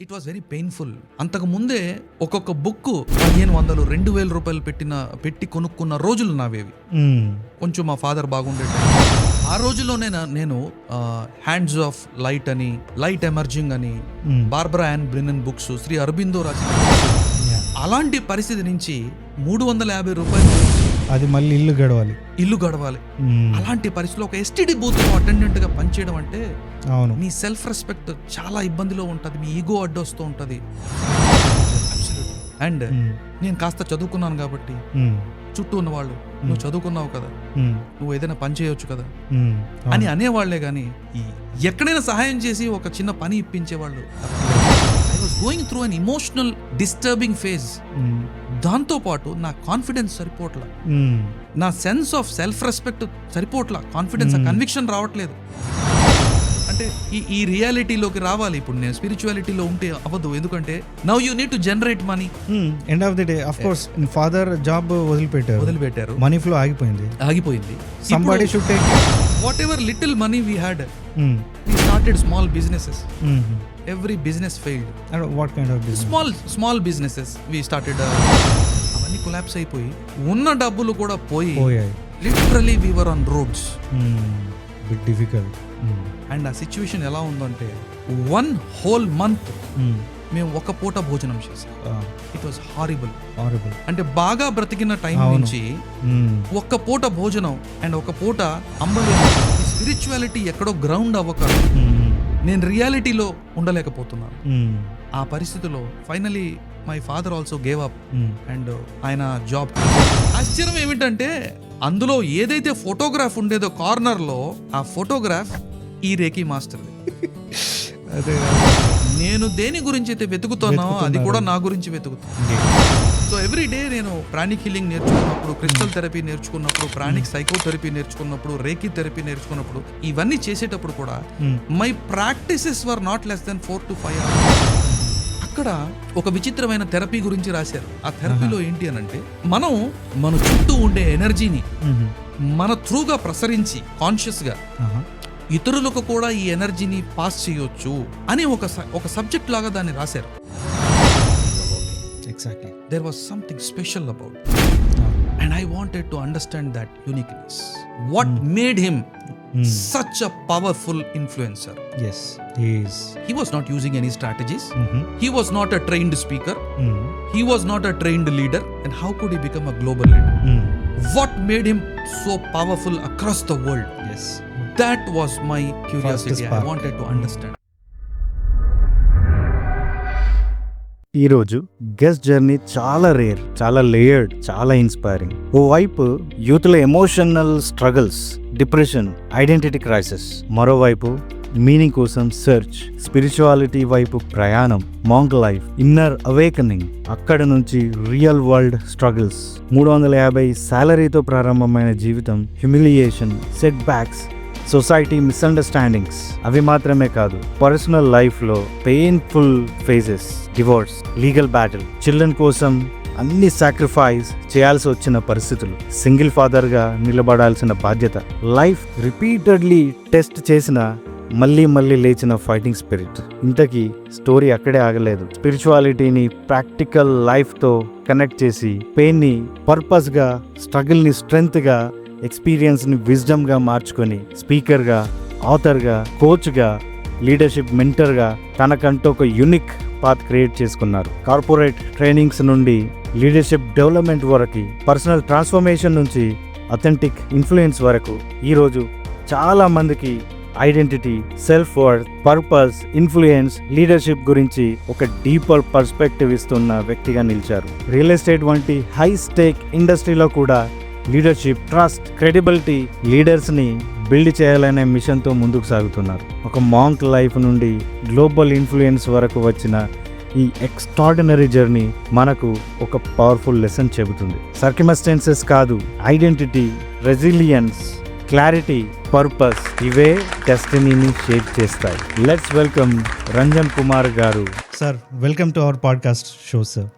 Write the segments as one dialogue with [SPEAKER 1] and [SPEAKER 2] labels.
[SPEAKER 1] It was very painful. అంతకు ముందే ఒక్కొక్క బుక్ 1500 2000 రూపాయలు పెట్టి కొనుక్కున్న రోజులు నావేవి. కొంచెం మా ఫాదర్ బాగుండేట ఆ రోజుల్లోనే నేను హ్యాండ్స్ ఆఫ్ లైట్ అని, లైట్ ఎమర్జింగ్ అని, Barbara and Brennan books, Shri Aurobindo రాసిన అలాంటి పరిస్థితి నుంచి 350 రూపాయలు
[SPEAKER 2] అది మళ్ళీ ఇల్లు గడవాలి.
[SPEAKER 1] అలాంటి పరిస్థితిలో ఒక ఎస్టీడీ బూత్ లో అటెండెంట్ గా పనిచేయడం అంటే
[SPEAKER 2] అవును,
[SPEAKER 1] మీ సెల్ఫ్ రెస్పెక్ట్ చాలా ఇబ్బందిలో ఉంటుంది, మీ ఈగో అడ్డొస్తూ ఉంటుంది. అండ్ నేను కాస్త చదువుకున్నాను కాబట్టి చుట్టూ ఉన్న వాళ్ళు నువ్వు చదువుకున్నావు కదా, నువ్వు ఏదైనా పని చేయొచ్చు కదా అని అనేవాళ్లే గాని ఎక్కడైనా సహాయం చేసి ఒక చిన్న పని ఇప్పించేవాళ్ళు. I was going through an emotional disturbing phase. దాంతో పాటు నా కాన్ఫిడెన్స్ సరిపోవట్లా, నా సెన్స్ ఆఫ్ సెల్ఫ్ రెస్పెక్ట్ సరిపోవట్లా, కాన్ఫిడెన్స్ కన్విక్షన్ రావట్లేదు. అంటే ఈ రియాలిటీలోకి రావాలి. ఇప్పుడు నేను స్పిరిచువాలిటీలో ఉంటే అవ్వదు, ఎందుకంటే now you need to generate money.
[SPEAKER 2] End of the day of course father job వదిలిపెట్టారు, మనీ ఫ్లో ఆగిపోయింది. Somebody should take
[SPEAKER 1] whatever little money we had, we started small businesses. Every business failed.
[SPEAKER 2] And what kind of business?
[SPEAKER 1] Small businesses we started. అవన్నీ collapse అయిపోయి ఉన్న డబ్బులు కూడా పోయాయి. Literally we were on roads.
[SPEAKER 2] Bit difficult.
[SPEAKER 1] And ఆ situation ఎలా ఉందంటే 1 whole month మేము ఒక పూట భోజనం చేసాం. It was horrible. అంటే బాగా బ్రతికిన టైం నుంచి ఒక్క పూట భోజనం అండ్ ఒక పూట అంబలేదు. స్పిరిచువాలిటీ ఎక్కడో గ్రౌండ్ అవ్వక నేను రియాలిటీలో ఉండలేకపోతున్నాను. ఆ పరిస్థితిలో finally my father also gave up and ఆయన జాబ్. ఆశ్చర్యం ఏమిటంటే అందులో ఏదైతే ఫోటోగ్రాఫ్ ఉండేదో కార్నర్ లో, ఆ ఫోటోగ్రాఫ్ ఈ రేఖీ మాస్టర్.
[SPEAKER 2] అదే
[SPEAKER 1] నేను దేని గురించి అయితే వెతుకుతున్నానో అది కూడా నా గురించి వెతుకుతాను. సో ఎవ్రీ డే నేను ప్రాణిక్ హీలింగ్ నేర్చుకున్నప్పుడు, క్రిస్టల్ థెరపీ నేర్చుకున్నప్పుడు, ప్రాణిక్ సైకోథెరపీ నేర్చుకున్నప్పుడు, రేఖీ థెరపీ నేర్చుకున్నప్పుడు, ఇవన్నీ చేసేటప్పుడు కూడా my practices were not less then 4 to 5 hours. అక్కడ ఒక విచిత్రమైన థెరపీ గురించి రాశారు. ఆ థెరపీలో ఏంటి అని అంటే మన చుట్టూ ఉండే ఎనర్జీని మన త్రూగా ప్రసరించి కాన్షియస్ గా ఇతరులకు కూడా ఈ ఎనర్జీని పాస్ చేయొచ్చు అని ఒక సబ్జెక్ట్ లాగా దాన్ని రాశారు.
[SPEAKER 2] Exactly.
[SPEAKER 1] There was something special about it. And I wanted to understand that uniqueness. What made him such a powerful influencer?
[SPEAKER 2] Yes, he is.
[SPEAKER 1] He was not using any strategies. He was not a trained speaker. He was not a trained leader. And how could he become a global leader? What made him so powerful across the world?
[SPEAKER 2] Yes.
[SPEAKER 1] That was my curiosity. I wanted to understand.
[SPEAKER 3] ఈరోజు guest journey చాలా rare, చాలా layered, చాలా inspiring. ఓవైపు యూత్లో emotional struggles, depression, identity crisis, మరోవైపు meaning కోసం search, spirituality వైపు ప్రయాణం, మాంక్ లైఫ్, ఇన్నర్ అవేకనింగ్, అక్కడ నుంచి రియల్ వరల్డ్ స్ట్రగుల్స్, 350 శాలరీతో ప్రారంభమైన జీవితం, humiliation, set backs, society misunderstandings, అవి మాత్రమే కాదు పర్సనల్ లైఫ్లో painful phases, divorce, legal battle, children కోసం అన్ని సాక్రిఫైస్ చేయాల్సి వచ్చిన పరిస్థితులు, సింగిల్ ఫాదర్గా నిలబడాల్సిన బాధ్యత, లైఫ్ రిపీటెడ్లీ టెస్ట్ చేసిన మళ్ళీ లేచిన ఫైటింగ్ స్పిరిట్. ఇంతకీ స్టోరీ అక్కడే ఆగలేదు. స్పిరిచువాలిటీని ప్రాక్టికల్ లైఫ్తో కనెక్ట్ చేసి పెయిన్ని పర్పస్గా, స్ట్రగుల్ని స్ట్రెంగ్త్గా, ఎక్స్పీరియన్స్ని విజ్డమ్గా మార్చుకొని స్పీకర్గా, ఆథర్గా, కోచ్గా, లీడర్షిప్ మెంటర్గా తనకంటూ ఒక యూనిక్ పాత్ క్రియేట్ చేసుకున్నారు. కార్పొరేట్ ట్రైనింగ్స్ నుండి లీడర్షిప్ డెవలప్మెంట్ వరకు, పర్సనల్ ట్రాన్స్ఫర్మేషన్ నుంచి అథెంటిక్ ఇన్ఫ్లుయెన్స్ వరకు ఈరోజు చాలా మందికి identity, self worth, purpose, influence, leadership గురించి ఒక డీపర్ పర్స్పెక్టివ్ ఇస్తున్న వ్యక్తిగా నిలిచారు. రియల్ ఎస్టేట్ వంటి హై స్టేక్ ఇండస్ట్రీలో కూడా లీడర్షిప్, ట్రస్ట్, క్రెడిబిలిటీ, లీడర్స్ని బిల్డ్ చేయాలనే మిషన్తో ముందుకు సాగుతున్నారు. ఒక మాంక్ లైఫ్ నుండి గ్లోబల్ ఇన్ఫ్లుయెన్స్ వరకు వచ్చిన ఈ ఎక్స్ట్రాడినరీ జర్నీ మనకు ఒక పవర్ఫుల్ లెసన్ చెబుతుంది. సర్కమ్స్టాన్సెస్ కాదు, ఐడెంటిటీ, రెసిలియన్స్, క్లారిటీ, పర్పస్, ఇవే డెస్టినీని షేప్ చేస్తాయి. లెట్స్ వెల్కమ్ రంజన్ కుమార్ గారు.
[SPEAKER 2] Sir, welcome to our podcast show sir.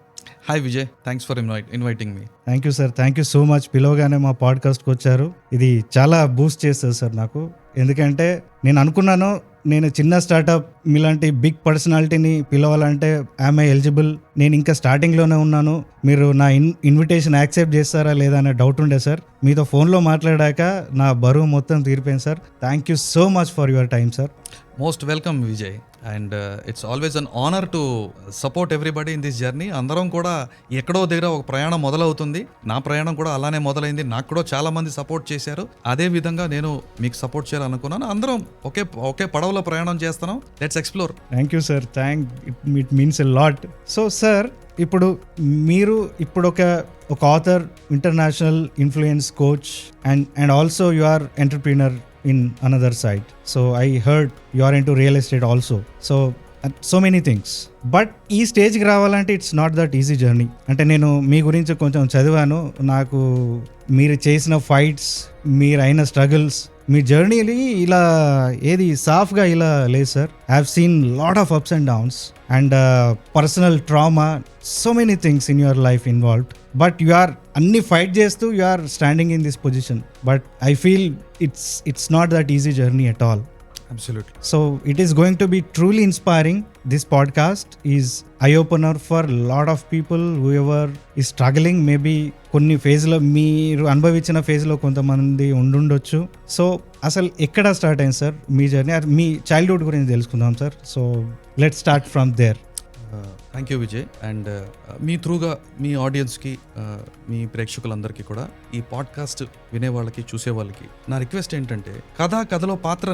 [SPEAKER 1] Hi Vijay, thanks for inviting me.
[SPEAKER 2] Thank you sir, thank you so much. పిలవగానే మా పాడ్కాస్ట్కి వచ్చారు. ఇది చాలా బూస్ట్ చేస్తుంది సార్ నాకు. ఎందుకంటే నేను అనుకున్నాను, నేను చిన్న స్టార్టప్ మీలాంటి బిగ్ పర్సనాలిటీని పిలవాలంటే ఐఎమ్ ఎలిజిబుల్, నేను ఇంకా స్టార్టింగ్లోనే ఉన్నాను, మీరు నా ఇన్విటేషన్ యాక్సెప్ట్ చేస్తారా లేదా అనే డౌట్ ఉండే సార్. మీతో ఫోన్లో మాట్లాడాక నా బరువు మొత్తం తీరిపోయింది sir. Thank you so much for your time sir.
[SPEAKER 1] Most welcome Vijay, and it's always an honour to support everybody in this journey. అందరం కూడా ఎక్కడో దగ్గర ఒక ప్రయాణం మొదలవుతుంది. నా ప్రయాణం కూడా అలానే మొదలైంది. నాకు కూడా చాలా మంది సపోర్ట్ చేశారు. అదే విధంగా నేను మీకు సపోర్ట్ చేయాలనుకున్నాను. అందరం ఒకే పడవలో ప్రయాణం చేస్తున్నాం. Let's explore.
[SPEAKER 2] Thank you sir, it means a lot. So sir, మీరు ఒక author, international influence coach, and also you are entrepreneur in another side. So I heard you are into real estate also. So many things. But ఈ స్టేజ్కి రావాలంటే it's not that easy journey. అంటే నేను మీ గురించి కొంచెం చదివాను. నాకు మీరు చేసిన ఫైట్స్, మీరు అయిన స్ట్రగుల్స్, మీ జర్నీని ఇలా సాఫ్గా ఇలా లేదు sir. I have seen lot of ups and downs and personal trauma, so many things in your life involved. But you are అన్ని ఫైట్ చేస్తూ you are standing in this position. But I feel it's not that easy journey at all.
[SPEAKER 1] Absolutely.
[SPEAKER 2] So it is going to be truly inspiring. This podcast is eye-opener for a lot of people, whoever is struggling. Maybe కొన్ని ఫేజ్లో మీరు అనుభవించిన ఫేజ్లో కొంతమంది ఉండుండొచ్చు. So అసలు ఎక్కడ start అయింది సార్ మీ జర్నీ? మీ చైల్డ్హుడ్ గురించి తెలుసుకుందాం sir. So let's start from there.
[SPEAKER 1] Thank you Vijay. And మీ త్రూగా మీ ఆడియన్స్కి, మీ ప్రేక్షకులందరికీ కూడా, ఈ పాడ్కాస్ట్ వినే వాళ్ళకి, చూసే వాళ్ళకి నా రిక్వెస్ట్ ఏంటంటే, కథలో పాత్ర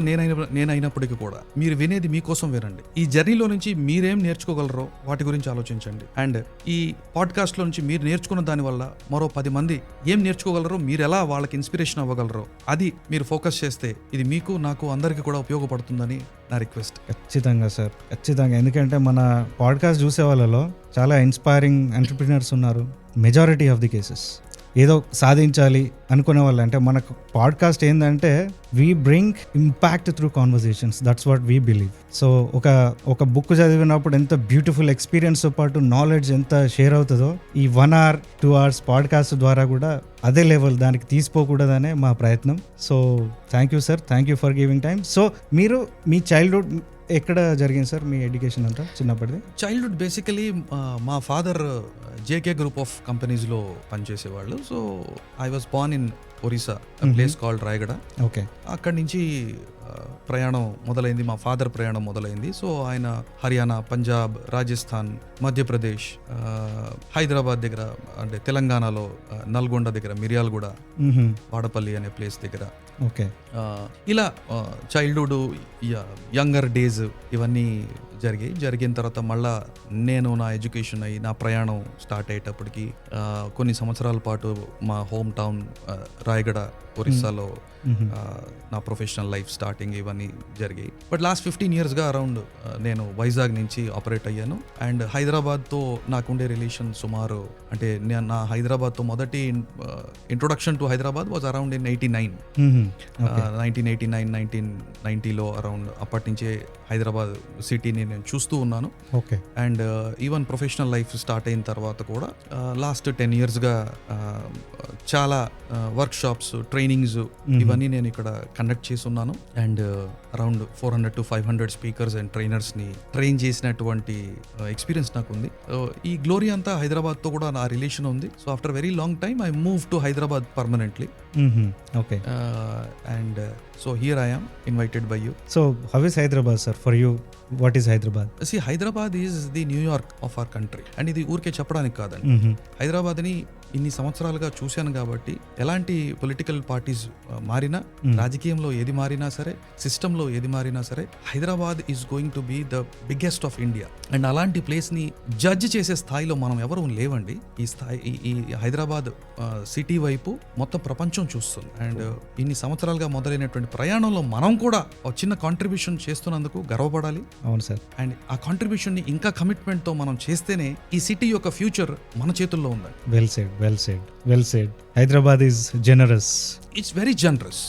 [SPEAKER 1] నేనైనప్పటికీ కూడా మీరు వినేది మీకోసం వినండి. ఈ జర్నీలో నుంచి మీరేం నేర్చుకోగలరో వాటి గురించి ఆలోచించండి. అండ్ ఈ పాడ్కాస్ట్లో నుంచి మీరు నేర్చుకున్న దానివల్ల మరో 10 మంది ఏం నేర్చుకోగలరో, మీరు ఎలా వాళ్ళకి ఇన్స్పిరేషన్ అవ్వగలరో అది మీరు ఫోకస్ చేస్తే ఇది మీకు, నాకు, అందరికీ కూడా ఉపయోగపడుతుందని నా రిక్వెస్ట్.
[SPEAKER 2] ఖచ్చితంగా సార్, ఖచ్చితంగా. ఎందుకంటే మన పాడ్కాస్ట్ చూసే వాళ్ళలో చాలా ఇన్స్పైరింగ్ ఎంటర్‌ప్రెన్యూర్స్ ఉన్నారు. మెజారిటీ ఆఫ్ ది కేసెస్ ఏదో సాధించాలి అనుకునే వాళ్ళు. అంటే మనకు పాడ్కాస్ట్ ఏంటంటే we bring impact through conversations. That's what we believe. So ఒక బుక్ చదివినప్పుడు ఎంత బ్యూటిఫుల్ ఎక్స్పీరియన్స్తో పాటు నాలెడ్జ్ ఎంత షేర్ అవుతుందో, ఈ 1 hour 2 hours పాడ్కాస్ట్ ద్వారా కూడా అదే లెవెల్ దానికి తీసిపోకూడదనే మా ప్రయత్నం. So thank you sir, thank you for giving time. So మీరు మీ చైల్డ్హుడ్ ఎక్కడ జరిగింది సార్ మీ ఎడ్యుకేషన్ అంతా చిన్నప్పటిది?
[SPEAKER 1] చైల్డ్హుడ్ బేసికలీ మా ఫాదర్ జేకే గ్రూప్ ఆఫ్ కంపెనీస్లో పనిచేసేవాళ్ళు. So I was born in Orissa, place called Rayagada.
[SPEAKER 2] Okay.
[SPEAKER 1] అక్కడి నుంచి ప్రయాణం మొదలైంది, మా ఫాదర్ ప్రయాణం మొదలైంది. సో ఆయన హర్యానా, పంజాబ్, రాజస్థాన్, మధ్యప్రదేశ్, హైదరాబాద్ దగ్గర, అంటే తెలంగాణలో నల్గొండ దగ్గర, మిర్యాలగూడ, వాడపల్లి అనే ప్లేస్ దగ్గర.
[SPEAKER 2] ఓకే.
[SPEAKER 1] ఇలా చైల్డ్హుడ్, యంగర్ డేస్ ఇవన్నీ జరిగిన తర్వాత మళ్ళా నేను నా ఎడ్యుకేషన్ అయ్యి నా ప్రయాణం స్టార్ట్ అయ్యేటప్పటికి కొన్ని సంవత్సరాల పాటు మా హోమ్ టౌన్ రాయగడ, ఒరిస్సాలో నా ప్రొఫెషనల్ లైఫ్ స్టార్టింగ్ ఇవన్నీ జరిగాయి. బట్ లాస్ట్ 15 yearsగా అరౌండ్ నేను వైజాగ్ నుంచి ఆపరేట్ అయ్యాను. అండ్ హైదరాబాద్తో నాకుండే రిలేషన్ సుమారు, అంటే నా హైదరాబాద్తో మొదటి introduction to Hyderabad was around in 1989, 1990లో అరౌండ్. అప్పటి నుంచే హైదరాబాద్ సిటీని నేను చూస్తూ ఉన్నాను.
[SPEAKER 2] Okay.
[SPEAKER 1] And even professional life start అయిన తర్వాత కూడా లాస్ట్ 10 yearsగా చాలా వర్క్ షాప్స్, ట్రైనింగ్స్ ఇవన్నీ నేను ఇక్కడ కండక్ట్ చేస్తున్నాను. And around 400 to 500 speakers and ట్రైనర్స్ని ట్రైన్ చేసినటువంటి ఎక్స్పీరియన్స్ నాకు ఉంది. ఈ గ్లోరీ అంతా హైదరాబాద్తో కూడా నా రిలేషన్ ఉంది. So after very long time I move to Hyderabad permanently.
[SPEAKER 2] Okay.
[SPEAKER 1] And so here I am invited by you.
[SPEAKER 2] So how is Hyderabad sir for you? What is Hyderabad?
[SPEAKER 1] See, Hyderabad is the New York of our country. And ఇది ఊరికే చెప్పడానికి కాదండి. హైదరాబాద్ని ఇన్ని సంవత్సరాలుగా చూశాను కాబట్టి, ఎలాంటి పొలిటికల్ పార్టీస్ మారినా, రాజకీయంలో ఏది మారినా సరే, సిస్టంలో ఏది మారినా సరే, Hyderabad is going to be the biggest of India. And అలాంటి ప్లేస్ని జడ్జ్ చేసే స్థాయిలో మనం ఎవరు లేవండి. ఈ హైదరాబాద్ సిటీ వైపు మొత్తం ప్రపంచం చూస్తుంది. అండ్ ఇన్ని సంవత్సరాలుగా మొదలైనటువంటి ప్రయాణంలో మనం కూడా ఒక చిన్న కాంట్రిబ్యూషన్ చేస్తున్నందుకు గర్వపడాలి.
[SPEAKER 2] అవును సార్.
[SPEAKER 1] అండ్ ఆ కాంట్రిబ్యూషన్ని ఇంకా కమిట్మెంట్తో మనం చేస్తేనే ఈ సిటీ యొక్క ఫ్యూచర్ మన చేతుల్లో ఉంది.
[SPEAKER 2] Well said. Hyderabad is generous.
[SPEAKER 1] It's very generous.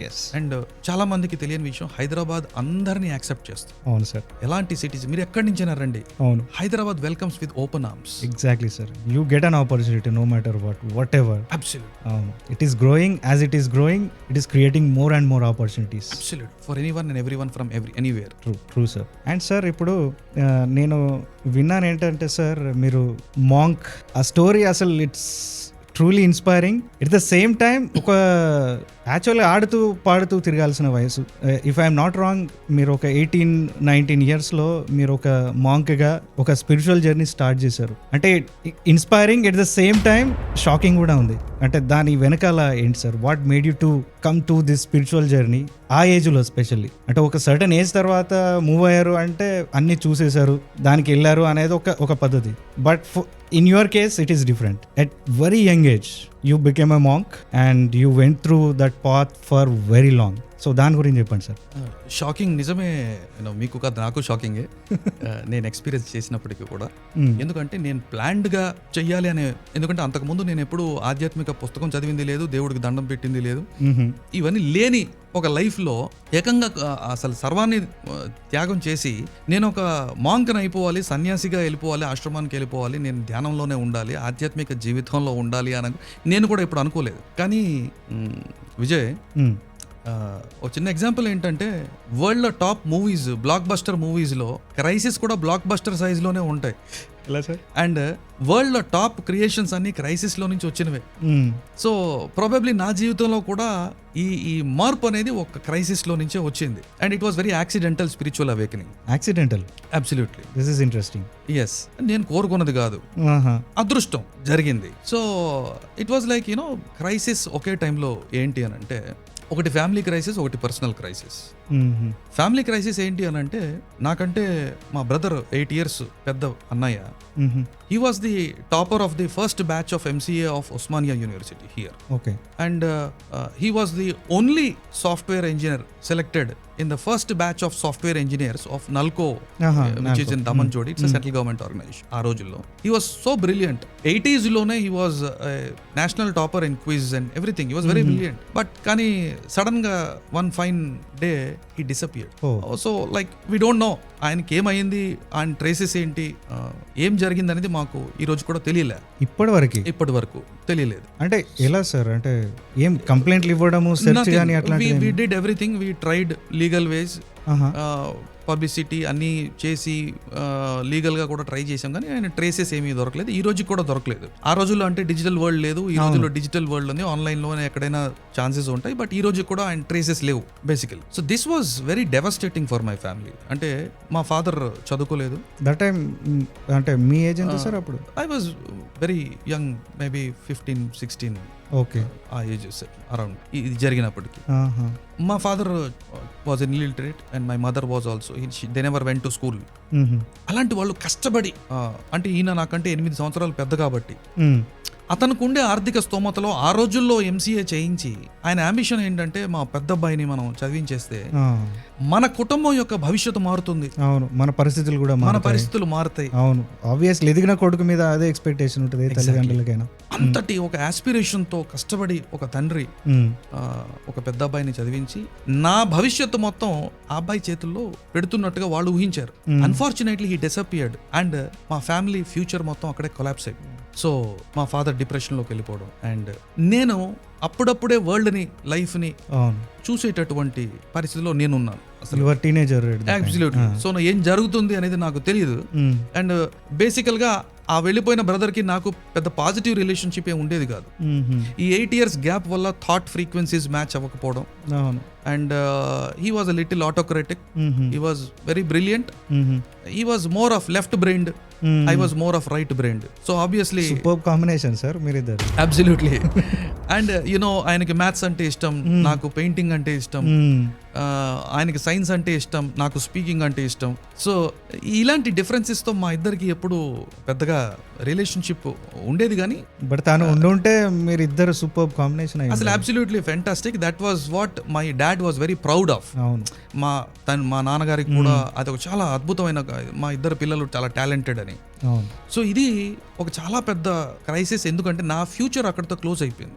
[SPEAKER 2] Yes,
[SPEAKER 1] and చాలా మందికి తెలియని విషయం, హైదరాబాద్ అందరినీ యాక్సెప్ట్ చేస్తుంది.
[SPEAKER 2] అవును సార్,
[SPEAKER 1] ఎలాంటి సిటీస్ మీరు ఎక్కడి నుంచైనా రండి,
[SPEAKER 2] అవును,
[SPEAKER 1] Hyderabad welcomes with open arms.
[SPEAKER 2] Exactly sir. You get an opportunity no matter whatever.
[SPEAKER 1] Absolute,
[SPEAKER 2] అవును, it is growing, as it is growing it is creating more and more opportunities.
[SPEAKER 1] Absolute, for anyone and everyone from anywhere.
[SPEAKER 2] True sir. And sir ఇప్పుడు నేను విన్నాను ఏంటంటే sir, మీరు monk, ఆ story అసలు it's truly inspiring. At the same time ఒక actually ఆడుతూ పాడుతూ తిరగాల్సిన వయసు. ఇఫ్ ఐఎమ్ నాట్ రాంగ్, మీరు ఒక 18-19 ఇయర్స్లో మీరు ఒక మాంక్గా ఒక స్పిరిచువల్ జర్నీ స్టార్ట్ చేశారు. అంటే inspiring, at the same time shocking కూడా ఉంది. అంటే దాని వెనకాల ఏంటి sir? What made you to come to this spiritual journey ఆ ఏజ్లో స్పెషల్లీ? అంటే ఒక సర్టన్ ఏజ్ తర్వాత మూవ్ అయ్యారు అంటే అన్ని చూసేశారు, దానికి వెళ్ళారు అనేది ఒక పద్ధతి. But in your case it is different. At very young age you became a monk and you went through that path for very long. So దాని గురించి చెప్పండి సార్.
[SPEAKER 1] షాకింగ్ నిజమే, మీకు కాదు నాకు షాకింగే నేను ఎక్స్పీరియన్స్ చేసినప్పటికీ కూడా. ఎందుకంటే నేను ప్లాన్డ్గా చెయ్యాలి అనే, ఎందుకంటే అంతకుముందు నేను ఎప్పుడు ఆధ్యాత్మిక పుస్తకం చదివింది లేదు, దేవుడికి దండం పెట్టింది లేదు, ఇవన్నీ లేని ఒక లైఫ్లో ఏకంగా అసలు సర్వాన్ని త్యాగం చేసి నేను ఒక మాంక్ని అయిపోవాలి, సన్యాసిగా వెళ్ళిపోవాలి, ఆశ్రమానికి వెళ్ళిపోవాలి, నేను ధ్యానంలోనే ఉండాలి, ఆధ్యాత్మిక జీవితంలో ఉండాలి అని నేను కూడా ఇప్పుడు అనుకోలేదు. కానీ విజయ్, ఒక చిన్న ఎగ్జాంపుల్ ఏంటంటే, వరల్డ్లో టాప్ మూవీస్, బ్లాక్ బస్టర్ మూవీస్లో క్రైసిస్ కూడా బ్లాక్ బస్టర్ సైజ్లోనే ఉంటాయి. అండ్ వరల్డ్లో టాప్ క్రియేషన్స్ అన్ని క్రైసిస్లో నుంచి వచ్చినవే. సో ప్రాబబ్లీ నా జీవితంలో కూడా ఈ మార్పు అనేది ఒక క్రైసిస్లో నుంచే వచ్చింది. And it was very accidental spiritual awakening.
[SPEAKER 2] Accidental?
[SPEAKER 1] Absolutely.
[SPEAKER 2] This is interesting.
[SPEAKER 1] Yes, నేను కోరుకున్నది కాదు, అదృష్టం జరిగింది. So it was like crisis ఒకే టైంలో. ఏంటి అని అంటే, ఒకటి ఫ్యామిలీ క్రైసిస్, ఒకటి పర్సనల్ క్రైసిస్. ఫ్యామిలీ క్రైసిస్ ఏంటి అని అంటే, నాకంటే మా బ్రదర్ 8 years పెద్ద అన్నయ్య, he was the topper of the first batch of MCA of Osmania University here.
[SPEAKER 2] Okay.
[SPEAKER 1] And he was the only software engineer selected in the first batch of software engineers of NALCO, which is in Damanjodi. It's a central government organization. ఆ రోజుల్లో he was so brilliant. 80s లోనే he was a national topper in quiz and everything. He was very brilliant. But కానీ sudden గా one fine day he disappeared. So like we don't know ఆయనకి ఏమైంది, ఆయన traces ఏంటి, ఏం జరిగింది అనేది మాకు ఈ రోజు కూడా తెలియలే. ఇప్పటి వరకు తెలియలేదు.
[SPEAKER 2] అంటే ఎలా సార్? అంటే ఏం కంప్లైంట్లు ఇవ్వడము, సెర్చ్ గాని అట్లా?
[SPEAKER 1] we did everything, we tried legal ways, publicity అన్నీ చేసి లీగల్గా కూడా ట్రై చేసాం, కానీ ఆయన ట్రేసెస్ ఏమీ దొరకలేదు. ఈ రోజు కూడా దొరకలేదు. ఆ రోజుల్లో అంటే డిజిటల్ వరల్డ్ లేదు, ఈ రోజుల్లో డిజిటల్ వరల్డ్ ఉంది, ఆన్లైన్లోనే ఎక్కడైనా ఛాన్సెస్ ఉంటాయి, బట్ ఈ రోజు కూడా ఆయన ట్రేసెస్ లేవు basically. So this was very devastating for my family. అంటే మా ఫాదర్ చదువుకోలేదు.
[SPEAKER 2] దట్ టైం అంటే మీ ఏజ్ ఎంత సార్ అప్పుడు?
[SPEAKER 1] I was very young, maybe 15-16.
[SPEAKER 2] Okay,
[SPEAKER 1] ఆ ఏజ్ అరౌండ్ ఇది జరిగినప్పటికీ. మా father was in illiterate and my mother was also, they never went to school. అలాంటి వాళ్ళు కష్టపడి, అంటే ఈయన నాకంటే 8 సంవత్సరాలు పెద్ద కాబట్టి అతనికి ఉండే ఆర్థిక స్తోమతలో ఆ రోజుల్లో ఎంసీఏ చేయించి, ఆయన అంబిషన్ ఏంటంటే మా పెద్ద అబ్బాయిని మనం చదివించేస్తే మన కుటుంబం యొక్క భవిష్యత్తు మారుతుంది.
[SPEAKER 2] అవును, మన పరిస్థితులు కూడా,
[SPEAKER 1] మన పరిస్థితులు మారుతాయి.
[SPEAKER 2] అవును, ఆబ్వియస్లీ ఎదిగిన కొడుకు మీద అదే ఎక్స్పెక్టేషన్ ఉంటుంది తల్లిదండ్రులకైనా.
[SPEAKER 1] అంతటి ఒక ఆస్పిరేషన్ తో కష్టపడి ఒక తండ్రి ఒక పెద్ద అబ్బాయిని చదివించి నా భవిష్యత్తు మొత్తం ఆ అబ్బాయి చేతుల్లో పెడుతున్నట్టుగా వాళ్ళు ఊహించారు. అన్ఫార్చునేట్లీ హీ డిసపియర్డ్ అండ్ మా ఫ్యామిలీ ఫ్యూచర్ మొత్తం అక్కడే కొలాప్స్ అయిపోయింది. సో మా ఫాదర్ డిప్రెషన్లోకి వెళ్ళిపోవడం, అండ్ నేను అప్పుడప్పుడే వరల్డ్ని, లైఫ్ని చూసేటటువంటి పరిస్థితిలో నేనున్నాను.
[SPEAKER 2] అసలు టీనేజర్.
[SPEAKER 1] అబ్సల్యూట్లీ. సో ఏం జరుగుతుంది అనేది నాకు తెలియదు. అండ్ బేసికల్గా ఆ వెళ్ళిపోయిన బ్రదర్కి నాకు పెద్ద పాజిటివ్ రిలేషన్షిప్ ఏం ఉండేది కాదు. ఈ 8 years గ్యాప్ వల్ల థాట్ ఫ్రీక్వెన్సీస్ మ్యాచ్ అవ్వకపోవడం. And he was a little autocratic, he was very brilliant, he was more of left brained, I was more of right brained. So obviously
[SPEAKER 2] superb combination sir మీరిద్దరు.
[SPEAKER 1] Absolutely. And ఆయనకి maths అంటే ఇష్టం, నాకు painting అంటే ఇష్టం, ఆయనకి science అంటే ఇష్టం, నాకు స్పీకింగ్ అంటే ఇష్టం. సో ఇలాంటి డిఫరెన్సెస్తో మా ఇద్దరికి ఎప్పుడు పెద్దగా రిలేషన్షిప్ ఉండేది, కానీ
[SPEAKER 2] బట్ తాను ఉండుంటే మీరిద్దరు సూపర్ కాంబినేషన్
[SPEAKER 1] అసలు absolutely fantastic. That was what my dad was very proud of. మా నాన్నగారికి కూడా అది ఒక చాలా అద్భుతమైన, మా ఇద్దరు పిల్లలు చాలా టాలెంటెడ్ అని.
[SPEAKER 2] అవును.
[SPEAKER 1] సో ఇది ఒక చాలా పెద్ద క్రైసిస్, ఎందుకంటే నా ఫ్యూచర్ అక్కడితో క్లోజ్ అయిపోయింది.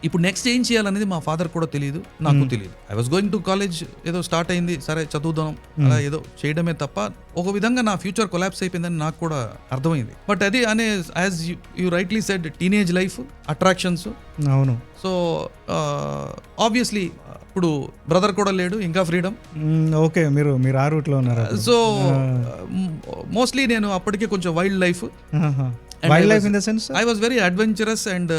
[SPEAKER 1] ఇప్పుడు నెక్స్ట్ ఏం చేయాలనేది మా ఫాదర్ కూడా తెలియదు, నాకు తెలియదు. I was going to college, ఏదో స్టార్ట్ అయింది, సరే చదువుదాం అలా ఏదో చేయడమే తప్ప ఒక విధంగా నా ఫ్యూచర్ కొలాప్స్ అయిపోయిందని నాకు కూడా అర్థమైంది. బట్ అది అనే as you rightly said, teenage life, attractions.
[SPEAKER 2] అవును.
[SPEAKER 1] సో ఆబ్వియస్లీ ఇప్పుడు బ్రదర్ కూడా లేడు, ఇంకా ఫ్రీడమ్.
[SPEAKER 2] ఓకే, మీరు ఆ రూట్లో ఉన్నారు.
[SPEAKER 1] సో మోస్ట్లీ నేను అప్పటికే కొంచెం wild life.
[SPEAKER 2] Wild life in the sense
[SPEAKER 1] I was very adventurous and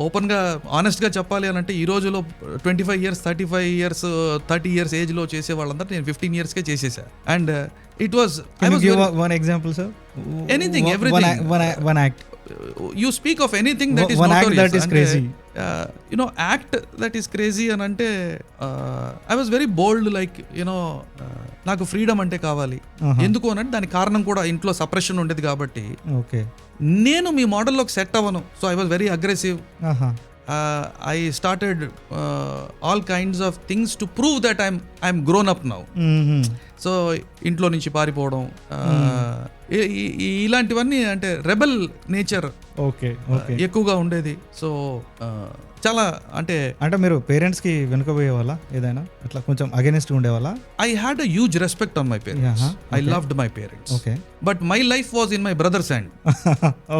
[SPEAKER 1] open గా ఆనెస్ట్ గా చెప్పాలి అని అంటే, ఈ రోజులో 25 years 35 years 30 years ఏజ్ లో చేసే వాళ్ళందరూ నేను 15 years కే చేసేసా. And it was
[SPEAKER 2] one example sir.
[SPEAKER 1] Anything, everything.
[SPEAKER 2] One act.
[SPEAKER 1] You speak of anything that is
[SPEAKER 2] one act
[SPEAKER 1] notorious.
[SPEAKER 2] that is crazy.
[SPEAKER 1] You know, act that is crazy అని అంటే I was very bold, like you know, నాకు freedom అంటే కావాలి. ఎందుకు అని అంటే దానికి కారణం కూడా ఇంట్లో సప్రెషన్ ఉండేది కాబట్టి.
[SPEAKER 2] ఓకే.
[SPEAKER 1] నేను మీ మోడల్లోకి సెట్ అవ్వను. So I was very aggressive. I started all kinds of things to prove that I'm grown up now. So ఇంట్లో నుంచి పారిపోవడం, ఇలాంటివన్నీ అంటే రెబెల్ నేచర్ ఎక్కువగా ఉండేది. సో చాలా అంటే
[SPEAKER 2] మీరు పేరెంట్స్ కి వెనుకబోయే వాళ్ళ ఏదైనా అట్లా కొంచెం against ఉండేవాళ్ళ?
[SPEAKER 1] I had a huge respect on my parents. I loved my parents.
[SPEAKER 2] Okay.
[SPEAKER 1] But my life was in my brother's hand.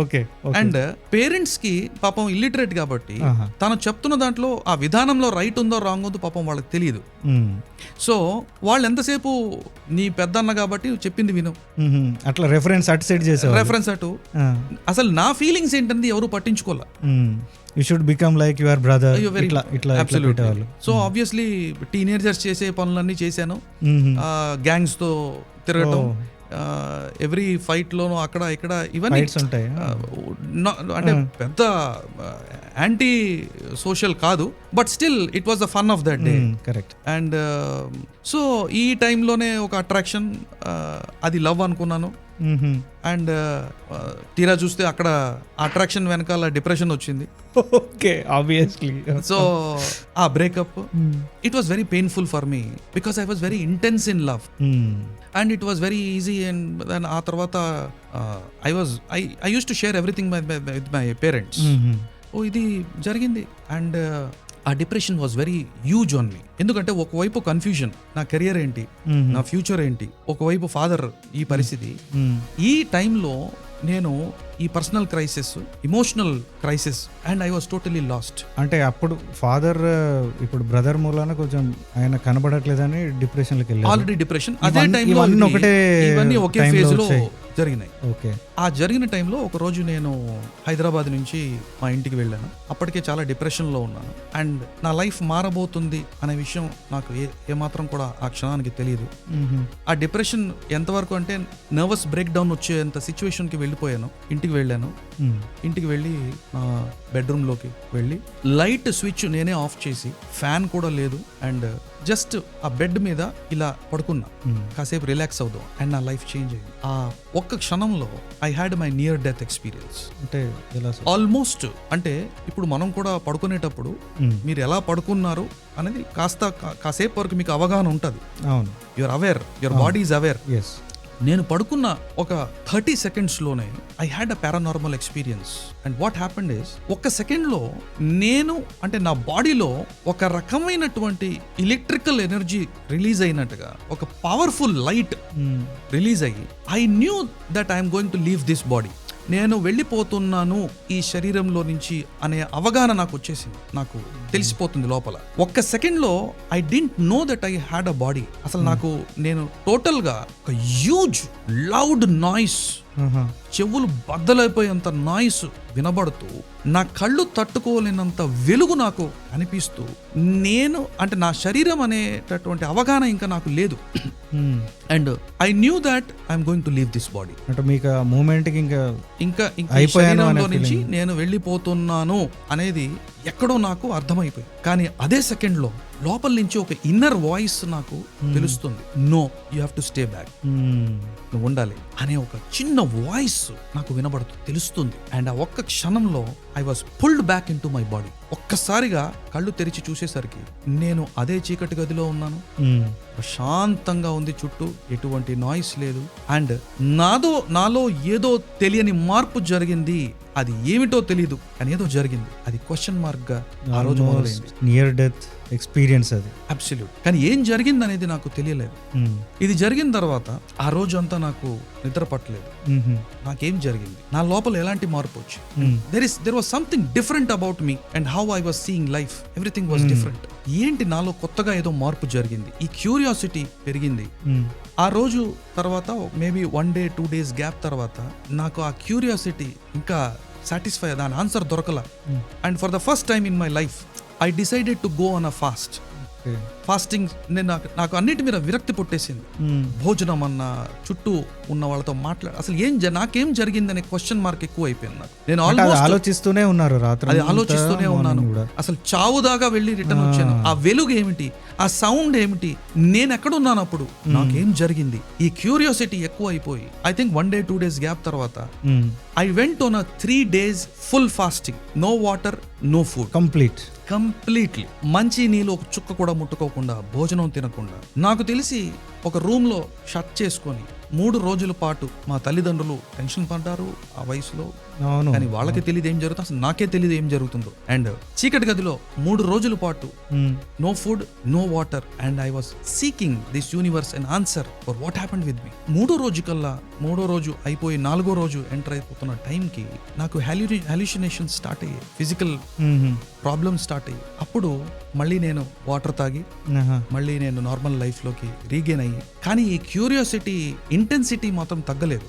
[SPEAKER 2] Okay.
[SPEAKER 1] And parents కి పాపం ఇల్లిటరేట్ కాబట్టి తను చెప్తున్న దాంట్లో ఆ విధానంలో రైట్ ఉందో రాంగ్ ఉందో పాపం వాళ్ళకి తెలియదు. సో వాళ్ళు ఎంతసేపు నీ పెద్దన్న కాబట్టి చెప్పింది విను,
[SPEAKER 2] అట్లా రెఫరెన్స్ అటు సైడ్ చేసే
[SPEAKER 1] రెఫరెన్స్ అటు. అసలు నా ఫీలింగ్స్ ఏంటంది ఎవరు పట్టించుకోలే.
[SPEAKER 2] You should become like your brother.
[SPEAKER 1] Absolutely. So obviously teenagers చేసే పనులన్నీ చేశాను. గ్యాంగ్స్ తో తిరగటం, ఎవ్రీ ఫైట్ లోను అక్కడ ఇక్కడ ఇవన్నీ
[SPEAKER 2] ఉంటాయి.
[SPEAKER 1] అంటే పెద్ద యాంటీ సోషల్ కాదు, but still it was the fun of that day.
[SPEAKER 2] Correct.
[SPEAKER 1] And so ఈ టైంలోనే ఒక అట్రాక్షన్, అది లవ్ అనుకున్నాను. అండ్ తీరా చూస్తే అక్కడ అట్రాక్షన్ వెనకాల డిప్రెషన్ వచ్చింది.
[SPEAKER 2] Okay, obviously.
[SPEAKER 1] సో ఆ breakup, it was very painful for me because I was very intense in love and it was very easy. And then ఆ తర్వాత I use to share everything with my parents. ఓ ఇది జరిగింది. And ఆ depression was very huge on me. ఎందుకంటే ఒకవైపు confusion, నా career ఏంటి, నా ఫ్యూచర్ ఏంటి, ఒకవైపు ఫాదర్ ఈ పరిస్థితి. ఈ టైంలో నేను ఈ personal crisis, emotional crisis, and I was totally last.
[SPEAKER 2] అంటే అప్పుడు ఫాదర్ ఇప్పుడు బ్రదర్ మూలాన కొంచెం ఆయన కనబడట్లేదని డిప్రెషన్లోకి వెళ్ళారు.
[SPEAKER 1] Already depression. అదే టైంలో ఇవన్నీ ఒకే ఫేజ్ లో జరిగినాయి.
[SPEAKER 2] ఓకే.
[SPEAKER 1] ఆ జరిగిన టైంలో ఒక రోజు నేను హైదరాబాద్ నుంచి మా ఇంటికి వెళ్ళాను. అప్పటికే చాలా డిప్రెషన్లో ఉన్నాను. అండ్ నా లైఫ్ మారబోతుంది అనే విషయం నాకు ఏమాత్రం కూడా ఆ క్షణానికి తెలియదు. ఆ డిప్రెషన్ ఎంతవరకు అంటే నర్వస్ బ్రేక్ డౌన్ వచ్చేంత సిచ్యువేషన్కి వెళ్ళిపోయాను. ఇంటికి వెళ్ళాను. ఇంటికి వెళ్ళి బెడ్రూమ్లోకి వెళ్ళి లైట్ స్విచ్ నేనే ఆఫ్ చేసి, ఫ్యాన్ కూడా లేదు, అండ్ జస్ట్ ఆ బెడ్ మీద ఇలా పడుకున్నా, కాసేపు రిలాక్స్ అవుదాం. అండ్ నా లైఫ్ చేంజ్ అయింది. ఆ ఒక్క క్షణంలో I had my near death experience.
[SPEAKER 2] అంటే
[SPEAKER 1] ఆల్మోస్ట్ అంటే ఇప్పుడు మనం కూడా పడుకునేటప్పుడు మీరు ఎలా పడుకున్నారు అనేది కాసేపు వరకు మీకు అవగాహన ఉంటుంది.
[SPEAKER 2] అవును,
[SPEAKER 1] you're aware, your body is aware.
[SPEAKER 2] Yes.
[SPEAKER 1] నేను పడుకున్న ఒక 30 seconds లోనే I had a paranormal experience. And what happened is, ఒక్క సెకండ్లో నేను అంటే నా బాడీలో ఒక రకమైనటువంటి ఎలక్ట్రికల్ ఎనర్జీ రిలీజ్ అయినట్టుగా, ఒక పవర్ఫుల్ లైట్ రిలీజ్ అయ్యి, I knew that I'm going to leave this body. నేను వెళ్ళిపోతున్నాను ఈ శరీరంలో నుంచి అనే అవగాహన నాకు వచ్చేసింది. నాకు తెలిసిపోతుంది లోపల. ఒక్క సెకండ్లో I didn't know that I had a body. అసలు నాకు నేను టోటల్గా ఒక హ్యూజ్ లౌడ్ నాయిస్, చెవులు బద్దలైపోయేంత నాయిస్ వినబడుతూ, నా కళ్ళు తట్టుకోలేనంత వెలుగు నాకు అనిపిస్తూ, నేను అంటే నా శరీరం అనేటటువంటి అవగాహన ఇంకా నాకు లేదు. And I knew that I'm going to leave this body.
[SPEAKER 2] అంటే మీకు ఆ మూమెంట్కి ఇంకా
[SPEAKER 1] ఈ శరీరంలో నుంచి నేను వెళ్ళిపోతున్నాను అనేది ఎక్కడో నాకు అర్థమైపోయింది. కానీ అదే సెకండ్లో లోపల నుంచి ఒక ఇన్నర్ వాయిస్ నాకు తెలుస్తుంది, no you have to stay back, నువ్వు ఉండాలి అనే ఒక చిన్న వాయిస్ నాకు వినబడుతుంది, తెలుస్తుంది. అండ్ ఆ ఒక్క క్షణంలో I was pulled back in to my body. ఒక్కసారిగా కళ్ళు తెరిచి చూసేసరికి నేను అదే చీకటి గదిలో ఉన్నాను, ప్రశాంతంగా ఉంది, చుట్టూ ఎటువంటి నాయిస్ లేదు. అండ్ నాలో ఏదో తెలియని మార్పు జరిగింది, అది ఏమిటో తెలీదు కానీ ఏదో జరిగింది. అది క్వశ్చన్ మార్క్ గా ఆ రోజు మొదలైంది.
[SPEAKER 2] నియర్ డెత్ ఎక్స్పీరియన్స్ అది.
[SPEAKER 1] అబ్సల్యూట్. కానీ ఏం జరిగింది అనేది నాకు తెలియలేదు. ఇది జరిగిన తర్వాత ఆ రోజు అంతా నాకు నిద్ర పట్టలేదు. నాకేం జరిగింది, నా లోపల ఎలాంటి మార్పు వచ్చి, there was something different about me and how I was seeing life, everything was different. ఏంటి నాలో కొత్తగా ఏదో మార్పు జరిగింది, ఈ క్యూరియాసిటీ పెరిగింది. ఆ రోజు తర్వాత మేబీ 1 day 2 days గ్యాప్ తర్వాత నాకు ఆ క్యూరియాసిటీ ఇంకా సాటిస్ఫై, దాని ఆన్సర్ దొరకల. And for the first time in my life I decided to go on a fast. Fasting నేను నాకు అన్నిటి మీద విరక్తి పుట్టేసింది. భోజనం అన్న, చుట్టూ ఉన్న వాళ్ళతో అసలు నాకేం జరిగింది అనే క్వశ్చన్ మార్క్ ఎక్కువ అయిపోయింది నాకు. నేను
[SPEAKER 2] ఆలోచిస్తూనే ఉన్నారు రాత్రి,
[SPEAKER 1] అది ఆలోచిస్తూనే ఉన్నాను. అసలు చావు దాకా వెళ్ళి రిటర్న్ వచ్చాను. ఆ వెలుగు ఏమిటి, ఆ సౌండ్ ఏమిటి, నేను ఎక్కడున్నాను అప్పుడు, నాకేం జరిగింది, ఈ క్యూరియాసిటీ ఎక్కువ అయిపోయి I think 1 day 2 days gap తర్వాత I went on 3 days full fasting, no water, no food, completely మంచి నీళ్ళు ఒక చుక్క కూడా ముట్టుకోకుండా, భోజనం తినకుండా. నాకు తెలిసి ఒక రూమ్ లో షట్ చేసుకొని 3 రోజుల పాటు మా తల్లిదండ్రులు టెన్షన్ పడ్డారు ఆ వయసులో. కానీ వాళ్ళకి తెలియదు ఏం జరుగుతుందో, అసలు నాకే తెలియదు ఏం జరుగుతుందో. అండ్ చీకటి గదిలో 3 రోజుల పాటు no food, no water, and I was seeking this universe an answer for what happened with me. 3 రోజు అయిపోయి 4వ రోజు ఎంటర్ అయిపోతున్న టైంకి నాకు హాల్యూసినేషన్ స్టార్ట్ అయ్యాయి, ఫిజికల్ ప్రాబ్లమ్స్ స్టార్ట్ అయ్యి. అప్పుడు మళ్ళీ నేను వాటర్ తాగి మళ్ళీ నేను నార్మల్ లైఫ్ లోకి రీగెయిన్ అయ్యి, కానీ ఈ క్యూరియాసిటీ ఇంటెన్సిటీ మాత్రం తగ్గలేదు.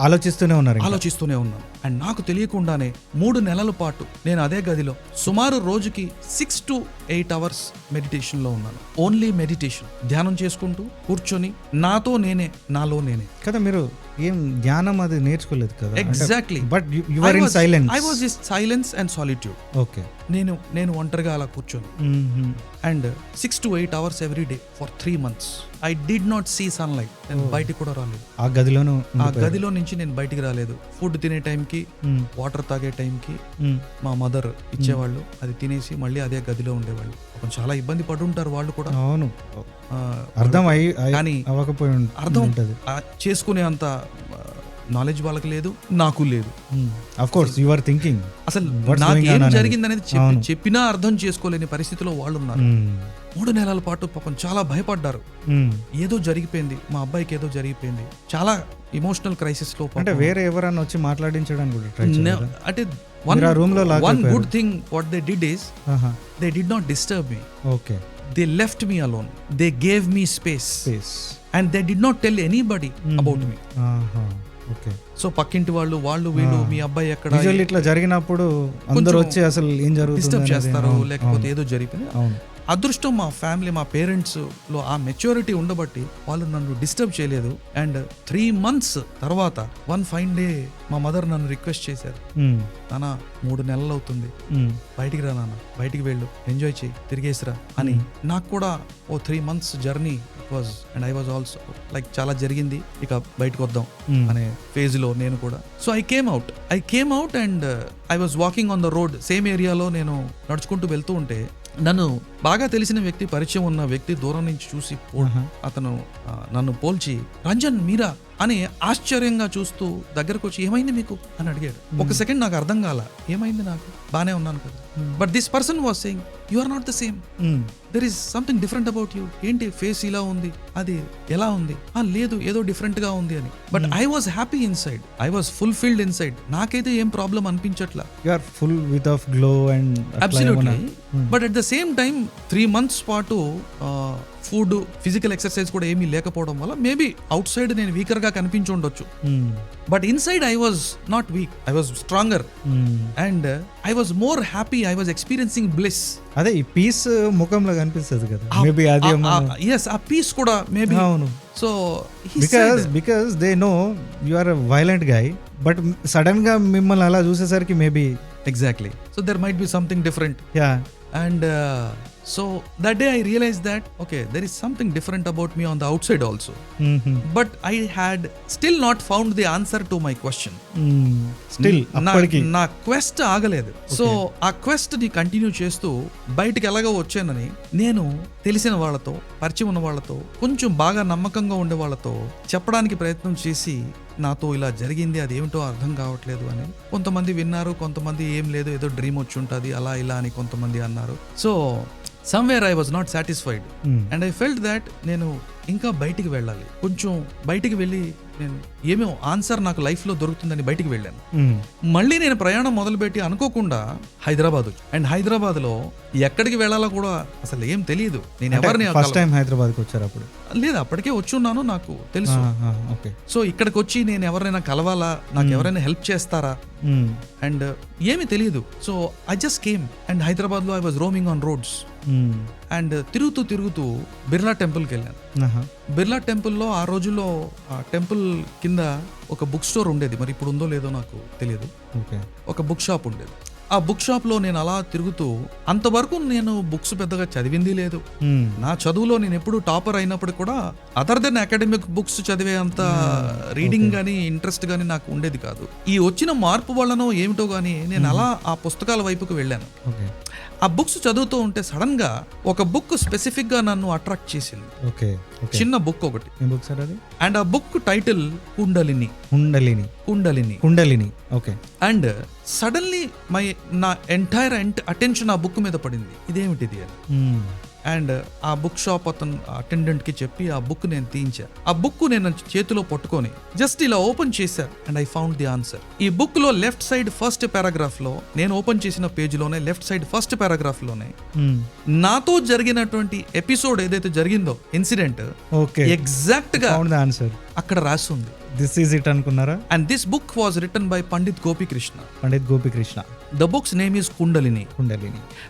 [SPEAKER 1] ఆలోచిస్తూనే ఉన్నాను. అండ్ నాకు తెలియకుండానే 3 నెలల పాటు నేను అదే గదిలో సుమారు రోజుకి 6 to 8 hours మెడిటేషన్ లో ఉన్నాను. ఓన్లీ మెడిటేషన్, ధ్యానం చేసుకుంటూ కూర్చొని నాలో నేనే
[SPEAKER 2] కదా. మీరు ఏం ధ్యానం అది నేర్చుకోలేదు కదా?
[SPEAKER 1] Exactly.
[SPEAKER 2] But you were in silence.
[SPEAKER 1] I was in silence and solitude.
[SPEAKER 2] Okay.
[SPEAKER 1] నేను ఒంటరిగా అలా కూర్చొని and 6 to 8 hours every day for 3 months I did not see sunlight. నేను బయటికి కూడా రాలేదు. ఆ గదిలో నుంచి నేను బయటికి రాలేదు. ఫుడ్ తినే టైంకి, వాటర్ తాగే టైంకి మా మదర్ ఇచ్చేవాళ్ళు, అది తినేసి మళ్ళీ అదే గదిలో ఉండేవాళ్ళు. చాలా ఇబ్బంది పడి ఉంటారు వాళ్ళు కూడా.
[SPEAKER 2] అవును, అర్థం
[SPEAKER 1] చేసుకునే అంత నాలెడ్జ్ వాళ్ళకి లేదు, నాకు లేదు.
[SPEAKER 2] Of course you are thinking అసలు
[SPEAKER 1] నాకేం జరిగిందనేది చెప్పినా అర్థం చేసుకోలేని పరిస్థితిలో వాళ్ళు ఉన్నారు. 3 నెలల పాటు పాపం చాలా భయపడ్డారు. ఏదో జరిగిపోయింది, మా అబ్బాయికి ఏదో జరిగిపోయింది, చాలా ఎమోషనల్ క్రైసిస్ లో.
[SPEAKER 2] అంటే వేరే ఎవరైనా వచ్చి మాట్లాడించడానికి కూడా ట్రై చేశారా?
[SPEAKER 1] అంటే one good thing what they did is they did not disturb me.
[SPEAKER 2] Okay.
[SPEAKER 1] They left me alone. They gave me space. And they did not tell anybody about me.
[SPEAKER 2] Okay.
[SPEAKER 1] So పక్కింటి వాళ్ళు వీళ్ళు మీ అబ్బాయి ఎక్కడ,
[SPEAKER 2] ఇట్లా జరిగినప్పుడు అందరూ వచ్చి అసలు ఏం జరుగుతుందో
[SPEAKER 1] డిస్టర్బ్ చేస్తారు, లేకపోతే ఏదో జరిగిపోయింది. అదృష్టం మా ఫ్యామిలీ, మా పేరెంట్స్ లో ఆ మెచ్యూరిటీ ఉండబట్టి వాళ్ళు నన్ను డిస్టర్బ్ చేయలేదు. అండ్ 3 months తర్వాత one fine day మా మదర్ నన్ను రిక్వెస్ట్ చేశారు, నాన్న 3 నెలలు అవుతుంది, బయటికి రా నాన్న, బయటికి వెళ్ళు, ఎంజాయ్ చేయి, తిరిగేసిరా అని. నాకు కూడా 3 months journey it was, and I was also like చాలా జరిగింది, ఇక బయటకు వద్దాం అనే ఫేజ్ లో నేను కూడా. So I came out and I was walking on the road. Same ఏరియాలో నేను నడుచుకుంటూ వెళ్తూ ఉంటే నన్ను బాగా తెలిసిన వ్యక్తి, పరిచయం ఉన్న వ్యక్తి దూరం నుంచి చూసి అతను నన్ను పోల్చి, రంజన్ మీరా అని ఆశ్చర్యంగా చూస్తూ దగ్గరకు వచ్చి, ఏమైంది మీకు అని అడిగాడు. ఒక సెకండ్ నాకు అర్థం కాల, ఏమైంది, నాకు బానే ఉన్నాను కదా. But this person was saying you are not the same, there is something different about you. ఏంటి ఫేస్ ఇలా ఉంది, అది ఎలా ఉంది, లేదు ఏదో డిఫరెంట్ గా ఉంది అని. But I was happy inside, I was fulfilled inside. నాకైతే ఏం ప్రాబ్లం అనిపించట్లా.
[SPEAKER 2] You are full with of glow and
[SPEAKER 1] absolutely. But at the same time 3 months పాటు ఫుడ్, ఫిజికల్ ఎక్సర్సైజ్ కూడా ఏమీ లేకపోవడం వల్ల మేబీ అవుట్ సైడ్ నేను వీకర్ గా కనిపించి ఉండొచ్చు. But inside I was not weak, I was stronger and I was more happy. I was experiencing bliss.
[SPEAKER 2] అదే ఈ పీస్ ముఖంలో కనిపిస్తుంది కదా, మేబీ అది.
[SPEAKER 1] yes, ఆ పీస్ కూడా మేబీ.
[SPEAKER 2] అవును.
[SPEAKER 1] So
[SPEAKER 2] because they know you are a violent guy, but sudden గా మిమ్మల్ని అలా చూసేసరికి maybe
[SPEAKER 1] exactly. So there might be something different.
[SPEAKER 2] Yeah.
[SPEAKER 1] And so that day I realise that okay there is something different about me on the outside also, but I had still not found the answer to my question.
[SPEAKER 2] Still
[SPEAKER 1] నా quest ఆగలేదు. So ఆ quest ని continue చేస్తూ బయటికి ఎలాగో వచ్చానని నేను తెలిసిన వాళ్ళతో, పరిచయం ఉన్న వాళ్ళతో, కొంచెం బాగా నమ్మకంగా ఉండే వాళ్ళతో చెప్పడానికి ప్రయత్నం చేసి నాతో ఇలా జరిగింది, అది ఏమిటో అర్థం కావట్లేదు అని కొంతమంది విన్నారు, కొంతమంది ఏం లేదు ఏదో డ్రీమ్ వచ్చి ఉంటుంది అలా ఇలా అని కొంతమంది అన్నారు. So somewhere I was not satisfied and I felt that నేను ఇంకా బయటికి వెళ్ళాలి, కొంచెం బయటికి వెళ్ళి నేను ఏమో ఆన్సర్ నాకు లైఫ్ లో దొరుకుతుందని బయటికి వెళ్ళాను. మళ్ళీ నేను ప్రయాణం మొదలుపెట్టి అనుకోకుండా హైదరాబాద్ వచ్చి, అండ్ హైదరాబాద్ లో ఎక్కడికి వెళ్ళాలో కూడా అసలు ఏం తెలియదు. నేను ఎవరిని
[SPEAKER 2] ఫస్ట్ టైం హైదరాబాద్ కి వచ్చారు అప్పుడు?
[SPEAKER 1] లేదు, అప్పటికే వచ్చున్నాను, నాకు తెలుసు. సో ఇక్కడికి వచ్చి నేను ఎవరైనా కలవాలా, నాకు ఎవరైనా హెల్ప్ చేస్తారా అండ్ ఏమీ తెలియదు. So I just came and Hyderabad లో I was roaming on roads and తిరుగుతూ బిర్లా టెంపుల్కి వెళ్ళాను. బిర్లా టెంపుల్లో ఆ రోజుల్లో ఆ టెంపుల్ కింద ఒక బుక్ స్టోర్ ఉండేది, మరి ఇప్పుడు ఉందో లేదో నాకు తెలియదు. ఒక బుక్ షాప్ ఉండేది. ఆ బుక్ షాప్ లో నేను అలా తిరుగుతూ, అంతవరకు నేను బుక్స్ పెద్దగా చదివింది లేదు. నా చదువులో నేను ఎప్పుడు టాపర్ అయినప్పుడు కూడా అదర్ దెన్ అకాడమిక్ బుక్స్ చదివే అంత రీడింగ్ గానీ ఇంట్రెస్ట్ గానీ నాకు ఉండేది కాదు. ఈ వచ్చిన మార్పు వల్లనో ఏమిటో గానీ నేను అలా ఆ పుస్తకాల వైపుకు వెళ్ళాను. ఆ బుక్స్ చదువుతూ ఉంటే సడన్ గా ఒక బుక్ స్పెసిఫిక్ గా నన్ను అట్రాక్ట్ చేసింది. చిన్న బుక్ ఒకటి, అండ్ ఆ book title kundalini.
[SPEAKER 2] Okay.
[SPEAKER 1] And suddenly నా ఎంటైర్ అటెన్షన్ ఆ బుక్ మీద పడింది, ఇదేమిటిది అని. అండ్ ఆ బుక్ షాప్ అతను అటెండెంట్ కి చెప్పి ఆ బుక్ నేను తీయించా. ఆ బుక్ నేను చేతిలో పట్టుకొని జస్ట్ ఇలా ఓపెన్ చేశా and I found the answer. ఈ బుక్ లో లెఫ్ట్ సైడ్ ఫస్ట్ పారాగ్రాఫ్ లో, నేను ఓపెన్ చేసిన పేజ్ లోనే లెఫ్ట్ సైడ్ ఫస్ట్ పారాగ్రాఫ్ లోనే నాతో జరిగినటువంటి ఎపిసోడ్ ఏదైతే జరిగిందో, ఇన్సిడెంట్ ఎగ్జాక్ట్ గా అక్కడ రాసి ఉంది.
[SPEAKER 2] దిస్ ఈజ్ ఇట్ అనుకున్నారా?
[SPEAKER 1] And this book was written by Pandit Gopikrishna. The book's name is Kundalini.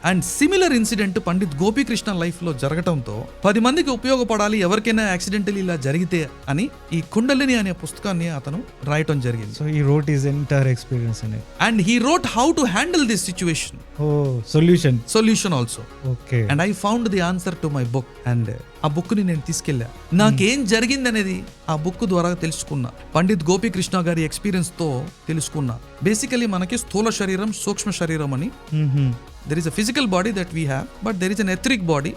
[SPEAKER 1] And similar incident Pandit Gopikrishna life లో జరగటంతో 10 మందికి ఉపయోగపడాలి ఎవరికైనా యాక్సిడెంటల్ ఇలా జరిగితే అని ఈ కుండలిని అనే పుస్తకాన్ని అతను రాయటం జరిగింది.
[SPEAKER 2] So he wrote his entire experience in it.
[SPEAKER 1] And he wrote how to handle this situation. Solution also.
[SPEAKER 2] Okay.
[SPEAKER 1] And I found the answer to my book. And ఆ బుక్ ని నేను తీసుకెళ్ళా. నాకేం జరిగింది అనేది ఆ బుక్ ద్వారా తెలుసుకున్నా. పండిత్ గోపికృష్ణ గారి ఎక్స్పీరియన్స్ తో తెలుసుకున్నా. బేసికలీ మనకి స్థూల శరీరం, సూక్ష్మ శరీరం అని. There is a physical body that we have, but there is an etheric body.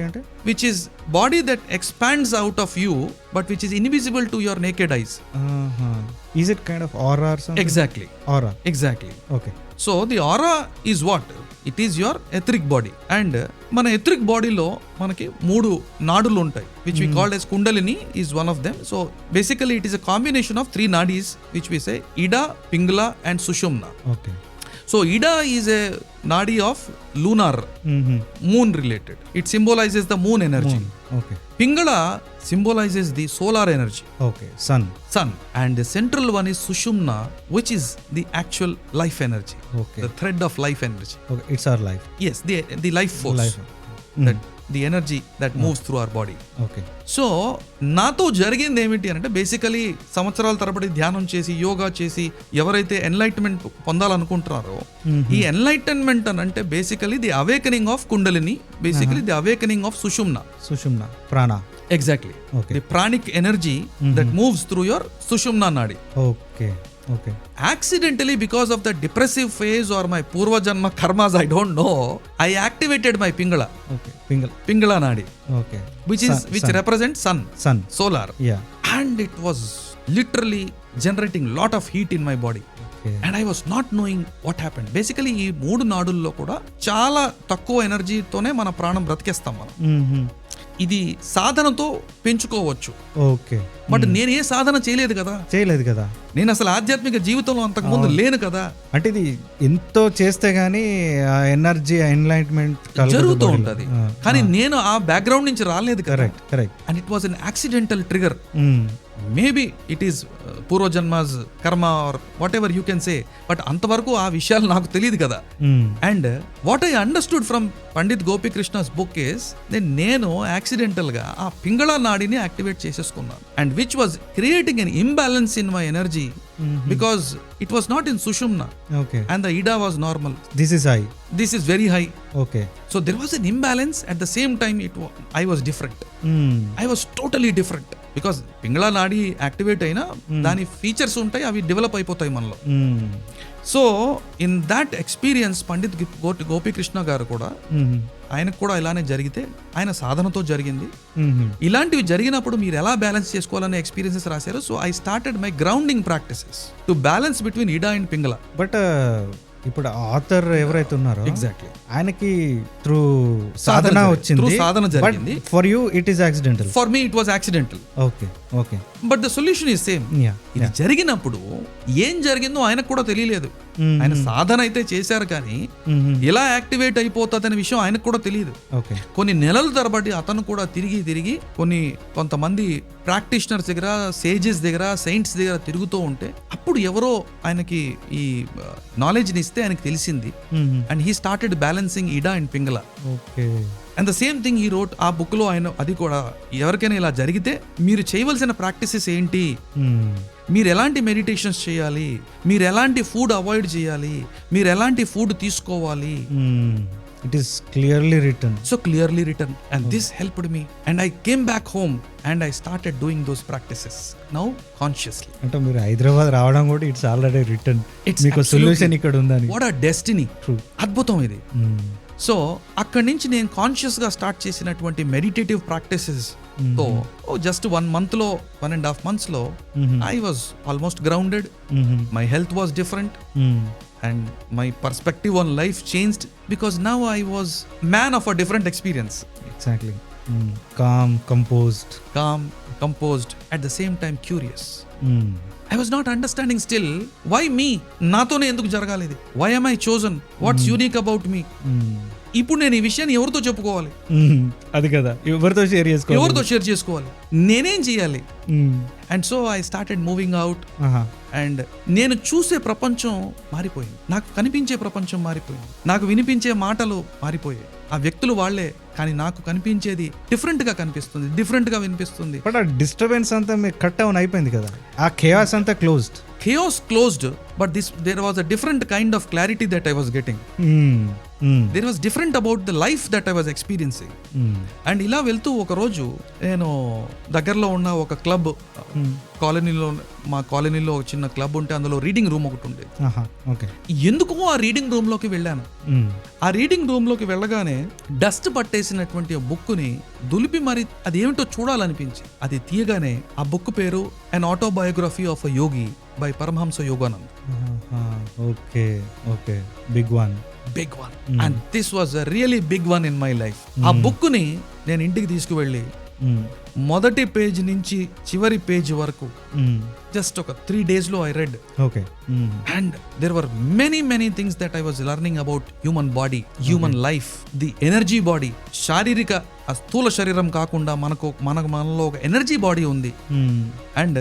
[SPEAKER 2] అంటే
[SPEAKER 1] which is body that expands out of you, but which is invisible to your naked eyes.
[SPEAKER 2] Is it kind of aura or something?
[SPEAKER 1] Exactly.
[SPEAKER 2] Aura.
[SPEAKER 1] Exactly.
[SPEAKER 2] Okay.
[SPEAKER 1] So the aura is what? It is your etheric body. And మన etheric body లో మనకి 3 నాడులు ఉంటాయి, which we called as Kundalini is one of them. So basically it is a combination of 3 nadis which we say Ida, Pingala and Sushumna.
[SPEAKER 2] Okay.
[SPEAKER 1] So Ida is a nadi of lunar, moon related. It symbolizes the moon energy.
[SPEAKER 2] Okay.
[SPEAKER 1] Pingala symbolizes the solar energy.
[SPEAKER 2] Okay. Sun.
[SPEAKER 1] And the central one is Sushumna, which is the actual life energy.
[SPEAKER 2] Okay.
[SPEAKER 1] The thread of life energy.
[SPEAKER 2] Okay. It's our life.
[SPEAKER 1] Yes, the life force. That the energy that moves through our body.
[SPEAKER 2] Okay.
[SPEAKER 1] So నాతో జరిగింది ఏమిటి అంటే, basically సంవత్సరాల తరబడి ధ్యానం చేసి యోగా చేసి ఎవరైతే ఎన్లైట్మెంట్ పొందాలనుకుంటున్నారో, ఈ ఎన్లైటన్మెంట్ అని అంటే basically the awakening of kundalini, basically the awakening of sushumna
[SPEAKER 2] prana.
[SPEAKER 1] Exactly. The pranic energy that moves through your sushumna nadi.
[SPEAKER 2] Okay.
[SPEAKER 1] Accidentally, because of the depressive phase or my purva janma karmas, I don't know, I activated my Pingala.
[SPEAKER 2] Okay.
[SPEAKER 1] Pingala nadi.
[SPEAKER 2] Okay.
[SPEAKER 1] Which represents sun. Solar.
[SPEAKER 2] Yeah.
[SPEAKER 1] And it was literally generating lot of heat in my body.
[SPEAKER 2] Okay.
[SPEAKER 1] And I was not knowing what happened. Basically ఈ 3 నాడుల్లో కూడా చాలా తక్కువ ఎనర్జీతోనే మన ప్రాణం బ్రతికేస్తాం మనం. ఇది సాధనతో పెంచుకోవచ్చు.
[SPEAKER 2] ఓకే.
[SPEAKER 1] బట్ నేను ఏ సాధన చేయలేదు కదా. నేను అసలు ఆధ్యాత్మిక జీవితంలో అంతకు ముందు లేను కదా.
[SPEAKER 2] అంటే ఇది ఎంతో చేస్తే గానీ ఆ ఎనర్జీ, ఎన్లైట్మెంట్
[SPEAKER 1] జరుగుతూ ఉంటది, కానీ నేను ఆ బ్యాక్గ్రౌండ్ నుంచి రాలేదు కదా.
[SPEAKER 2] Correct.
[SPEAKER 1] And it was an accidental trigger. Maybe it is పూర్వజన్మాస్ karma or whatever you can say, but అంతవరకు ఆ విషయాలు నాకు తెలియదు కదా. And what I understood from Pandit Gopikrishna's book is, నేను యాక్సిడెంటల్ గా ఆ పింగళ నాడిని యాక్టివేట్ చేసేసుకున్నాను, and which was creating an imbalance in my energy because it was not in sushumna
[SPEAKER 2] okay,
[SPEAKER 1] and the ida was normal.
[SPEAKER 2] This is high.
[SPEAKER 1] This is very high.
[SPEAKER 2] Okay,
[SPEAKER 1] so there was an imbalance. At the same time I was different. I was totally different because Pingala నాడి activate అయినా దాని features ఉంటాయి, అవి develop అయిపోతాయి మనలో. So in that experience Pandit Gopikrishna గారు కూడా, ఆయనకు కూడా ఇలానే జరిగితే ఆయన సాధనతో జరిగింది. ఇలాంటివి జరిగినప్పుడు మీరు ఎలా బ్యాలెన్స్ చేసుకోవాలనే ఎక్స్పీరియన్సెస్ రాశారు. So I started my grounding practices to balance between ఇడా అండ్ పింగళ.
[SPEAKER 2] బట్ ఇప్పుడు ఆథర్ ఎవరైతే ఉన్నారో
[SPEAKER 1] ఎగ్జాక్ట్లీ
[SPEAKER 2] ఆయనకి త్రూ సాధన వచ్చింది,
[SPEAKER 1] Through సాధన జరిగింది.
[SPEAKER 2] For you it is accidental.
[SPEAKER 1] For me it was accidental.
[SPEAKER 2] Okay, okay,
[SPEAKER 1] but the solution is same.
[SPEAKER 2] Yeah,
[SPEAKER 1] ఇది జరిగినప్పుడు ఏం జరిగిందో ఆయనకు కూడా తెలియలేదు. ఆయన సాధన అయితే చేశారు కానీ ఎలా యాక్టివేట్ అయిపోతుంది అనే విషయం ఆయనకు కూడా తెలియదు.
[SPEAKER 2] ఓకే,
[SPEAKER 1] కొన్ని నెలల తరబడి అతను కూడా తిరిగి కొంతమంది ప్రాక్టీషనర్స్ దగ్గర, సేజెస్ దగ్గర, సెయింట్స్ దగ్గర తిరుగుతూ ఉంటే అప్పుడు ఎవరో ఆయనకి ఈ నాలెడ్జ్ని ఇస్తే ఆయనకి తెలిసింది. And he started balancing Ida and Pingala.
[SPEAKER 2] Okay,
[SPEAKER 1] and the same thing ఈ రోట్ ఆ బుక్ లో ఆయన అది కూడా, ఎవరికైనా ఇలా జరిగితే మీరు చేయవలసిన ప్రాక్టీసెస్ ఏంటి, మీరు ఎలాంటి మెడిటేషన్స్ చేయాలి, మీరు ఎలాంటి ఫుడ్ అవాయిడ్ చేయాలి, మీరు ఎలాంటి ఫుడ్ తీసుకోవాలి,
[SPEAKER 2] it is clearly return.
[SPEAKER 1] So clearly return. And this helped me and I came back home and I started doing those practices now consciously.
[SPEAKER 2] అంటే మీరు హైదరాబాద్ రావడం కూడా ఇట్స్ ఆల్రెడీ రిటర్న్. మీకు సొల్యూషన్ ఇక్కడ ఉందని.
[SPEAKER 1] వాట్ ఆ డెస్టినీ.
[SPEAKER 2] True.
[SPEAKER 1] అద్భుతం ఇది. సో అక్కడి నుంచి నేను కాన్షియస్ గా స్టార్ట్ చేసినటువంటి మెడిటేటివ్ ప్రాక్టీసెస్ తో జస్ట్ 1 month లో 1.5 months లో I was almost grounded. My health was different and my perspective on life changed because now I was man of a different experience.
[SPEAKER 2] Exactly. Calm, composed,
[SPEAKER 1] at the same time curious. I was not understanding still why me, నాతోనే ఎందుకు జరగాలి ఇది, why am I chosen, what's unique about me. ఇప్పుడు నేను ఈ విషయాన్ని ఎవరితో చెప్పుకోవాలి,
[SPEAKER 2] అది కదా, ఎవరితో షేర్ చేసుకోవాలి,
[SPEAKER 1] నేనేం చేయాలి. And so I started moving out. And నేను చూసే ప్రపంచం మారిపోయింది, నాకు కనిపించే ప్రపంచం మారిపోయింది, నాకు వినిపించే మాటలు మారిపోయాయి. ఆ వ్యక్తులు వాళ్లే కానీ నాకు కనిపించేది డిఫరెంట్ గా కనిపిస్తుంది, డిఫరెంట్ గా వినిపిస్తుంది.
[SPEAKER 2] బట్ ఆ డిస్టర్బెన్స్ అంతా మీకు కట్ డౌన్ అయిపోయింది కదా, ఆ chaos అంతా closed.
[SPEAKER 1] Chaos closed, but there was a different kind of clarity that I was getting. There was different about the life that I was experiencing. And ఇలా వెళ్తూ ఒక రోజు నేను దగ్గరలో ఉన్న ఒక క్లబ్, మా కాలనీలో ఒక చిన్న క్లబ్ ఉంటే అందులో రీడింగ్ రూమ్ ఒకటి ఉండేది. ఎందుకో ఆ రీడింగ్ రూమ్ లోకి వెళ్ళాను. ఆ రీడింగ్ రూమ్ లోకి వెళ్ళగానే డస్ట్ పట్టేసినటువంటి బుక్ని దులిపి మరి అది ఏమిటో చూడాలనిపించి అది తీయగానే ఆ బుక్ పేరు an autobiography of a yogi by Paramahansa Yogananda.
[SPEAKER 2] Big one.
[SPEAKER 1] And this was a really big one in my life. ఆ బుక్ ని నేను ఇంటికి తీసుకువెళ్ళి మొదటి పేజ్ నుంచి చివరి పేజ్ వరకు జస్ట్ ఒక 3 days లో I read. And there were many things that I was learning about human body, human life, the energy body. శారీరక స్థూల శరీరం కాకుండా మనలో ఒక ఎనర్జీ బాడీ ఉంది. And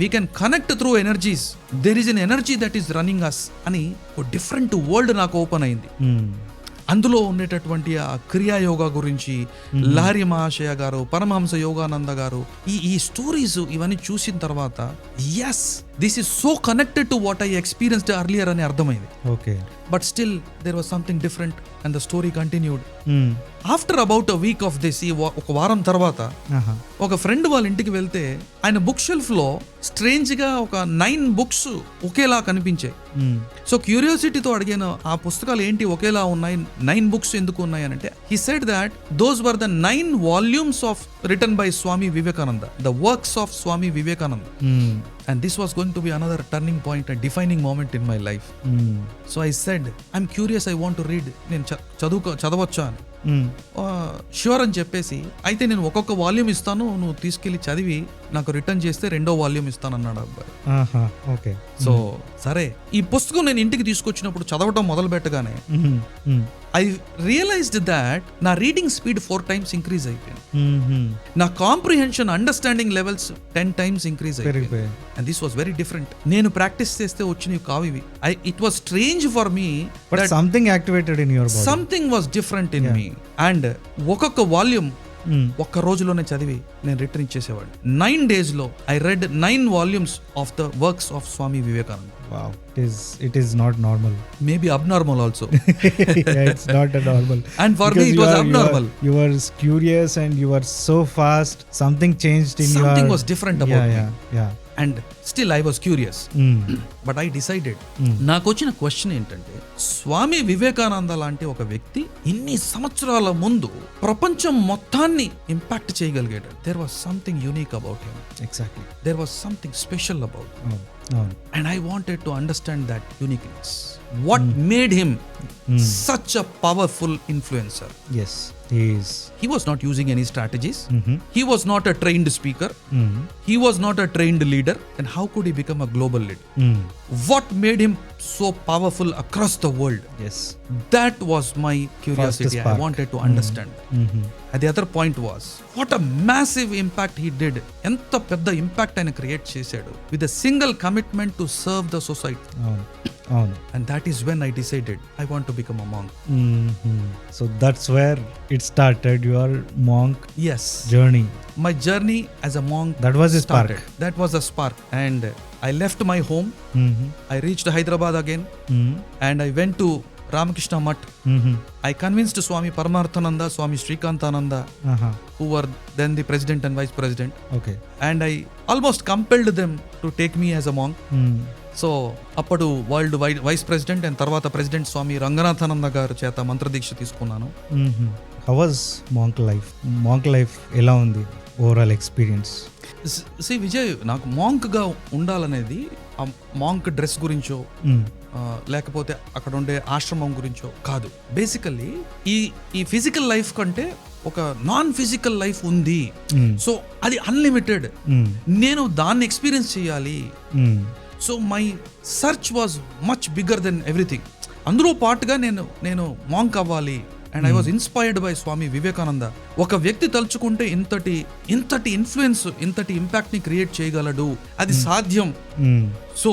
[SPEAKER 1] we can connect through energies. There is an energy that is running us అని ఒక different world నాకు ఓపెన్ అయింది. అందులో ఉండేటటువంటి ఆ క్రియాయోగా గురించి లహరి మహాశయ గారు, పరమహంస యోగానంద గారు ఈ స్టోరీస్ ఇవన్నీ చూసిన తర్వాత yes this is so connected to what I experienced earlier అని అర్థమైంది. But still there was something different and the story continued. After about a week of this, ఒక వారం తర్వాత ఒక ఫ్రెండ్ వాళ్ళ ఇంటికి వెళ్తే ఆయన బుక్ షెల్ఫ్ లో స్ట్రేంజ్ గా ఒక 9 books ఒకేలా కనిపించాయి. సో క్యూరియాసిటీతో అడిగాను, ఆ పుస్తకాలు ఏంటి ఒకేలా ఉన్నాయి, 9 books ఎందుకు ఉన్నాయి అని అంటే he said that those were the 9 volumes of written by Swami Vivekananda, the works of Swami Vivekananda. And this was going to be another turning point, a defining moment in my life. So I said, I'm curious, I want to read. నేను చదవచ్చా అని. Sure అని చెప్పేసి, అయితే నేను ఒక్కొక్క volume ఇస్తాను, నువ్వు తీసుకెళ్లి చదివి నాకు రిటర్న్ చేస్తే 2వ వాల్యూమ్ ఇస్తానన్నాడు అబ్బాయి. సో సరే, ఈ పుస్తకం నేను ఇంటికి తీసుకొచ్చినప్పుడు చదవటం మొదలు పెట్టగానే ఐ రియలైజ్డ్ దాట్ నా రీడింగ్ స్పీడ్ 4 times ఇంక్రీజ్ అయిపోయింది. నా comprehension, understanding levels 10 times increase అయిపోయింది. And this was very different. నేను ప్రాక్టీస్ చేస్తే వచ్చినవి కావు ఇవి. It was strange for me, but
[SPEAKER 2] something activated in your body,
[SPEAKER 1] something was different in me. అండ్ ఒక్కొక్క వాల్యూమ్ ఒక్క రోజులోనే చదివి నేను రిటర్న్ ఇచ్చేసేవాడిని. 9 days లో I read 9 volumes of the works of Swami Vivekananda.
[SPEAKER 2] Wow, it is not normal.
[SPEAKER 1] Maybe abnormal also.
[SPEAKER 2] Yeah, it's not a normal.
[SPEAKER 1] And for me, it was abnormal.
[SPEAKER 2] You were curious and you were so fast. Something changed in
[SPEAKER 1] Something
[SPEAKER 2] your...
[SPEAKER 1] was different about me.
[SPEAKER 2] Yeah.
[SPEAKER 1] And still I was curious. But I decided. నాకు వచ్చిన question ఏంటంటే, స్వామి వివేకానంద లాంటి ఒక వ్యక్తి ఇన్ని సంవత్సరాల ముందు ప్రపంచం మొత్తాన్ని ఇంపాక్ట్ చేయగలిగాడు. There was something unique about him.
[SPEAKER 2] Exactly.
[SPEAKER 1] There was something special about him. And I wanted to understand that uniqueness. What made him such a powerful influencer?
[SPEAKER 2] Yes, he is.
[SPEAKER 1] He was not using any strategies. He was not a trained speaker. He was not a trained leader. And how could he become a global leader? What made him so powerful across the world?
[SPEAKER 2] Yes.
[SPEAKER 1] That was my curiosity. I wanted to understand. And the other point was, what a massive impact he did. ఎంత పెద్ద impact ఆయన create చేశాడు with a single commitment to serve the society. And that is when I decided I want to become a monk.
[SPEAKER 2] So that's where it started, your monk
[SPEAKER 1] Yes.
[SPEAKER 2] journey.
[SPEAKER 1] My journey as a monk
[SPEAKER 2] That was a spark.
[SPEAKER 1] started. That was a spark. And I left my home. I reached Hyderabad again. And I went to Ramakrishna Mutt. I convinced Swami Paramarthananda, Swami Srikantananda, who were then the president and vice president.
[SPEAKER 2] Okay.
[SPEAKER 1] And I almost compelled them to take me as a monk. So అప్పుడు world vice president and తర్వాత president స్వామి రంగనాథానంద గారి చేత మంత్రదీక్ష తీసుకున్నాను.
[SPEAKER 2] How was monk life? Monk life ఎలా ఉంది overall experience?
[SPEAKER 1] C Vijay, నాకు మాంక్గా ఉండాలనేది ఆ మాంక్ డ్రెస్ గురించో లేకపోతే అక్కడ ఉండే ఆశ్రమం గురించో కాదు. బేసికల్లీ ఈ ఫిజికల్ లైఫ్ కంటే ఒక నాన్ ఫిజికల్ లైఫ్ ఉంది. సో అది అన్లిమిటెడ్. నేను దాన్ని ఎక్స్పీరియన్స్ చేయాలి. So my search was much bigger then everything. అందులో పాటుగా నేను మాంక్ అవ్వాలి. And I was inspired by Swami Vivekananda. ఒక వ్యక్తి తలుచుకుంటే ఇంతటి ఇన్ఫ్లుయెన్స్, ఇంతటి ఇంపాక్ట్ ని క్రియేట్ చేయగలడు, అది సాధ్యం. సో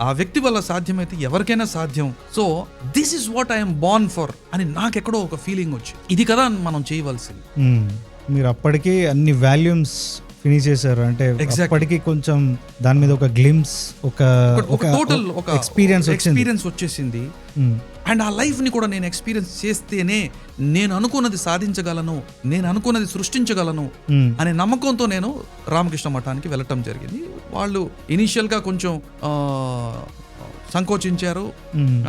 [SPEAKER 1] ఆ వ్యక్తి వల్ల సాధ్యమైతే ఎవరికైనా సాధ్యం. So this is what I'm Born for అని నాకెక్కడో ఒక ఫీలింగ్ వచ్చి, ఇది కదా మనం చేయవలసింది.
[SPEAKER 2] మీరు అప్పటికి అన్ని వాల్యూమ్స్ ఫినిష్ చేశారు అంటే అప్పటికి కొంచెం దాని మీద ఒక గ్లిమ్స్, ఒక
[SPEAKER 1] టోటల్ ఒక
[SPEAKER 2] ఎక్స్పీరియన్స్
[SPEAKER 1] వచ్చేసింది. అండ్ ఆ లైఫ్ ని కూడా నేను ఎక్స్పీరియన్స్ చేస్తేనే నేను అనుకున్నది సాధించగలను, నేను అనుకున్నది సృష్టించగలను అనే నమ్మకంతో నేను రామకృష్ణ మఠానికి వెళ్ళటం జరిగింది. వాళ్ళు ఇనీషియల్ గా కొంచెం సంకోచించారు.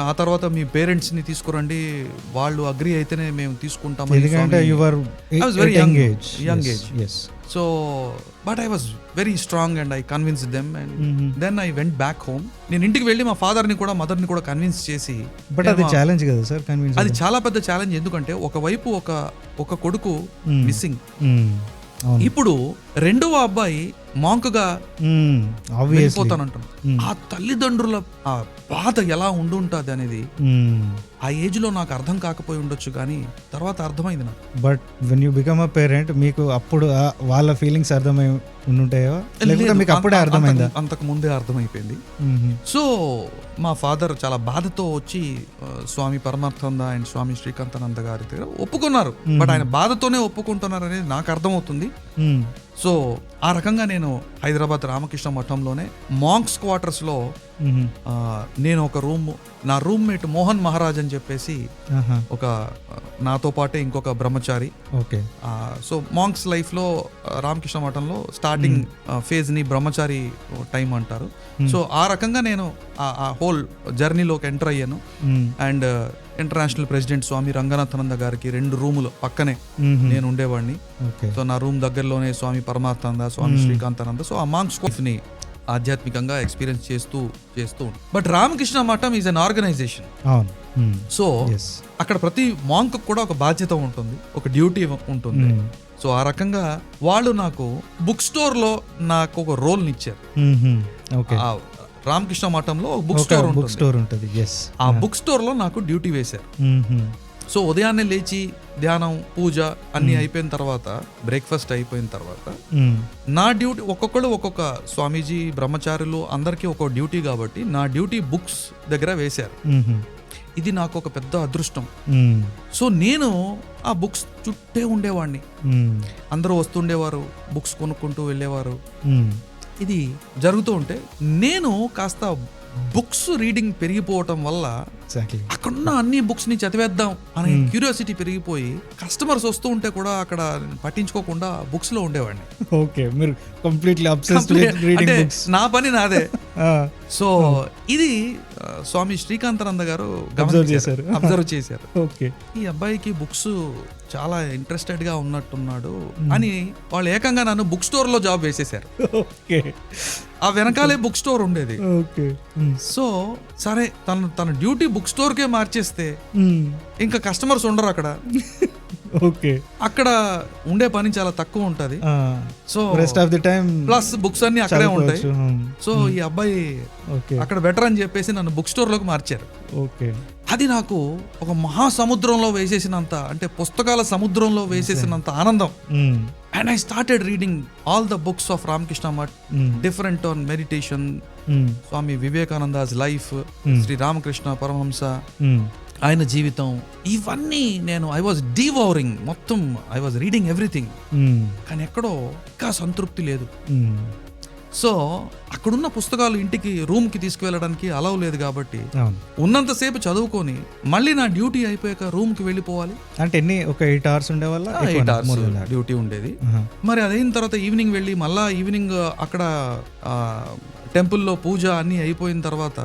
[SPEAKER 1] ఆ తర్వాత మీ పేరెంట్స్ ని తీసుకురండి, వాళ్ళు అగ్రి అయితేనే మేము తీసుకుంటాం. So, but I was very strong and I convinced them and then I went back home. నేను ఇంటికి వెళ్ళి మా ఫాదర్ ని కూడా మదర్ ని కూడా కన్విన్స్ చేసి,
[SPEAKER 2] బట్ అది ఛాలెంజ్ కదా సార్ కన్విన్స్?
[SPEAKER 1] అది చాలా పెద్ద ఛాలెంజ్. ఎందుకంటే ఒకవైపు ఒక కొడుకు మిస్సింగ్, ఇప్పుడు రెండవ అబ్బాయి మాంక్గా వెళ్ళిపోతానంటాను. ఆ తల్లిదండ్రుల ఆ బాధ ఎలా ఉండుంటది అనేది ఆ ఏజ్ లో నాకు అర్థం కాకపోయి ఉండొచ్చు, కానీ తర్వాత అర్థమైంది నాకు.
[SPEAKER 2] But when you become a parent మీకు అప్పుడు వాళ్ళ ఫీలింగ్స్ అర్థమై ఉండుంటాయో, లేకపోతే మీకు అప్పుడే అర్థమైందా?
[SPEAKER 1] అంతకు ముందే అర్థమైపోయింది. సో మా ఫాదర్ చాలా బాధతో వచ్చి స్వామి పరమార్థానంద అండ్ స్వామి శ్రీకాంతానంద గారి దగ్గర ఒప్పుకున్నారు. బట్ ఆయన బాధతోనే ఒప్పుకుంటున్నారు అనేది నాకు అర్థమవుతుంది. సో ఆ రకంగా నేను హైదరాబాద్ రామకృష్ణ మఠంలోనే మాంక్స్ క్వార్టర్స్ లో నేను ఒక నా రూమ్మేట్ మోహన్ మహారాజ్ అని చెప్పేసి ఒక నాతో పాటే ఇంకొక బ్రహ్మచారి. సో మాంక్స్ లైఫ్ లో రామకృష్ణ మఠంలో స్టార్టింగ్ ఫేజ్ ని బ్రహ్మచారి టైం అంటారు. సో ఆ రకంగా నేను ఆ హోల్ జర్నీలోకి ఎంటర్ అయ్యాను. అండ్ ఇంటర్నేషనల్ ప్రెసిడెంట్ స్వామి రంగనాథానంద గారికి 2 రూములు పక్కనే నేను ఉండేవాడిని. సో నా రూమ్ దగ్గరలోనే స్వామి పరమార్థానంద, స్వామి శ్రీకాంతానంద. సో ఆ మాంక్స్ కోర్స్ ని ఆధ్యాత్మికంగా ఎక్స్పీరియన్స్ చేస్తూ బట్ రామకృష్ణ మఠం ఈజ్ అన్ ఆర్గనైజేషన్. సో అక్కడ ప్రతి మాంక్ కూడా ఒక బాధ్యత ఉంటుంది, ఒక డ్యూటీ ఉంటుంది. సో ఆ రకంగా వాళ్ళు నాకు బుక్ స్టోర్ లో నాకు ఒక రోల్ ఇచ్చారు. రామకృష్ణ మఠంలో బుక్ స్టోర్ ఉంటుంది. ఆ బుక్ స్టోర్ లో నాకు డ్యూటీ వేశారు. సో ఉదయాన్నే లేచి ధ్యానం, పూజ అన్ని అయిపోయిన తర్వాత, బ్రేక్ఫాస్ట్ అయిపోయిన తర్వాత నా డ్యూటీ, ఒక్కొక్క స్వామీజీ బ్రహ్మచారులు అందరికీ ఒక డ్యూటీ కాబట్టి నా డ్యూటీ బుక్స్ దగ్గర వేశారు. ఇది నాకు ఒక పెద్ద అదృష్టం. సో నేను ఆ బుక్స్ చుట్టే ఉండేవాడిని. అందరూ వస్తుండేవారు, బుక్స్ కొనుక్కుంటూ వెళ్ళేవారు. ఇది జరుగుతూ ఉంటే నేను కాస్త బుక్స్ రీడింగ్ పెరిగిపోవటం వల్ల అక్కడున్న అన్ని బుక్స్ ని చదివేద్దాం అనే క్యూరియాసిటీ పెరిగిపోయి కస్టమర్స్ వస్తూ ఉంటే కూడా అక్కడ పట్టించుకోకుండా బుక్స్ లో ఉండేవాడిని.
[SPEAKER 2] ఓకే, మీరు కంప్లీట్లీ అబ్సెస్డ్ విత్ రీడింగ్
[SPEAKER 1] అంటే
[SPEAKER 2] బుక్స్.
[SPEAKER 1] నా పని నాదే. సో ఇది స్వామి శ్రీకాంతానంద గారు అబ్జర్వ్ చేశారు.
[SPEAKER 2] ఓకే,
[SPEAKER 1] ఈ అబ్బాయికి బుక్స్ చాలా ఇంట్రెస్టెడ్ గా ఉన్నట్టున్నాడు అని వాళ్ళు ఏకంగా నన్ను బుక్ స్టోర్ లో జాబ్ వేసేసారు.
[SPEAKER 2] ఓకే,
[SPEAKER 1] ఆ వెనకాలే బుక్ స్టోర్ ఉండేది.
[SPEAKER 2] ఓకే.
[SPEAKER 1] సో సరే తన డ్యూటీ బుక్ స్టోర్ కే మార్చేస్తే ఇంకా కస్టమర్స్ ఉండరు అక్కడ.
[SPEAKER 2] ఓకే,
[SPEAKER 1] అక్కడ ఉండే పని చాలా తక్కువ ఉంటది. So
[SPEAKER 2] rest of the time
[SPEAKER 1] plus books అన్ని అక్కడే ఉంటాయి. సో ఈ అబ్బాయి
[SPEAKER 2] ఓకే
[SPEAKER 1] అక్కడ బెటర్ అని చెప్పేసి నన్ను బుక్ స్టోర్ లోకి మార్చారు.
[SPEAKER 2] ఓకే,
[SPEAKER 1] అది నాకు ఒక మహాసముద్రంలో వేసేసినంత, అంటే పుస్తకాల సముద్రంలో వేసేసినంత ఆనందం. And I started reading all the books of Ramakrishna Math, different on meditation, Swami Vivekananda's life, Shri Ramakrishna Paramahansa ఆయన జీవితం, ఇవన్నీ నేను ఐ వాజ్ డివోరింగ్ మొత్తం. I was reading everything. కానీ ఎక్కడో ఇంకా సంతృప్తి లేదు. సో అక్కడున్న పుస్తకాలు ఇంటికి రూమ్ కి తీసుకువెళ్ళడానికి అలవ్ లేదు కాబట్టి ఉన్నంతసేపు చదువుకొని మళ్ళీ నా డ్యూటీ అయిపోయాక రూమ్ కి వెళ్ళిపోవాలి.
[SPEAKER 2] అంటే ఒక 8 hours ఉండే వల్ల
[SPEAKER 1] 8 hours డ్యూటీ ఉండేది. మరి అదైన తర్వాత ఈవినింగ్ వెళ్ళి మళ్ళా ఈవినింగ్ అక్కడ టెంపుల్లో పూజ అన్ని అయిపోయిన తర్వాత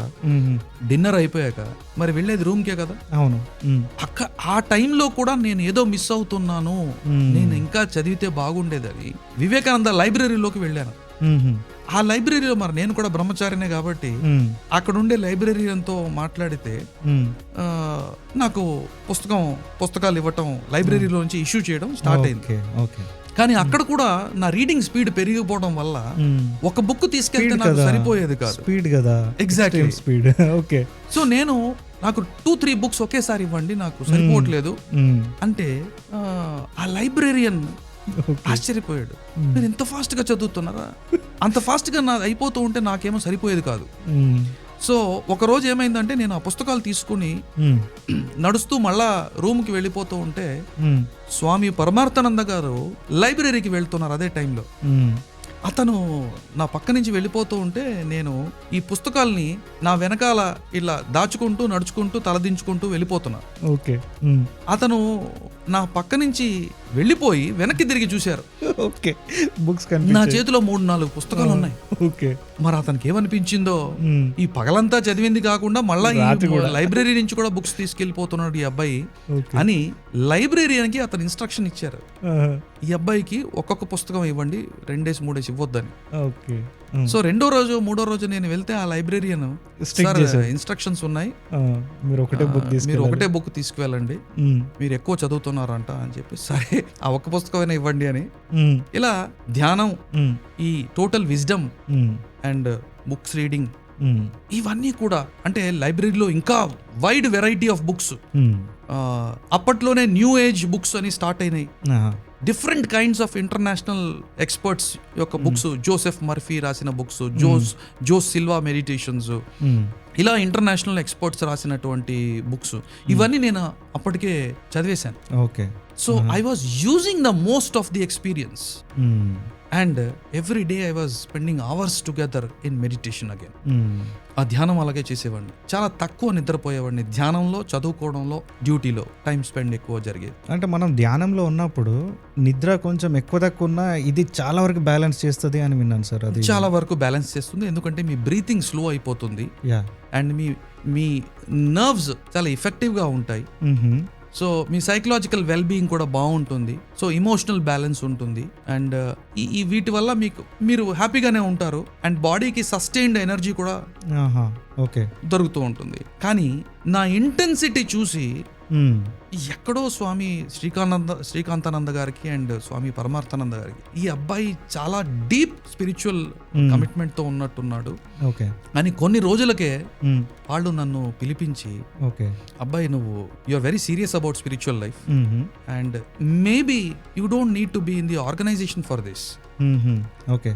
[SPEAKER 1] డిన్నర్ అయిపోయాక మరి వెళ్ళేది రూమ్ కే కదా.
[SPEAKER 2] అవును,
[SPEAKER 1] ఆ టైంలో కూడా నేను ఏదో మిస్ అవుతున్నాను, నేను ఇంకా చదివితే బాగుండేదని వివేకానంద లైబ్రరీలోకి వెళ్ళాను. ఆ లైబ్రరీలో మరి నేను కూడా బ్రహ్మచారినే కాబట్టి అక్కడ ఉండే లైబ్రరీతో మాట్లాడితే నాకు పుస్తకాలు ఇవ్వటం, లైబ్రరీలో నుంచి ఇష్యూ చేయడం స్టార్ట్ అయింది. కానీ అక్కడ కూడా నా రీడింగ్ స్పీడ్ పెరిగిపోవడం వల్ల ఒక బుక్ తీసుకెళ్తే నాకు సరిపోయేది కాదు.
[SPEAKER 2] స్పీడ్ కదా,
[SPEAKER 1] ఎగ్జాక్ట్లీ
[SPEAKER 2] స్పీడ్. ఓకే, సో
[SPEAKER 1] నాకు 2-3 బుక్స్ ఒకేసారి ఇవ్వండి, నాకు సరిపోవట్లేదు అంటే ఆ లైబ్రేరియన్ ఆశ్చర్యపోయాడు. మీరు ఎంత ఫాస్ట్ గా చదువుతున్నారా? అంత ఫాస్ట్ గా నాది అయిపోతూ ఉంటే నాకేమో సరిపోయేది కాదు. సో ఒక రోజు ఏమైందంటే నేను ఆ పుస్తకాలు తీసుకుని నడుస్తూ మళ్ళా రూమ్ కి వెళ్ళిపోతూ ఉంటే స్వామి పరమార్థానంద గారు లైబ్రరీకి వెళ్తున్నారు అదే టైంలో. అతను నా పక్క నుంచి వెళ్ళిపోతూ ఉంటే నేను ఈ పుస్తకాల్ని నా వెనకాల ఇలా దాచుకుంటూ నడుచుకుంటూ తలదించుకుంటూ వెళ్ళిపోతున్నా.
[SPEAKER 2] ఓకే,
[SPEAKER 1] అతను నా పక్క నుంచి వెళ్ళిపోయి వెనక్కి తిరిగి చూశారు.
[SPEAKER 2] ఓకే, బుక్స్
[SPEAKER 1] నా చేతిలో 3-4 పుస్తకాలు ఉన్నాయి.
[SPEAKER 2] ఓకే,
[SPEAKER 1] మరి అతనికి ఏమనిపించిందో, ఈ పగలంతా చదివింది కాకుండా మళ్ళా లైబ్రరీ నుంచి కూడా బుక్స్ తీసుకెళ్లిపోతున్నాడు ఈ అబ్బాయి అని లైబ్రరీకి అతను ఇన్స్ట్రక్షన్ ఇచ్చారు. ఈ అబ్బాయికి ఒక్కొక్క పుస్తకం ఇవ్వండి, 2-3 ఇవ్వద్దని.
[SPEAKER 2] ఓకే,
[SPEAKER 1] సో 2వ రోజు 3వ రోజు నేను వెళ్తే ఆ లైబ్రరీయన్ ఇన్స్ట్రక్షన్స్ ఉన్నాయి, మీరు ఒకటే బుక్ తీసుకువెళ్ళండి, మీరు ఎక్కువ చదువుతున్నారంట అని చెప్పి, సరే ఆ ఒక్క పుస్తకమైనా ఇవ్వండి అని. ఇలా ధ్యానం, ఈ total wisdom and books reading, ఇవన్నీ కూడా అంటే లైబ్రరీలో ఇంకా వైడ్ వెరైటీ ఆఫ్ బుక్స్. అప్పట్లోనే న్యూ ఏజ్ బుక్స్ అని స్టార్ట్ అయినాయి. Different kinds of international experts యొక్క బుక్స్, జోసెఫ్ మర్ఫీ రాసిన బుక్స్, జోస్ సిల్వా మెడిటేషన్స్, ఇలా ఇంటర్నేషనల్ ఎక్స్పర్ట్స్ రాసినటువంటి బుక్స్, ఇవన్నీ నేను అప్పటికే చదివేశాను.
[SPEAKER 2] Okay,
[SPEAKER 1] so I was using the most of the experience and every day I was spending hours together in meditation again. ఆ ధ్యానం అలాగే చేసేవాడిని, చాలా తక్కువ నిద్రపోయేవాడిని. ధ్యానంలో, చదువుకోవడంలో, డ్యూటీలో టైం స్పెండ్ ఎక్కువ జరిగేది.
[SPEAKER 2] అంటే మనం ధ్యానంలో ఉన్నప్పుడు నిద్ర కొంచెం ఎక్కువ తక్కువ ఉన్నా ఇది చాలా వరకు బ్యాలెన్స్ చేస్తుంది అని విన్నాను సార్. అది
[SPEAKER 1] చాలా వరకు బ్యాలెన్స్ చేస్తుంది, ఎందుకంటే మీ బ్రీతింగ్ స్లో అయిపోతుంది అండ్ మీ నర్వ్స్ చాలా ఎఫెక్టివ్ గా ఉంటాయి. సో మీ సైకలాజికల్ వెల్బీయింగ్ కూడా బాగుంటుంది. సో ఇమోషనల్ బ్యాలెన్స్ ఉంటుంది అండ్ ఈ వీటి వల్ల మీరు హ్యాపీగానే ఉంటారు అండ్ బాడీకి సస్టైన్డ్ ఎనర్జీ కూడా
[SPEAKER 2] ఓకే
[SPEAKER 1] దొరుకుతూ ఉంటుంది. కానీ నా ఇంటెన్సిటీ చూసి ఎక్కడో స్వామి శ్రీకాంతానంద గారికి అండ్ స్వామి పరమార్థానంద గారికి ఈ అబ్బాయి చాలా డీప్ స్పిరిచువల్ కమిట్మెంట్ తో ఉన్నట్టున్నాడు
[SPEAKER 2] ఓకే
[SPEAKER 1] అని కొన్ని రోజులకే వాళ్ళు నన్ను పిలిపించి,
[SPEAKER 2] ఓకే
[SPEAKER 1] అబ్బాయి నువ్వు you are very serious about spiritual life and maybe you don't need to be in the organization for this.
[SPEAKER 2] Okay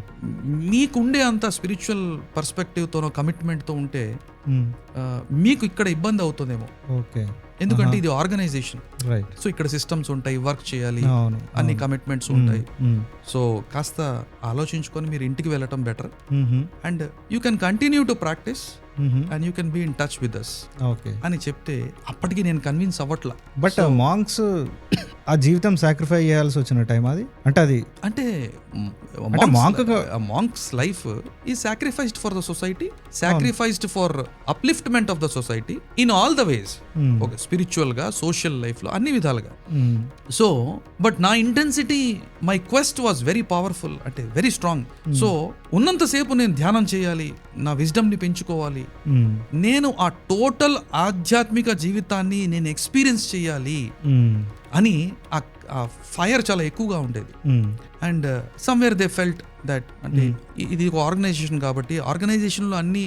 [SPEAKER 1] మీకుండే అంత స్పిరిచువల్ పర్స్పెక్టివ్ తోనో కమిట్మెంట్ తో ఉంటే మీకు ఇక్కడ ఇబ్బంది అవుతుందేమో,
[SPEAKER 2] ఓకే
[SPEAKER 1] ఎందుకంటే ఇది ఆర్గనైజేషన్.
[SPEAKER 2] రైట్.
[SPEAKER 1] సో ఇక్కడ సిస్టమ్స్ ఉంటాయి, వర్క్ చేయాలి,
[SPEAKER 2] అవును,
[SPEAKER 1] అన్ని కమిట్మెంట్స్ ఉంటాయి. సో కాస్త ఆలోచించుకొని మీరు ఇంటికి వెళ్ళటం better and you can continue to practise and you can be in touch with us
[SPEAKER 2] okay
[SPEAKER 1] అని చెప్తే అప్పటికి నేను కన్విన్స్ అవ్వట్లా.
[SPEAKER 2] బట్ మాంక్స్ ఆ జీవితం సాక్రిఫై చేయాల్సి వచ్చిన టైం అది అంటే అది
[SPEAKER 1] అంటే మాంక్స్ లైఫ్ ఈ sacrificed for the society, sacrificed for upliftment of the society in all the ways. Okay, spiritual గా, సోషల్ లైఫ్ లో అన్ని విధాలుగా. సో బట్ నా intensity, my quest was very powerful, అంటే వెరీ స్ట్రాంగ్. సో ఉన్నంతసేపు నేను ధ్యానం చేయాలి, నా విజ్డమ్ ని పెంచుకోవాలి, నేను ఆ టోటల్ ఆధ్యాత్మిక జీవితాన్ని నేను ఎక్స్పీరియన్స్ చేయాలి అని ఆ ఫైర్ చాలా ఎక్కువగా ఉండేది. And somewhere they felt that అంటే ఇది ఒక ఆర్గనైజేషన్ కాబట్టి ఆర్గనైజేషన్లో అన్ని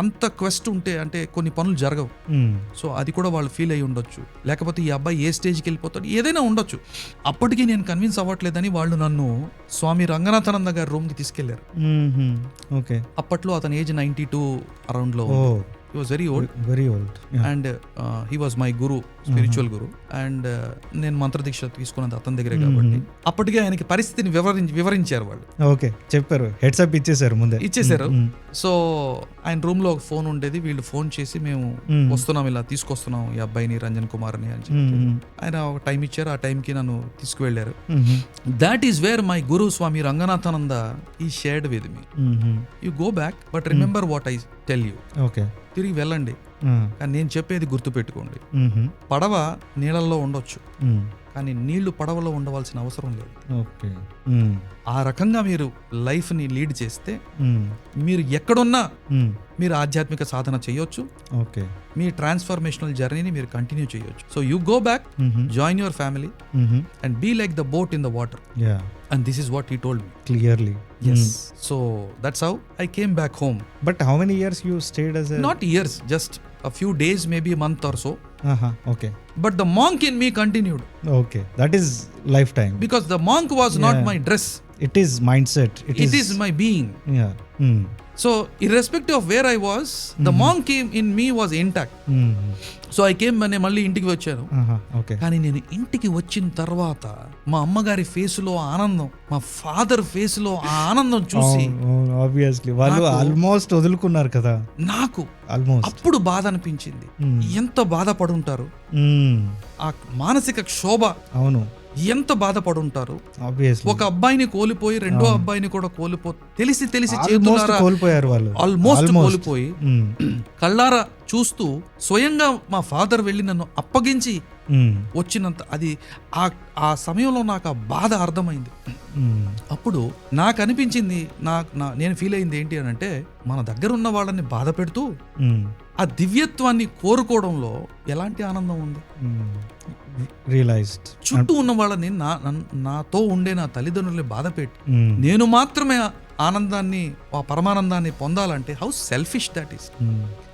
[SPEAKER 1] అంత క్వెస్ట్ ఉంటే అంటే కొన్ని పనులు జరగవు. సో అది కూడా వాళ్ళు ఫీల్ అయ్యి ఉండొచ్చు, లేకపోతే ఈ అబ్బాయి ఏ స్టేజ్కి వెళ్ళిపోతాడు, ఏదైనా ఉండొచ్చు. అప్పటికీ నేను కన్విన్స్ అవ్వట్లేదని వాళ్ళు నన్ను స్వామి రంగనాథానంద గారి రూమ్కి తీసుకెళ్లారు.
[SPEAKER 2] ఓకే.
[SPEAKER 1] అప్పట్లో అతని age 92 అరౌండ్లో. He was very old and he was my guru, spiritual guru. And నేను మంత్రదీక్ష తీసుకున్నది అతని దగ్గరే కాబట్టి అప్పటికే ఆయనకి పరిస్థితిని వివరించారు వాళ్ళు.
[SPEAKER 2] ఓకే, చెప్పారు, హెడ్స్ అప్ ఇచ్చేసారు, ముందే
[SPEAKER 1] ఇచ్చేసారు. సో ఆయన రూమ్ లో ఒక ఫోన్ ఉండేది, వీళ్ళు ఫోన్ చేసి మేము వస్తున్నాం, ఇలా తీసుకొస్తున్నాం ఈ అబ్బాయిని, రంజన్ కుమార్ అని అని చెప్పి ఆయన ఒక టైం ఇచ్చారు. ఆ టైంకి నన్ను తీసుకువెళ్ళారు. దాట్ ఈస్ వేర్ మై గురు స్వామి రంగనాథానంద ఈ shared with me, you go back but remember what I tell you.
[SPEAKER 2] Okay,
[SPEAKER 1] తిరిగి వెళ్ళండి, కానీ నేను చెప్పేది గుర్తు పెట్టుకోండి. పడవ నీళ్ళల్లో ఉండొచ్చు, కానీ నీళ్లు పడవలో ఉండవలసిన అవసరం లేదు.
[SPEAKER 2] ఓకే,
[SPEAKER 1] ఆ రకంగా మీరు లైఫ్ ని లీడ్ చేస్తే మీరు ఎక్కడున్నా మీరు ఆధ్యాత్మిక సాధన చేయొచ్చు.
[SPEAKER 2] ఓకే,
[SPEAKER 1] మీ ట్రాన్స్ఫర్మేషనల్ జర్నీని మీరు కంటిన్యూ చేయొచ్చు. So you go back, join your family and be like the boat in the water. And this is what he told me
[SPEAKER 2] clearly.
[SPEAKER 1] Yes. So that's how I came back home.
[SPEAKER 2] But how many years you stayed as a...
[SPEAKER 1] Not years, just a few days, maybe a month or so.
[SPEAKER 2] Okay.
[SPEAKER 1] But the monk in me continued.
[SPEAKER 2] Okay, that is lifetime.
[SPEAKER 1] Because the monk was not my dress.
[SPEAKER 2] It is mindset.
[SPEAKER 1] It is my being.
[SPEAKER 2] Yeah.
[SPEAKER 1] So irrespective of where I was, the monk in me was intact. So I came, నేను మళ్ళీ ఇంటికి వచ్చాను. కానీ నేను ఇంటికి వచ్చిన తర్వాత మా అమ్మగారి ఫేస్ లో ఆనందం, మా ఫాదర్ ఫేస్ లో ఆ ఆనందం చూసి
[SPEAKER 2] ఆబ్వియస్లీ వాళ్ళు ఆల్మోస్ట్ వదులుకున్నారు కదా,
[SPEAKER 1] నాకు
[SPEAKER 2] ఆల్మోస్ట్
[SPEAKER 1] అప్పుడు బాధ అనిపించింది. ఎంత బాధపడుంటారు, ఆ మానసిక క్షోభ,
[SPEAKER 2] అవును,
[SPEAKER 1] ఎంత బాధపడుంటారు.
[SPEAKER 2] ఒక
[SPEAKER 1] అబ్బాయిని కోల్పోయి రెండో అబ్బాయిని కూడా తెలిసి
[SPEAKER 2] కోల్పోయారు వాళ్ళు,
[SPEAKER 1] ఆల్మోస్ట్ కోల్పోయి కళ్ళారా చూస్తూ స్వయంగా మా ఫాదర్ వెళ్ళి నన్ను అప్పగించి వచ్చినంత అది ఆ సమయంలో నాకు ఆ బాధ అర్థమైంది. అప్పుడు నాకు అనిపించింది, నేను ఫీల్ అయింది ఏంటి అని అంటే, మన దగ్గర ఉన్న వాళ్ళని బాధ పెడుతూ ఆ దివ్యత్వాన్ని కోరుకోవడంలో ఎలాంటి ఆనందం ఉంది.
[SPEAKER 2] రియలైజ్డ్
[SPEAKER 1] చుట్టూ ఉన్న వాళ్ళని నాతో ఉండే నా తల్లిదండ్రుల్ని బాధ పెట్టి నేను మాత్రమే ఆనందాన్ని, ఆ పరమానందాన్ని పొందాలంటే హౌ సెల్ఫిష్ దట్ ఈస్.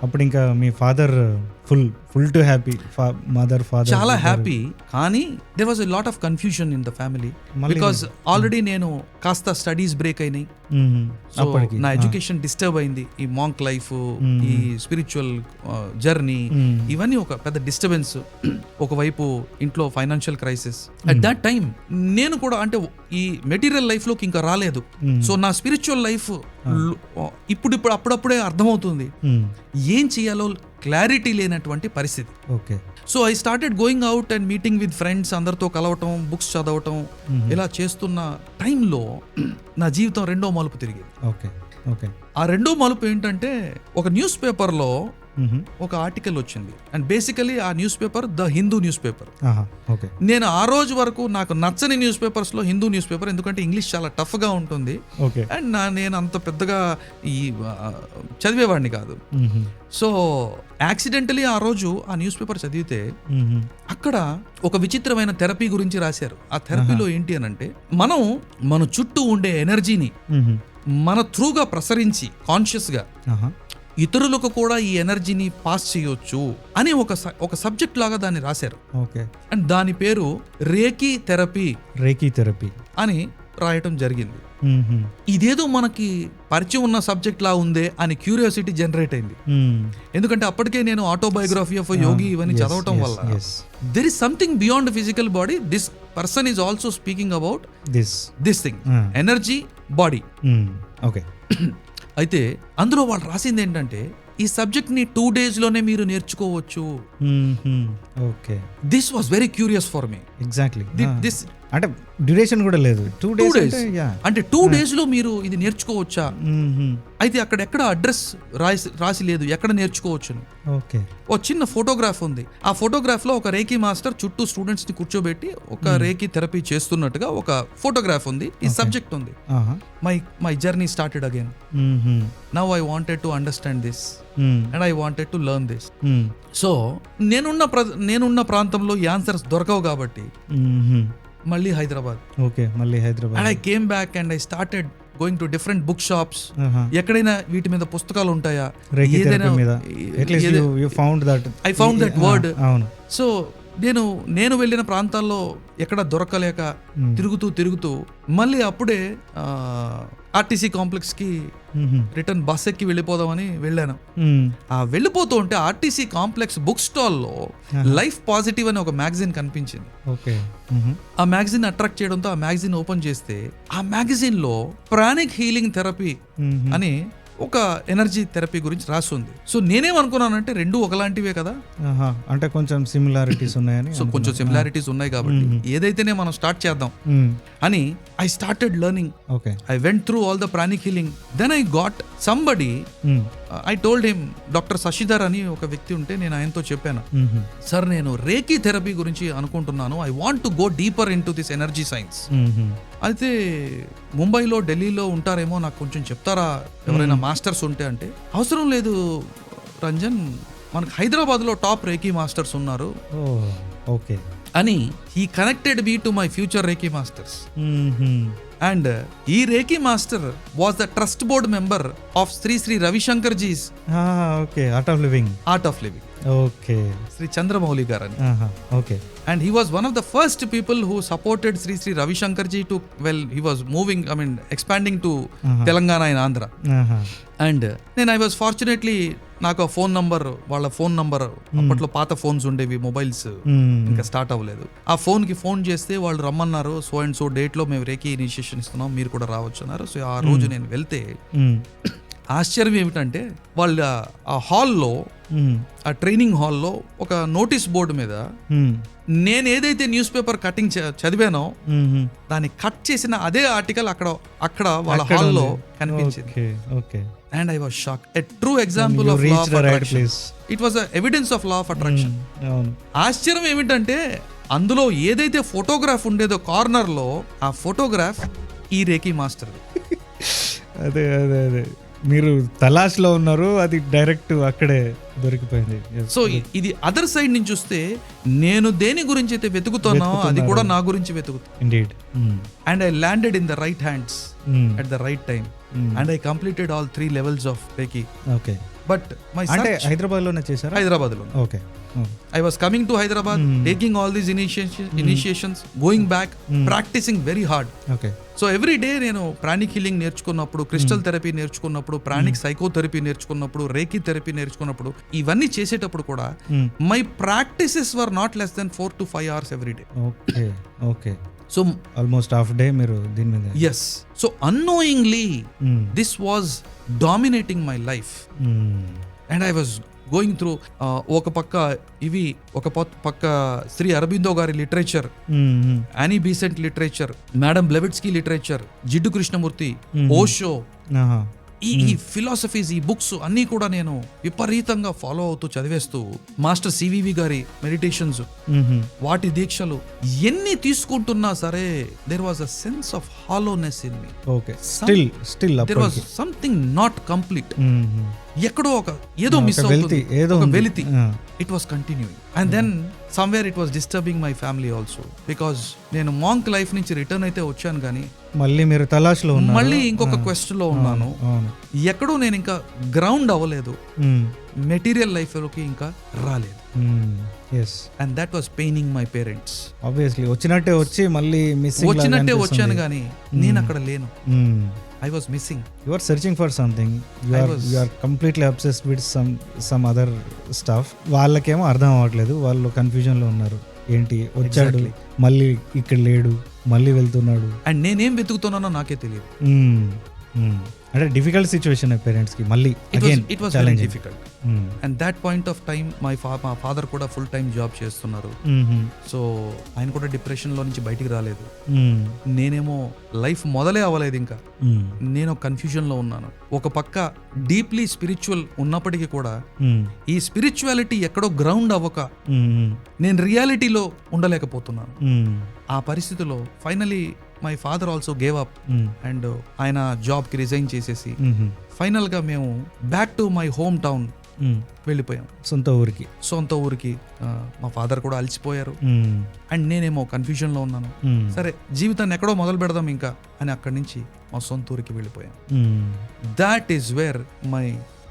[SPEAKER 2] అప్పుడు ఇంకా మీ father full to happy, mother father
[SPEAKER 1] చాలా హ్యాపీ. కానీ there was a lot of confusion in the family because already నేను కాస్త స్టడీస్ బ్రేక్ అయినాయి. సో నా ఎడ్యుకేషన్ డిస్టర్బ్ అయింది. ఈ మాంక్ లైఫ్, ఈ స్పిరిచువల్ జర్నీ, ఇవన్నీ ఒక పెద్ద డిస్టర్బెన్స్. ఒకవైపు ఇంట్లో financial crisis. At that time నేను కూడా అంటే ఈ మెటీరియల్ లైఫ్ లోకి ఇంకా రాలేదు. సో నా స్పిరిచువల్ లైఫ్ ఇప్పుడు అప్పుడప్పుడే అర్థమవుతుంది. ఏం చేయాలో క్లారిటీ లేనటువంటి పరిస్థితి.
[SPEAKER 2] Okay.
[SPEAKER 1] So I started going out and meeting with friends, అందరితో కలవటం, బుక్స్ చదవటం, ఇలా చేస్తున్న టైంలో నా జీవితం రెండో మలుపు తిరిగింది.
[SPEAKER 2] ఓకే. ఓకే.
[SPEAKER 1] ఆ రెండో మలుపు ఏంటంటే, ఒక న్యూస్ పేపర్లో ఒక ఆర్టికల్ వచ్చింది. అండ్ బేసికలీ ఆ news paper the Hindu news paper.
[SPEAKER 2] Okay.
[SPEAKER 1] నేను ఆ రోజు వరకు నాకు నచ్చని న్యూస్ పేపర్స్ లో హిందూ న్యూస్ పేపర్, ఎందుకంటే ఇంగ్లీష్ చాలా టఫ్ గా ఉంటుంది.
[SPEAKER 2] ఓకే.
[SPEAKER 1] అండ్ నేను అంత పెద్దగా ఈ చదివేవాడిని కాదు. సో యాక్సిడెంటలీ ఆ రోజు ఆ న్యూస్ పేపర్ చదివితే అక్కడ ఒక విచిత్రమైన థెరపీ గురించి రాశారు. ఆ థెరపీలో ఏంటి అని అంటే, మన చుట్టూ ఉండే ఎనర్జీని మన త్రూగా ప్రసరించి కాన్షియస్ గా ఇతరులకు కూడా ఈ ఎనర్జీని పాస్ చేయొచ్చు అని ఒక సబ్జెక్ట్ లాగా దాన్ని రాశారు.
[SPEAKER 2] ఓకే.
[SPEAKER 1] అండ్ దాని పేరు రేకీ థెరపీ అని రాయటం జరిగింది. ఇదేదో మనకి పరిచయం ఉన్న సబ్జెక్ట్ లా ఉందే అని క్యూరియాసిటీ జనరేట్ అయింది. ఎందుకంటే అప్పటికే నేను ఆటోబయోగ్రఫీ ఆఫ్ యోగి ఇవన్నీ చదవటం వల్ల there is something beyond physical body. This person is also speaking about this thing, energy, body.
[SPEAKER 2] Okay.
[SPEAKER 1] అయితే అందులో వాళ్ళు రాసింది ఏంటంటే, ఈ సబ్జెక్ట్ ని 2 days లోనే మీరు నేర్చుకోవచ్చు.
[SPEAKER 2] Okay.
[SPEAKER 1] This was very curious for me.
[SPEAKER 2] Exactly.
[SPEAKER 1] This
[SPEAKER 2] అంటే డ్యూరేషన్ కూడా లేదు, 2 days
[SPEAKER 1] అంటే 2 days లో మీరు ఇది నేర్చుకోవచ్చా? అయితే అక్కడెక్కడ అడ్రస్ రాసి లేదు ఎక్కడ నేర్చుకోవచ్చు.
[SPEAKER 2] ఓకే.
[SPEAKER 1] ఓ చిన్న ఫోటోగ్రాఫ్ ఉంది. ఆ ఫోటోగ్రాఫ్ లో ఒక రేకీ మాస్టర్ చుట్టూ స్టూడెంట్స్ ని కూర్చోబెట్టి ఒక రేకీ థెరపీ చేస్తున్నట్టుగా ఒక ఫోటోగ్రాఫ్ ఉంది. ఈ సబ్జెక్ట్ ఉంది. My journey started again. Now I wanted to understand this and I wanted to learn this. So నేనున్న ప్రాంతంలో ఈ ఆన్సర్స్ దొరకవు కాబట్టి మళ్ళీ హైదరాబాద్.
[SPEAKER 2] ఓకే. మళ్ళీ Hyderabad.
[SPEAKER 1] And I came back and I started going to different book shops. ఎక్కడైనా వీటి మీద పుస్తకాలు ఉంటాయా? I found that word. So నేను వెళ్ళిన ప్రాంతాల్లో ఎక్కడ దొరకలేక తిరుగుతూ మళ్ళీ అప్పుడే ఆర్టీసీ కాంప్లెక్స్ కి రిటర్న్ బస్ ఎక్కి వెళ్ళిపోదామని వెళ్ళాను. ఆ వెళ్ళిపోతూ ఉంటే ఆర్టీసీ కాంప్లెక్స్ బుక్ స్టాల్ లో లైఫ్ పాజిటివ్ అని ఒక మ్యాగజైన్ కనిపించింది. ఆ మ్యాగజైన్ అట్రాక్ట్ చేయడంతో ఆ మ్యాగజైన్ ఓపెన్ చేస్తే ఆ మ్యాగజైన్ లో ప్రాణిక్ హీలింగ్ థెరపీ అని ఒక ఎనర్జీ థెరపీ గురించి రాసి ఉంది. సో నేనేమనుకున్నానంటే రెండు ఒకలాంటివే కదా,
[SPEAKER 2] అంటే కొంచెం సిమిలారిటీస్ ఉన్నాయని.
[SPEAKER 1] సో కొంచెం సిమిలారిటీస్ ఉన్నాయి కాబట్టి ఏదైతేనే మనం స్టార్ట్ చేద్దాం అని I started learning.
[SPEAKER 2] Okay.
[SPEAKER 1] I went through all the pranic healing. Then I got somebody. I told him, doctor Shashidhar అని ఒక వ్యక్తి ఉంటే నేను ఆయనతో చెప్పాను, సార్ నేను రేకీ థెరపీ గురించి అనుకుంటున్నాను. I want to go deeper in to this energy science. అయితే ముంబైలో ఢిల్లీలో ఉంటారేమో, నాకు కొంచెం చెప్తారా ఎవరైనా మాస్టర్స్ ఉంటే అంటే. అవసరం లేదు రంజన్, మనకు హైదరాబాద్లో టాప్ రేకీ మాస్టర్స్ ఉన్నారు.
[SPEAKER 2] ఓకే.
[SPEAKER 1] అని he connected me to my future reiki masters. And ఈ reiki master was the trust board member of Shri Ravishankar ji's
[SPEAKER 2] art
[SPEAKER 1] of living.
[SPEAKER 2] Okay.
[SPEAKER 1] Shri Chandramouli గారని.
[SPEAKER 2] Okay.
[SPEAKER 1] And he was one of the first people who supported Sri Ravi Shankar ji to, well, he was moving, I mean, expanding to Telangana and Andhra. And then I was fortunately, నాకు ఆ phone number, వాళ్ళ phone number, అప్పట్లో పాత phones ఉండేవి, mobiles ఇంకా start అవ్వలేదు. ఆ phone కి ఫోన్ చేస్తే వాళ్ళు రమ్మన్నారు, సో అండ్ సో డేట్ లో మేము రేకీ ఇనిషియేషన్ ఇస్తున్నాం, మీరు కూడా రావచ్చు అన్నారు. సో ఆ రోజు నేను వెళ్తే ఆశ్చర్యం ఏమిటంటే, వాళ్ళ ఆ హాల్లో, ఆ ట్రైనింగ్ హాల్లో ఒక నోటీస్ బోర్డు మీద నేను ఏదైతే న్యూస్ పేపర్ కటింగ్ చదివానో దాన్ని కట్ చేసిన అదే ఆర్టికల్ అక్కడ వాళ్ళ హాల్లో కనిపించింది. And I was shock. A true example of law of attraction. It was evidence of law of attraction. ఆశ్చర్యం ఏమిటంటే, అందులో ఏదైతే ఫోటోగ్రాఫ్ ఉండేదో కార్నర్ లో, ఆ ఫోటోగ్రాఫ్ ఈ రేకీ మాస్టర్.
[SPEAKER 2] అదే మీరు తలాష్ లో ఉన్నారు, అది డైరెక్ట్ అక్కడే దొరికిపోయింది.
[SPEAKER 1] సో ఇది అదర్ సైడ్ నుంచి చూస్తే, నేను దేని గురించి అయితే వెతుకుతున్నానో అది కూడా నా గురించి వెతుకుతాను. And I landed in the right hands at the right time and I completed all 3 levels of Reiki.
[SPEAKER 2] Okay.
[SPEAKER 1] But my search,
[SPEAKER 2] అంటే హైదరాబాద్ లోనే చేశారా?
[SPEAKER 1] హైదరాబాద్ లో.
[SPEAKER 2] Okay.
[SPEAKER 1] I was coming to Hyderabad, taking all these initiations, going back, practicing very hard.
[SPEAKER 2] Okay.
[SPEAKER 1] So every day నేను pranic healing నేర్చుకున్నప్పుడు, crystal therapy నేర్చుకున్నప్పుడు, pranic psychotherapy నేర్చుకున్నప్పుడు, reiki therapy నేర్చుకున్నప్పుడు, ఇవన్నీ చేసేటప్పుడు కూడా my practices were not less then 4 to 5 hours every day.
[SPEAKER 2] Okay.
[SPEAKER 1] So
[SPEAKER 2] almost half day మీరు దీని మీద.
[SPEAKER 1] Yes. So annoyingly this was dominating my life. And I was going through, ఒక పక్క ఇవి, ఒక పక్క శ్రీ అరబిందో గారి literature, Annie Besant literature, madam బ్లెవిట్స్కీ literature, Jiddu Krishnamurti, Osho, ఈ ఫిలాసఫీస్, ఈ బుక్స్ అన్నీ కూడా నేను విపరీతంగా ఫాలో అవుతూ చదివేస్తూ మాస్టర్ సివివి గారి మెడిటేషన్స్, వాటి దీక్షలు ఎన్ని తీసుకుంటున్నా సరే there was a sense of hollowness in me.
[SPEAKER 2] Okay, still
[SPEAKER 1] there was something not complete. ఎక్కడో ఏదో మిస్ అవుతుంది,
[SPEAKER 2] ఏదో
[SPEAKER 1] వెలితి. It was continuing and then somewhere it was disturbing my family also, because నేను మాంక్ లైఫ్ నుంచి return అయితే వచ్చాను కానీ
[SPEAKER 2] మళ్ళీ మీరు తలాష్లో ఉన్నారు,
[SPEAKER 1] మళ్ళీ ఇంకొక క్వెస్ట్ లో ఉన్నాను. ఎక్కడో నేను ఇంకా గ్రౌండ్ అవ్వలేదు, మెటీరియల్ లైఫ్ లోకి ఇంకా రాలేదు. And that was paining my parents.
[SPEAKER 2] Obviously వచ్చినట్టే వచ్చి మళ్ళీ మిస్సింగ్
[SPEAKER 1] వచ్చినట్టే వచ్చాను కానీ నేను అక్కడ లేను. I was missing.
[SPEAKER 2] You are searching for something. You are completely obsessed with some other stuff. వాళ్ళకేమో అర్థం అవ్వట్లేదు, వాళ్ళు కన్ఫ్యూజన్ లో ఉన్నారు. ఏంటి వచ్చాడు మళ్ళీ ఇక్కడ లేడు, మళ్ళీ వెళ్తున్నాడు,
[SPEAKER 1] అండ్ నేనేం వెతుకుతున్నానో నాకే తెలియదు.
[SPEAKER 2] అంటే డిఫికల్ట్ సిచ్యువేషన్ పేరెంట్స్ కి మళ్ళీ
[SPEAKER 1] it was very difficult. And that point of time మా ఫాదర్ కూడా ఫుల్ టైం జాబ్ చేస్తున్నారు. సో ఆయన కూడా డిప్రెషన్ లో నుంచి బయటికి రాలేదు. నేనేమో లైఫ్ మొదలే అవ్వలేదు ఇంకా. నేను కన్ఫ్యూజన్ లో ఉన్నాను. ఒక పక్క డీప్లీ స్పిరిచువల్ ఉన్నప్పటికీ కూడా ఈ స్పిరిచువాలిటీ ఎక్కడో గ్రౌండ్ అవ్వక నేను రియాలిటీలో ఉండలేకపోతున్నాను. ఆ పరిస్థితిలో finally my father also gave up and ఆయన జాబ్ కి రిజైన్ చేసేసి ఫైనల్ గా మేము back to my home town వెళ్ళిపోయాం, సొంత ఊరికి. మా ఫాదర్ కూడా అలసిపోయారు అండ్ నేనేమో కన్ఫ్యూజన్ లో ఉన్నాను. సరే జీవితాన్ని ఎక్కడో మొదలు పెడదాం ఇంకా అని అక్కడి నుంచి మా సొంత ఊరికి వెళ్ళిపోయాం. That is where my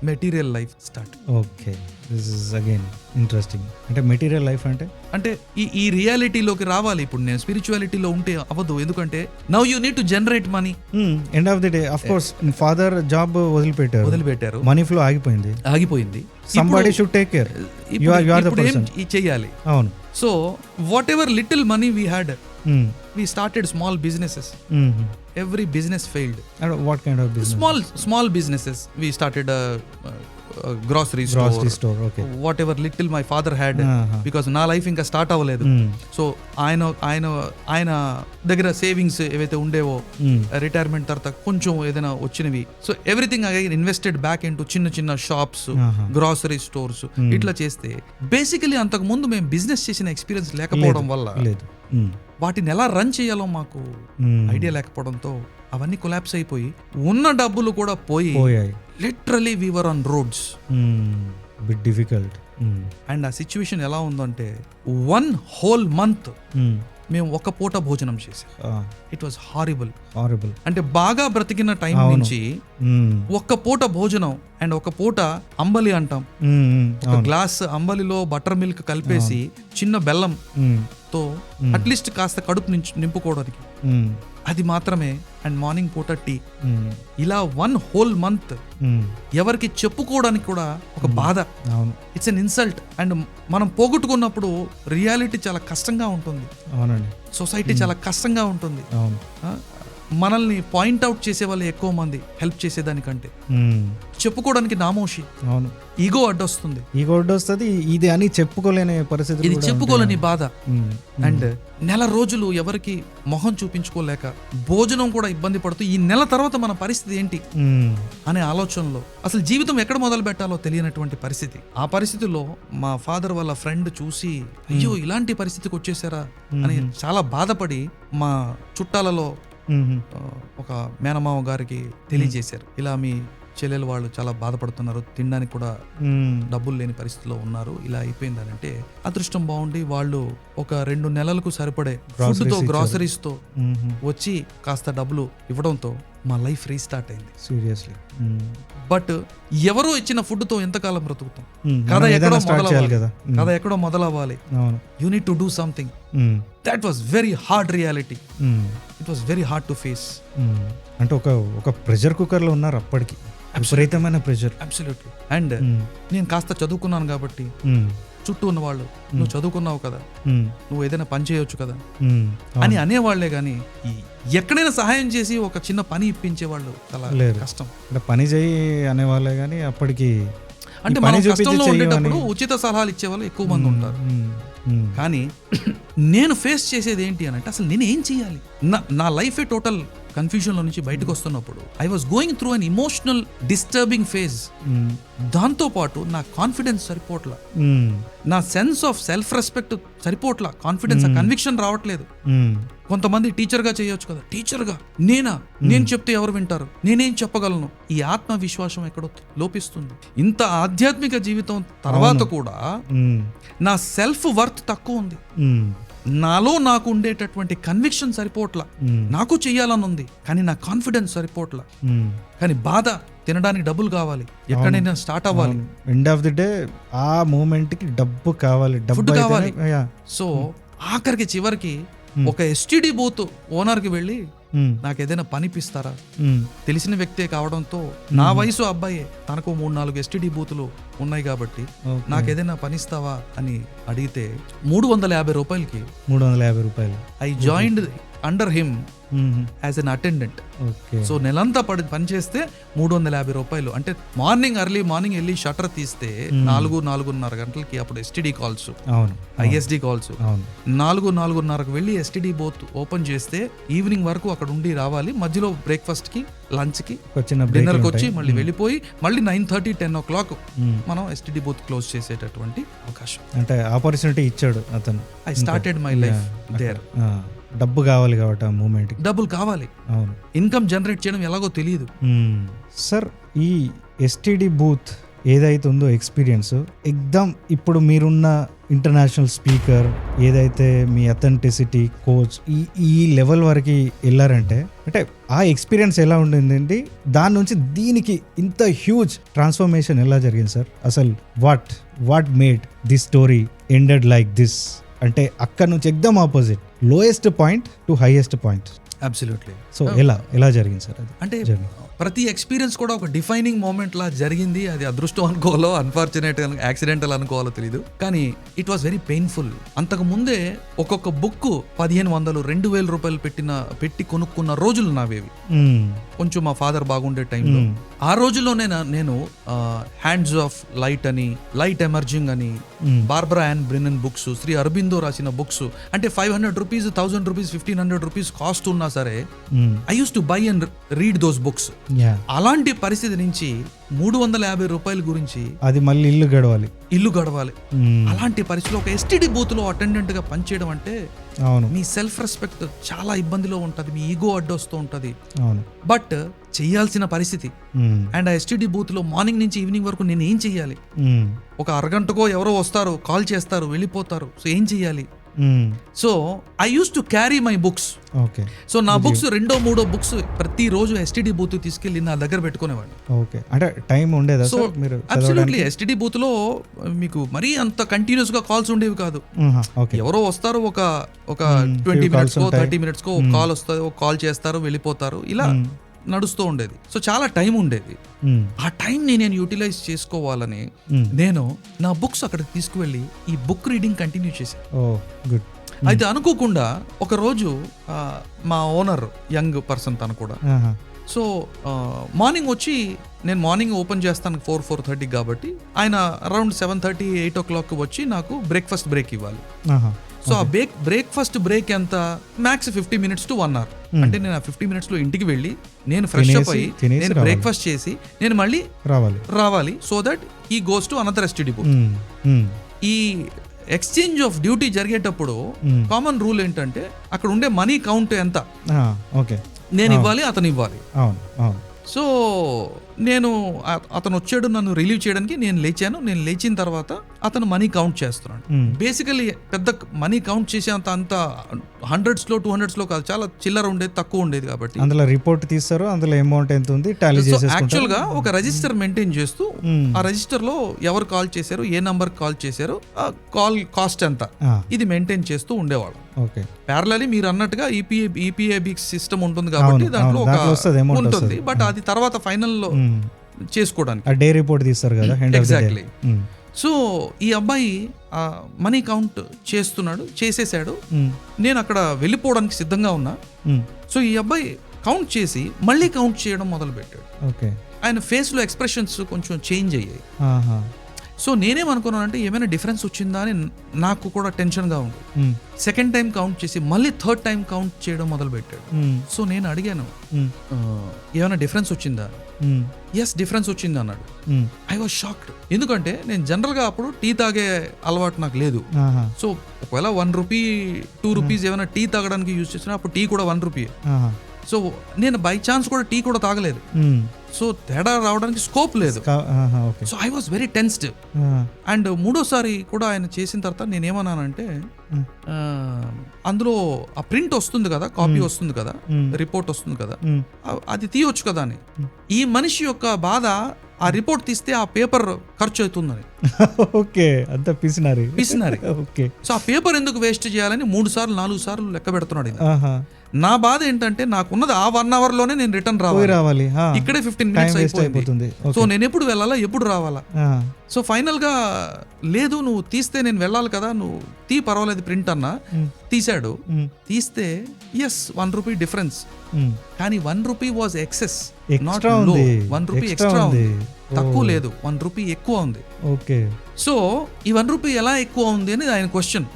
[SPEAKER 1] material life start.
[SPEAKER 2] Okay, this is again interesting. అంటే మెటీరియల్ లైఫ్ అంటే
[SPEAKER 1] ఈ రియాలిటీలోకి రావాలి. ఇప్పుడు నేను స్పిరిచువాలిటీలో ఉంటే అవ్వదు, ఎందుకంటే now you need to generate money.
[SPEAKER 2] End of the day of course father job వదిలిపెట్టారు, మనీ ఫ్లో ఆగిపోయింది. somebody should take care. You are the person.
[SPEAKER 1] చేయాలి.
[SPEAKER 2] అవును.
[SPEAKER 1] So what ever little money we had, we started small businesses. Every business failed.
[SPEAKER 2] And what kind of business?
[SPEAKER 1] Small businesses. We started a grocery store.
[SPEAKER 2] Okay.
[SPEAKER 1] Whatever little my father had, because నా life ఇంకా start అవ్వలేదు. So ఆయన దగ్గర savings ఏవైతే ఉండేవో retirement తర్వాత కొంచెం ఏదైనా వచ్చినవి, so everything again invested back into చిన్న షాప్స్, గ్రాసరీ స్టోర్స్. ఇట్లా చేస్తే బేసికలీ అంతకు ముందు మేము బిజినెస్ చేసిన ఎక్స్పీరియన్స్ లేకపోవడం వల్ల వాటిని ఎలా రన్ చేయాలో మాకు ఐడియా లేకపోవడంతో అవన్నీ కొలాప్స్ అయిపోయి ఉన్న డబ్బులు కూడా పోయాయి. Literally we were on roads.
[SPEAKER 2] Bit difficult.
[SPEAKER 1] And ఆ సిచ్యువేషన్ ఎలా ఉందంటే 1 whole month మేము ఒక పూట భోజనం చేసాం. It was horrible. అంటే బాగా బ్రతికిన టైం నుంచి ఒక్క పూట భోజనం అండ్ ఒక పూట అంబలి అంటాం, ఒక గ్లాస్ అంబలిలో బటర్ మిల్క్ కలిపేసి చిన్న బెల్లం తో అట్లీస్ట్ కాస్త కడుపు నింపుకోవడానికి, అది మాత్రమే. అండ్ మార్నింగ్ పూట టీ. ఇలా 1 whole month ఎవరికి చెప్పుకోవడానికి కూడా ఒక బాధ. It's an insult. అండ్ మనం పోగొట్టుకున్నప్పుడు రియాలిటీ చాలా కష్టంగా ఉంటుంది. సొసైటీ చాలా కష్టంగా ఉంటుంది. మనల్ని పాయింట్అవుట్ చేసే వాళ్ళు ఎక్కువ మంది హెల్ప్ చేసేదానికంటే చెప్పుకోవడానికి నామోషి. ఈగో అడ్డొస్తుంది.
[SPEAKER 2] ఇది అని చెప్పుకోలేని పరిస్థితి,
[SPEAKER 1] ఇది చెప్పుకోలేని బాధ. అండ్ నెల రోజులు ఎవరికి మొహం చూపించుకోలేక భోజనం కూడా ఇబ్బంది పడుతూ ఈ నెల తర్వాత మన పరిస్థితి ఏంటి అనే ఆలోచనలో అసలు జీవితం ఎక్కడ మొదలు పెట్టాలో తెలియనటువంటి పరిస్థితి. ఆ పరిస్థితిలో మా ఫాదర్ వాళ్ళ ఫ్రెండ్ చూసి అయ్యో ఇలాంటి పరిస్థితికి వచ్చేసారా అని చాలా బాధపడి మా చుట్టాలలో ఒక మేనమావ గారికి తెలియజేశారు, ఇలా మీ చెల్లెలు వాళ్ళు చాలా బాధపడుతున్నారు, తినడానికి కూడా డబ్బులు లేని పరిస్థితిలో ఉన్నారు, ఇలా అయిపోయిందని. అంటే అదృష్టం బాగుండి వాళ్ళు ఒక 2 నెలలకు సరిపడే ఫుడ్ తో, గ్రాసరీస్ తో వచ్చి కాస్త డబ్బులు ఇవ్వడంతో మా లైఫ్ రీస్టార్ట్ అయింది.
[SPEAKER 2] సీరియస్లీ.
[SPEAKER 1] బట్ ఎవరో ఇచ్చిన ఫుడ్ తో ఎంతకాలం బ్రతుకుతాం? కథ ఎక్కడో మొదలవ్వాలి. You need to do something. That was very hard reality. It was very hard to face.
[SPEAKER 2] అంటే ఒక ప్రెషర్ కుక్కర్ లో ఉన్నారు అప్పటికి, విపరీతమైన ప్రెషర్.
[SPEAKER 1] అబ్సల్యూట్లీ. అండ్ నేను కాస్త చదువుకున్నాను కాబట్టి చుట్టూ ఉన్న వాళ్ళు నువ్వు చదువుకున్నావు కదా, నువ్వు ఏదైనా పని చేయొచ్చు కదా అని అనేవాళ్లే గాని ఎక్కడైనా సహాయం చేసి ఒక చిన్న పని ఇప్పించేవాళ్ళు చాలా కష్టం.
[SPEAKER 2] అంటే పని చేయి అనేవాళ్ళే గాని అప్పటికి,
[SPEAKER 1] అంటే మనం కష్టంలో ఉండేటప్పుడు ఉచిత సలహాలు ఇచ్చేవాళ్ళు ఎక్కువ మంది ఉంటారు. కానీ నేను ఫేస్ చేసేది ఏంటి అని అంటే అసలు నేను ఏం చేయాలి? నా లైఫే టోటల్ కన్ఫ్యూజన్ లో నుంచి బయటకు వస్తున్నప్పుడు I was going through an emotional disturbing phase. దాంతో పాటు నా కాన్ఫిడెన్స్ సరిపోట్ల, నా సెన్స్ ఆఫ్ సెల్ఫ్ రెస్పెక్ట్ సరిపోట్ల, కాన్ఫిడెన్స్ కన్విక్షన్ రావట్లేదు. కొంతమంది టీచర్ గా చేయొచ్చు కదా, టీచర్ గా నేను చెప్తే ఎవరు వింటారు, నేనేం చెప్పగలను, ఈ ఆత్మవిశ్వాసం ఎక్కడో లోపిస్తుంది. ఇంత ఆధ్యాత్మిక జీవితం తర్వాత కూడా నా సెల్ఫ్ వర్త్ తక్కువ ఉంది, నాలో నాకు ఉండేటటువంటి కన్విక్షన్ సరిపోట్ల. నాకు చెయ్యాలని ఉంది కానీ నా కాన్ఫిడెన్స్ సరిపోట్ల. కానీ బాధ, తినడానికి డబ్బులు కావాలి, ఎక్కడైనా స్టార్ట్ అవ్వాలి,
[SPEAKER 2] ఎండ్ ఆఫ్ ది డే ఆ మూమెంట్ కి డబ్బు కావాలి,
[SPEAKER 1] ఫుడ్ కావాలి. సో ఆఖరికి చివరికి ఒక ఎస్టీడీ బూత్ ఓనర్ కి వెళ్ళి నాకు ఏదైనా పనిపిస్తారా, తెలిసిన వ్యక్తే కావడంతో నా వయసు అబ్బాయే, తనకు 3-4 ఎస్టీడీ బూతులు ఉన్నాయి కాబట్టి నాకేదైనా పనిస్తావా అని అడిగితే 350 రూపాయలకి
[SPEAKER 2] 350 రూపాయలు
[SPEAKER 1] I joined under him as an attendant. So నెలంతా పనిచేస్తే 350 రూపాయలు. అంటే ఎర్లీ మార్నింగ్ వెళ్ళి షట్టర్ తీస్తే 4-4:30 గంటలకి అప్పుడు ఎస్టీడీ కాల్స్, ఐఎస్డి కాల్స్, 4-4:30కు వెళ్ళి ఎస్టీడీ బూత్ ఓపెన్ చేస్తే ఈవినింగ్ వరకు అక్కడ ఉండి రావాలి. మధ్యలో బ్రేక్ఫాస్ట్ కి, లంచ్ కి, డిన్నర్ కి వచ్చి మళ్ళీ వెళ్ళిపోయి మళ్ళీ 9:30-10 o'clock మనం ఎస్టీడీ బూత్ క్లోజ్ చేసేటటువంటి అవకాశం,
[SPEAKER 2] అంటే ఆపర్చునిటీ ఇచ్చాడు అతను.
[SPEAKER 1] I started my life there.
[SPEAKER 2] డబ్బు కావాలి కాబట్టి ఆ మూమెంట్,
[SPEAKER 1] డబ్బులు కావాలి,
[SPEAKER 2] అవును,
[SPEAKER 1] ఇన్కమ్ జనరేట్ చేయడం ఎలాగో తెలియదు.
[SPEAKER 2] సార్ ఈ ఎస్టీడీ బూత్ ఏదైతే ఉందో ఎక్స్పీరియన్స్ ఎగ్దమ్ ఇప్పుడు మీరున్న ఇంటర్నేషనల్ స్పీకర్ ఏదైతే మీ అథెంటిసిటీ కోచ్ ఈ లెవెల్ వరకు వెళ్ళారంటే అంటే ఆ ఎక్స్పీరియన్స్ ఎలా ఉండిందండి, దాని నుంచి దీనికి ఇంత హ్యూజ్ ట్రాన్స్ఫర్మేషన్ ఎలా జరిగింది సార్? అసలు what made this story ended like this? అంటే అక్కడ నుంచి ఎగ్దమ్ opposite, lowest point to highest point.
[SPEAKER 1] Absolutely.
[SPEAKER 2] So ఎలా జరిగింది సార్ అది?
[SPEAKER 1] అంటే ప్రతి ఎక్స్పీరియన్స్ కూడా ఒక డిఫైనింగ్ మూమెంట్ లా జరిగింది. అది అదృష్టం అనుకోవాలో, అన్ఫార్చునేట్ యాక్సిడెంటల్ అనుకోవాలో తెలియదు, కానీ ఇట్ వాస్ వెరీ పెయిన్ఫుల్. అంతకు ముందే ఒక్కొక్క బుక్ 1500-2000 రూపాయలు పెట్టి కొనుక్కున్న రోజులు నావేవి. కొంచెం మా ఫాదర్ బాగుండే టైంలో ఆ రోజుల్లోనే నేను హ్యాండ్స్ ఆఫ్ లైట్ అని, లైట్ ఎమర్జింగ్ అని, Barbara and Brennan books, Shri Aurobindo రాసిన బుక్స్, అంటే 500 రూపీస్, 1000 రూపీస్, 1500 రూపీస్ కాస్ట్ ఉన్నా సరే I use to buy and read those books. అలాంటి పరిస్థితి నుంచి 350 రూపాయల గురించి
[SPEAKER 2] అది మళ్ళీ ఇల్లు గడవాలి.
[SPEAKER 1] అలాంటి పరిస్థితిలో ఒక ఎస్టీడీ బూత్ లో అటెండెంట్ గా పనిచేయడం అంటే మీ సెల్ఫ్ రెస్పెక్ట్ చాలా ఇబ్బందిలో ఉంటది, మీ ఈగో అడ్డొస్తూ ఉంటది. బట్ చెయ్యాల్సిన పరిస్థితి. అండ్ ఆ ఎస్టీడీ బూత్ లో మార్నింగ్ నుంచి ఈవినింగ్ వరకు నేను ఏం చెయ్యాలి? ఒక అరగంటకో ఎవరో వస్తారు, కాల్ చేస్తారు, వెళ్ళిపోతారు. సో ఏం చెయ్యాలి? So I use to carry my books. So నా బుక్స్ 2-3 బుక్స్ ప్రతిరోజు ఎస్టీడీ బూత్ తీసుకెళ్లి నా దగ్గర పెట్టుకునేవాడిని.
[SPEAKER 2] అంటే టైం ఉండేదా?
[SPEAKER 1] సో అబ్సల్యూట్లీ ఎస్టీడీ బూత్ లో మీకు మరీ అంత కంటిన్యూస్ గా కాల్స్ ఉండేవి కాదు. ఎవరో వస్తారు, ఒక 20 minutes కో 30 minutes కో కాల్ వస్తుంది, ఒక కాల్ చేస్తారు, వెళ్ళిపోతారు, ఇలా నడుస్తూ ఉండేది. సో చాలా టైం ఉండేది. ఆ టైం నేను యూటిలైజ్ చేసుకోవాలని నేను నా బుక్స్ అక్కడికి తీసుకువెళ్ళి ఈ బుక్ రీడింగ్ కంటిన్యూ చేశాను. అయితే అనుకోకుండా ఒక రోజు మా ఓనర్, యంగ్ పర్సన్ తను కూడా, సో మార్నింగ్ వచ్చి, నేను మార్నింగ్ ఓపెన్ చేస్తాను 4-4:30 కాబట్టి ఆయన అరౌండ్ 7:30-8 o'clock వచ్చి నాకు బ్రేక్ఫాస్ట్ బ్రేక్ ఇవ్వాలి. సో ఆ బ్రేక్ఫాస్ట్ బ్రేక్ ఎంత? Max 50 minutes to 1 hour. అంటే నేను ఆ 50 minutes లో ఇంటికి వెళ్ళి నేను ఫ్రెష్ అప్ అయ్యి నేను బ్రేక్ఫాస్ట్ చేసి నేను మళ్ళీ రావాలి. So that he goes to another STD booth. ఈ ఎక్స్చేంజ్ ఆఫ్ డ్యూటీ జరిగేటప్పుడు కామన్ రూల్ ఏంటంటే అక్కడ ఉండే మనీ కౌంట్ ఎంత నేను ఇవ్వాలి, అతను ఇవ్వాలి. సో నేను అతను వచ్చాడు నన్ను రిలీవ్ చేయడానికి, నేను లేచాను. నేను లేచిన తర్వాత అతను మనీ కౌంట్ చేస్తున్నాడు. బేసికలీ పెద్ద మనీ కౌంట్ చేసేంత అంత 100s-లో 200s-లో కాదు, చాలా చిల్లర ఉండేది, తక్కువ ఉండేది. కాబట్టి
[SPEAKER 2] అందులో రిపోర్ట్ తీస్తారు, అందులో అమౌంట్ ఎంత ఉంది టాలీ చేసేసుకుంటారు.
[SPEAKER 1] యాక్చువల్ గా ఒక రిజిస్టర్ మెయింటైన్ చేస్తూ ఆ రిజిస్టర్ లో ఎవరు కాల్ చేశారు, ఏ నంబర్ కాల్ చేశారు, కాల్ కాస్ట్ ఎంత, ఇది మెయింటైన్ చేస్తూ ఉండేవాళ్ళం. ప్యారలీ మీరు అన్నట్టుగా ఈపీఐబి సిస్టమ్ ఉంటుంది కాబట్టి దాంట్లో ఉంటుంది. బట్ అది తర్వాత ఫైనల్ లో చేసుకోవడానికి
[SPEAKER 2] డే రిపోర్ట్ తీస్తారు కదా.
[SPEAKER 1] ఎగ్జాక్ట్లీ. సో ఈ అబ్బాయి మనీ కౌంట్ చేసేసాడు. నేను అక్కడ వెళ్ళిపోవడానికి సిద్ధంగా ఉన్నా. సో ఈ అబ్బాయి కౌంట్ చేసి మళ్ళీ కౌంట్ చేయడం మొదలు పెట్టాడు. ఆయన ఫేస్ లో ఎక్స్ప్రెషన్స్ కొంచెం చేంజ్ అయ్యాయి. సో నేనేమనుకున్నానంటే ఏమైనా డిఫరెన్స్ వచ్చిందా అని నాకు కూడా టెన్షన్గా ఉంది. సెకండ్ టైం కౌంట్ చేసి మళ్ళీ థర్డ్ టైం కౌంట్ చేయడం మొదలు పెట్టాడు. సో నేను అడిగాను ఏమైనా డిఫరెన్స్ వచ్చిందా? ఎస్, డిఫరెన్స్ వచ్చింది అన్నాడు. I was shocked. ఎందుకంటే నేను జనరల్గా అప్పుడు టీ తాగే అలవాటు నాకు లేదు. సో ఒకవేళ 1 రూపీ 2 రూపీస్ ఏమైనా టీ తాగడానికి యూజ్ చేసినా అప్పుడు టీ కూడా 1 రూపీ. సో నేను బై ఛాన్స్ కూడా టీ కూడా తాగలేదు. సో తేడా రావడానికి స్కోప్ లేదు. So I was very tensed. And మూడోసారి కూడా ఆయన చేసిన తర్వాత నేనేమన్నానంటే అందులో ఆ ప్రింట్ వస్తుంది కదా, కాపీ వస్తుంది కదా, రిపోర్ట్ వస్తుంది కదా, అది తీయొచ్చు కదా అని. ఈ మనిషి యొక్క బాధ ఆ రిపోర్ట్ తీస్తే ఆ పేపర్ ఖర్చు అవుతుందని.
[SPEAKER 2] ఓకే, అంత పిసినారి. ఓకే,
[SPEAKER 1] సో ఆ పేపర్ ఎందుకు వేస్ట్ చేయాలని 3 సార్లు 4 సార్లు లెక్క పెడుతున్నాడు. నా బాధ ఏంటంటే నాకున్నది ఆ 1 అవర్ లోనే నేను రిటర్న్ రావాలి, ఇక్కడే 15 మినిట్స్ అయిపోతుంది. సో నేను ఎప్పుడు వెళ్ళాలా, ఎప్పుడు రావాలా? సో ఫైనల్ గా లేదు, నువ్వు తీస్తే నేను వెళ్ళాలి కదా, నువ్వు పర్వాలేదు ప్రింట్ అన్నా. తీసాడు. తీస్తే ఎస్ 1 రూపీ డిఫరెన్స్, కానీ 1 రూపీ వాజ్ ఎక్సెస్, నాట్ లో. 1 రూపీ ఎక్స్ట్రా ఉంది, తక్కువ లేదు, 1 రూపీ ఎక్కువ ఉంది.
[SPEAKER 2] ఓకే,
[SPEAKER 1] సో ఈ 1 రూపీ ఎలా ఎక్కువ ఉంది అనేది ఆయన క్వశ్చన్.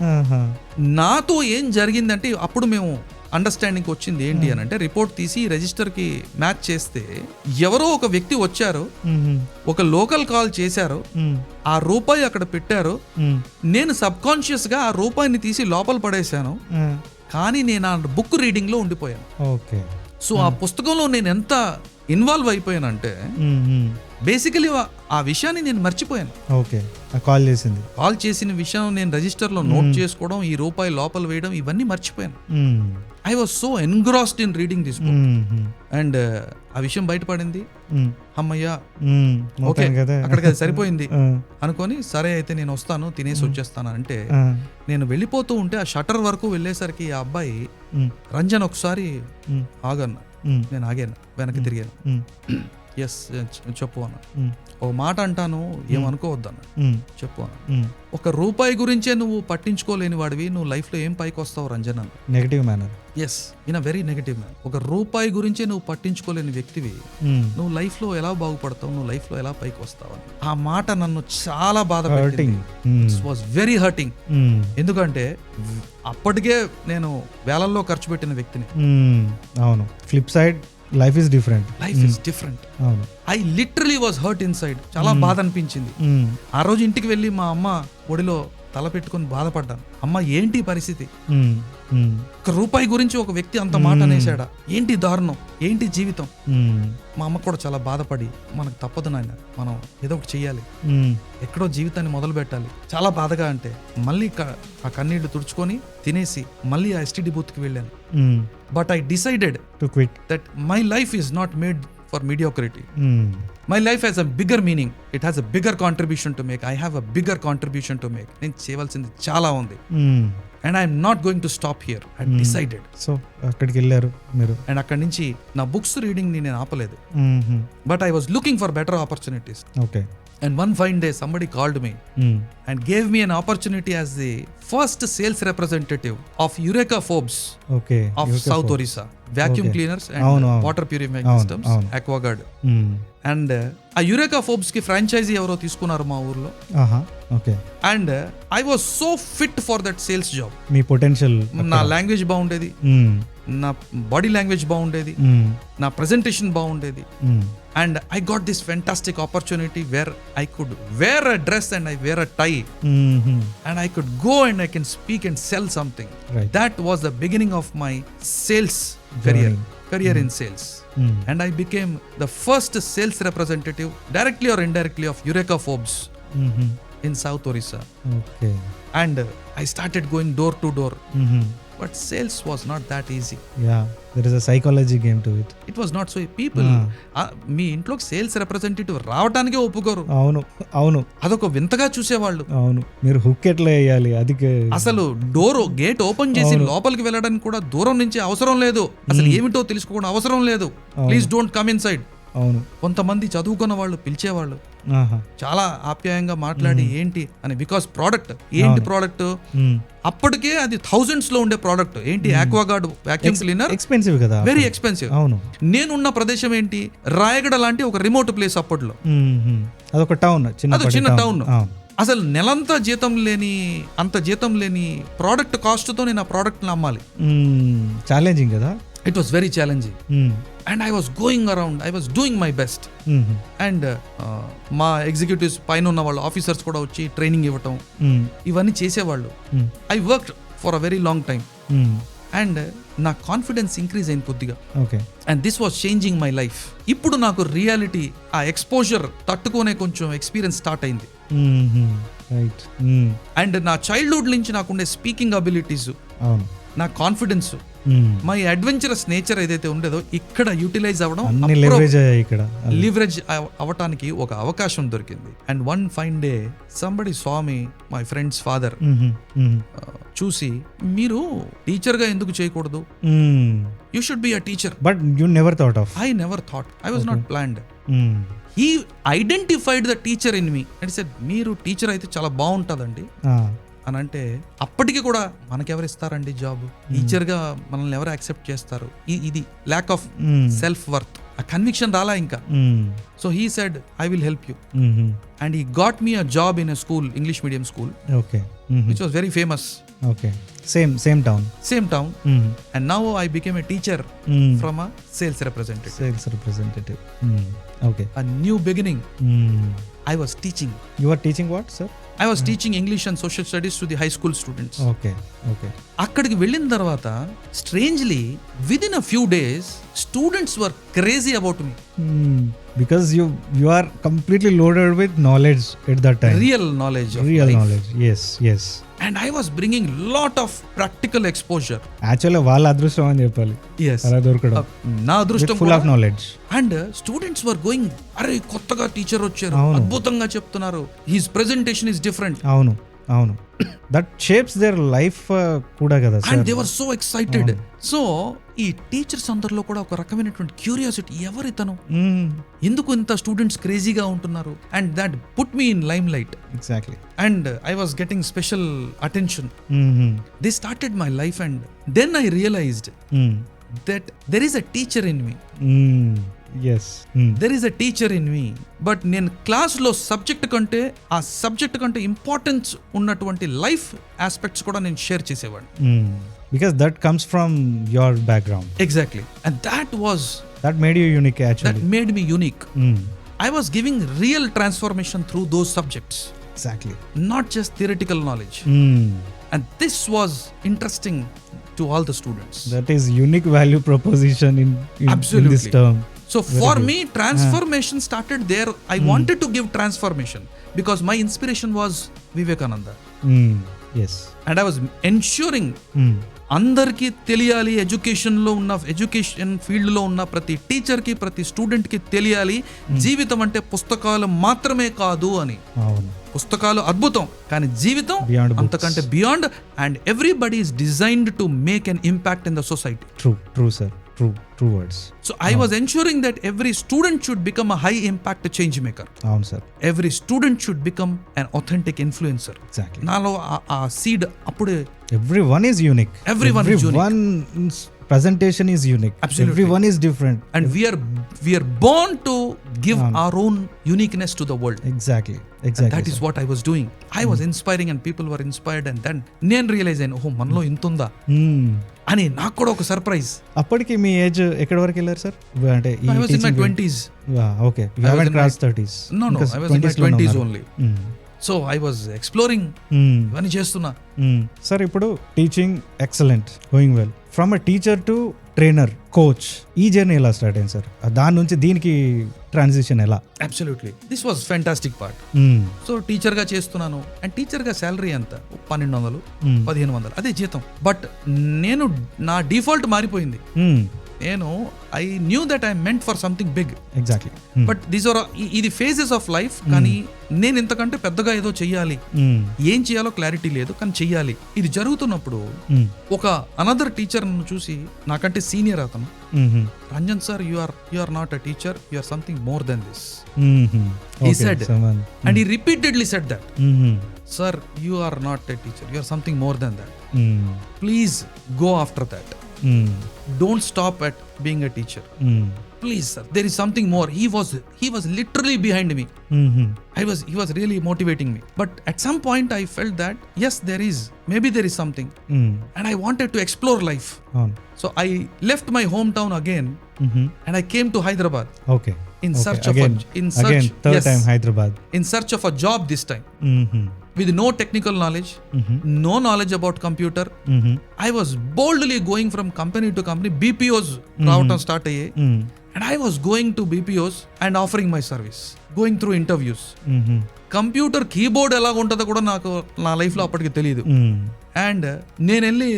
[SPEAKER 1] నాతో ఏం జరిగిందంటే అప్పుడు మేము అండర్స్టాండింగ్ వచ్చింది ఏంటి అని అంటే, రిపోర్ట్ తీసి రిజిస్టర్ కి మ్యాచ్ చేస్తే ఎవరో ఒక వ్యక్తి వచ్చారు, ఒక లోకల్ కాల్ చేశారు, ఆ రూపాయి అక్కడ పెట్టారు. నేను సబ్ కాన్షియస్ గా ఆ రూపాయిని తీసి లోపల పడేశాను, కానీ నేను ఆ బుక్ రీడింగ్ లో ఉండిపోయాను. సో ఆ పుస్తకంలో నేను ఎంత ఇన్వాల్వ్ అయిపోయానంటే బేసికలీ ఆ విషయాన్ని నేను మర్చిపోయాను.
[SPEAKER 2] ఓకే, కాల్
[SPEAKER 1] చేసిన విషయం నేను రిజిస్టర్ లో నోట్ చేసుకోవడం, ఈ రూపాయి లోపల వేయడం, ఇవన్నీ మర్చిపోయాను. I was so engrossed in reading this book. And ఆ విషయం బయటపడింది. అమ్మయ్యా, ఓకే అక్కడికి అది సరిపోయింది అనుకొని, సరే అయితే నేను వస్తాను, తినేసి వచ్చేస్తాను అంటే నేను వెళ్ళిపోతూ ఉంటే ఆ షటర్ వరకు వెళ్ళేసరికి ఆ అబ్బాయి, రంజన్ ఒకసారి ఆగన్నా. నేను ఆగాను, వెనక్కి తిరిగాను. ఎస్ చెప్పు అన్న, ఓ మాట అంటాను, ఏమనుకోవద్దన్న, చెప్పు అన్న. 1 రూపాయి గురించే నువ్వు పట్టించుకోలేని వాడివి, నువ్వు లైఫ్ లో ఏం పైకి వస్తావు రంజన్ అన్న.
[SPEAKER 2] Negative manner.
[SPEAKER 1] Yes, in a very negative man. 1 రూపాయి గురించే నువ్వు పట్టించుకోలేని వ్యక్తివి, నువ్వు లైఫ్ లో ఎలా బాగుపడతావు, నువ్వు లైఫ్ లో ఎలా పైకి వస్తావు అని. ఆ మాట నన్ను చాలా బాధ పెట్టింది. It was very hurting. ఎందుకంటే అప్పటికే నేను వేలల్లో ఖర్చు పెట్టిన వ్యక్తిని.
[SPEAKER 2] అవును, flip side life is different.
[SPEAKER 1] I literally was hurt in side. చాలా బాధ అనిపించింది. ఆ రోజు ఇంటికి వెళ్ళి మా అమ్మ ఒడిలో తల పెట్టుకుని బాధపడ్డాను. అమ్మ, ఏంటి పరిస్థితి? 1 రూపాయి గురించి ఒక వ్యక్తి అంత మాట అనేసాడా? ఏంటి దారుణం, ఏంటి జీవితం? మా అమ్మ కూడా చాలా బాధపడి, మనకు తప్పదు నాయన, మనం ఏదో ఒకటి చెయ్యాలి, ఎక్కడో జీవితాన్ని మొదలు పెట్టాలి. చాలా బాధగా అంటే మళ్ళీ ఆ కన్నీళ్లు తుడుచుకొని తినేసి మళ్ళీ ఆ ఎస్టీడీ బూత్ కి వెళ్ళాను. But I decided to quit that my life is not made for mediocrity. My life has a bigger meaning. It has a bigger contribution to make. I have a bigger contribution to make. నేను చేయవలసింది చాలా ఉంది. And I am not going to stop here. I decided.
[SPEAKER 2] So అక్కడికి వెళ్ళారు మీరు.
[SPEAKER 1] And అక్కడి నుంచి నా బుక్స్ రీడింగ్ ని నేను ఆపలేదు. But I was looking for better opportunities.
[SPEAKER 2] Okay.
[SPEAKER 1] And one fine day somebody called me and gave me an opportunity as the first sales representative of Eureka Forbes of South Orissa. Vacuum cleaners and water purifying systems, AquaGuard. And ఆ Eureka Forbes కి franchise ఎవరో తీసుకున్నారు మా ఊర్లో. And I was so fit for that sales job.
[SPEAKER 2] Me potential,
[SPEAKER 1] నా language బాగుండేది, నా body language బాగుండేది, నా ప్రెజెంటేషన్ బాగుండేది. And I got this fantastic opportunity where I could wear a dress and I wear a tie. And I could go and I can speak and sell something. That was the beginning of my sales career in sales. And I became the first sales representative, directly or indirectly, of Eureka Forbes in South Orissa. And I started going door to door. But sales was not that easy.
[SPEAKER 2] Yeah, there is a psychology game to it.
[SPEAKER 1] It was not so. People, మీ ఇంట్లో sales representative రావడానికే ఒప్పుకోరు.
[SPEAKER 2] అవును,
[SPEAKER 1] అదొక వింతగా చూసేవాళ్ళు.
[SPEAKER 2] అవును, మీరు hook ఎట్లా వేయాలి, అది
[SPEAKER 1] అసలు గేట్ ఓపెన్ చేసి లోపలికి వెళ్ళడానికి కూడా దూరం నుంచి అవసరం లేదు. అసలు ఏమిటో తెలుసుకోవడం అవసరం లేదు. Please don't come in side
[SPEAKER 2] అవును.
[SPEAKER 1] కొంతమంది చదువుకున్న వాళ్ళు పిలిచేవాళ్ళు,
[SPEAKER 2] ఆహా.
[SPEAKER 1] చాలా ఆప్యాయంగా మాట్లాడి ఏంటి అని, బికాస్ ప్రోడక్ట్ ఏంటి, ప్రోడక్ట్ అప్పటికే అది థౌజండ్స్ లో ఉండే ప్రోడక్ట్ ఏంటి, ఆక్వాగార్డ్ వాక్యూమ్ క్లీనర్,
[SPEAKER 2] ఎక్స్పెన్సివ్ కదా.
[SPEAKER 1] Very expensive.
[SPEAKER 2] అవును.
[SPEAKER 1] నేనున్న ప్రదేశం ఏంటి, రాయగడ లాంటి ఒక రిమోట్ ప్లేస్ అప్పట్లో.
[SPEAKER 2] అదొక టౌన్,
[SPEAKER 1] చిన్న టౌన్. అసలు నెలంతా అంత జీతం లేని ప్రోడక్ట్ కాస్ట్ తో నేను ఆ ప్రోడక్ట్ అమ్మాలి.
[SPEAKER 2] ఛాలెంజింగ్ కదా.
[SPEAKER 1] It was very challenging. And I was going around, I was doing my best. And మా ఎగ్జిక్యూటివ్స్ పైన ఉన్న వాళ్ళు ఆఫీసర్స్ కూడా వచ్చి ట్రైనింగ్ ఇవ్వటం ఇవన్నీ చేసేవాళ్ళు. I work for a very long time. And నా కాన్ఫిడెన్స్ ఇంక్రీజ్ అయింది కొద్దిగా. And this was changing my life. ఇప్పుడు నాకు రియాలిటీ, ఆ ఎక్స్పోజర్ తట్టుకునే కొంచెం ఎక్స్పీరియన్స్ స్టార్ట్ అయింది. అండ్ నా చైల్డ్హుడ్ నుంచి నాకుండే స్పీకింగ్ అబిలిటీస్, నా కాన్ఫిడెన్స్, మై అడ్వెంచరస్ నేచర్ ఏదైతే ఉండేదో ఇక్కడ యూటిలైజ్ అవ్వడం, లివరేజ్ అవ్వటానికి ఒక అవకాశం దొరికింది. And one fine day somebody saw me, my friends father చూసి, మీరు టీచర్ గా ఎందుకు చేయకూడదు, you should be a teacher.
[SPEAKER 2] But you never thought of.
[SPEAKER 1] I never thought, I was not planned. He identified the teacher in me and said, మీరు teacher అయితే చాలా బాగుంటుందండి అని అంటే, అప్పటికి కూడా మనకెవరు ఇస్తారండి జాబ్, టీచర్ గా మనల్ని ఎవరు యాక్సెప్ట్ చేస్తారు, ఇది ల్యాక్ ఆఫ్ సెల్ఫ్ వర్త్, ఆ కన్విక్షన్ రాలా ఇంకా. So he said, I will help you. And he got me a job in a school, English medium school, which was very famous.
[SPEAKER 2] Same town.
[SPEAKER 1] And now I became a teacher from a sales representative.
[SPEAKER 2] Okay.
[SPEAKER 1] A new beginning. I was teaching.
[SPEAKER 2] You are teaching what, sir?
[SPEAKER 1] I was teaching English and social studies to the high school students.
[SPEAKER 2] Okay.
[SPEAKER 1] అక్కడికి వెళ్ళిన తర్వాత strangely within a few days students were crazy about me.
[SPEAKER 2] Because you are completely loaded with knowledge at that time.
[SPEAKER 1] Real knowledge of
[SPEAKER 2] Real
[SPEAKER 1] life.
[SPEAKER 2] knowledge. Yes.
[SPEAKER 1] And I was bringing lot of practical exposure.
[SPEAKER 2] Actually వాళ్ళ అదృష్టం అని చెప్పాలి.
[SPEAKER 1] Yes.
[SPEAKER 2] అలా దొరకడం.
[SPEAKER 1] నా అదృష్టం.
[SPEAKER 2] Full of knowledge.
[SPEAKER 1] And students were going, అరే కొత్తగా టీచర్ వచ్చారు, అద్భుతంగా చెప్తున్నారు, హిస్ ప్రెజెంటేషన్ ఇస్ డిఫరెంట్.
[SPEAKER 2] అవును. దట్ షేప్స్ దేర్ లైఫ్ కూడా కదా.
[SPEAKER 1] And they were so excited. So ఈ టీచర్స్ అందరిలో కూడా ఒక రకమైనటువంటి క్యూరియాసిటీ, ఎవరితను, ఎందుకు ఇంత స్టూడెంట్స్ క్రేజీగా ఉంటున్నారు, and that put me in limelight.
[SPEAKER 2] Exactly.
[SPEAKER 1] And I was getting special attention. They started my life and then I realised that there is a teacher in me.
[SPEAKER 2] Yes.
[SPEAKER 1] There is a teacher in me. But నేను క్లాస్లో subject కంటే ఆ subject కంటే importance ఉన్నటువంటి life aspects కూడా నేను share చేసేవాడిని.
[SPEAKER 2] Because that comes from your background.
[SPEAKER 1] Exactly. And that
[SPEAKER 2] made you unique actually.
[SPEAKER 1] That made me unique. I was giving real transformation through those subjects.
[SPEAKER 2] Exactly.
[SPEAKER 1] Not just theoretical knowledge. And this was interesting to all the students.
[SPEAKER 2] That is unique value proposition in this term.
[SPEAKER 1] So for me, transformation started there. I wanted to give transformation because my inspiration was Vivekananda.
[SPEAKER 2] Yes.
[SPEAKER 1] And I was ensuring అందరికీ తెలియాలి, education field లో ఉన్న ప్రతి teacher కి, ప్రతి student కి తెలియాలి, జీవితం అంటే పుస్తకాలు మాత్రమే కాదు అని. పుస్తకాలు అద్భుతం, కానీ జీవితం అంతకంటే beyond. And everybody is designed to make an impact in the society.
[SPEAKER 2] True sir. True words.
[SPEAKER 1] So I was ensuring that every student should become a high impact change maker.
[SPEAKER 2] Avunu sir.
[SPEAKER 1] Every student should become an authentic influencer.
[SPEAKER 2] Exactly.
[SPEAKER 1] Nalo a seed appude.
[SPEAKER 2] Everyone is unique. Everyone's presentation is unique.
[SPEAKER 1] Absolutely.
[SPEAKER 2] Everyone is different.
[SPEAKER 1] And we are born to give our own uniqueness to the world.
[SPEAKER 2] Exactly.
[SPEAKER 1] And that is what I was doing. I was inspiring and people were inspired, and then నేను realise అయ్యాను, ఓహో మనలో ఇంతుందా అని. నాకు కూడా ఒక surprise.
[SPEAKER 2] అప్పటికి మీ age ఎక్కడి వరకు వెళ్ళారు సార్? అంటే
[SPEAKER 1] I was in my 20s.
[SPEAKER 2] Okay. You haven't crossed 30s.
[SPEAKER 1] No, I was in my 20s only. So I was exploring, ఇవన్నీ చేస్తున్నా.
[SPEAKER 2] సార్ ఇప్పుడు teaching excellent, going well. From a teacher to trainer, coach, ఈ journey ఎలా start అయింది sir? దాని నుంచి దీనికి transition ఎలా?
[SPEAKER 1] Absolutely, this was fantastic part. So teacher గా చేస్తున్నాను, అండ్ టీచర్ గా శాలరీ ఎంత, 1200 1500 అదే జీతం. బట్ నేను నా డిఫాల్ట్ మారిపోయింది. నేను I knew that I meant for something big,
[SPEAKER 2] exactly.
[SPEAKER 1] But these are ఇది ఫేజెస్ ఆఫ్ లైఫ్. కానీ నేను ఇంతకంటే పెద్దగా ఏదో చెయ్యాలి, ఏం చేయాలో క్లారిటీ లేదు కానీ చెయ్యాలి. ఇది జరుగుతున్నప్పుడు ఒక అనదర్ టీచర్ నన్ను చూసి, నాకంటే సీనియర్ అతను, Ranjan sir you are not a teacher, you are something more than this, he said, and he repeatedly said that, sir you are not a teacher, you are something more than that, please go after that, don't stop at being a teacher, please sir, there is something more. He was literally behind me. He was really motivating me, but at some point I felt that yes, maybe there is something, and I wanted to explore life. So I left my hometown again, and I came to Hyderabad.
[SPEAKER 2] Okay.
[SPEAKER 1] In search
[SPEAKER 2] again, third
[SPEAKER 1] yes,
[SPEAKER 2] time Hyderabad.
[SPEAKER 1] In search of a job this time, with no technical knowledge, no knowledge about computer. I was boldly going from company to company. BPOs రావటం start అయ్యాయి, and I was going to BPOs and offering my service, going through interviews. Computer keyboard ఎలా ఉంటుందో కూడా నాకు నా లైఫ్లో అప్పటికి తెలియదు. అండ్ నేను వెళ్ళి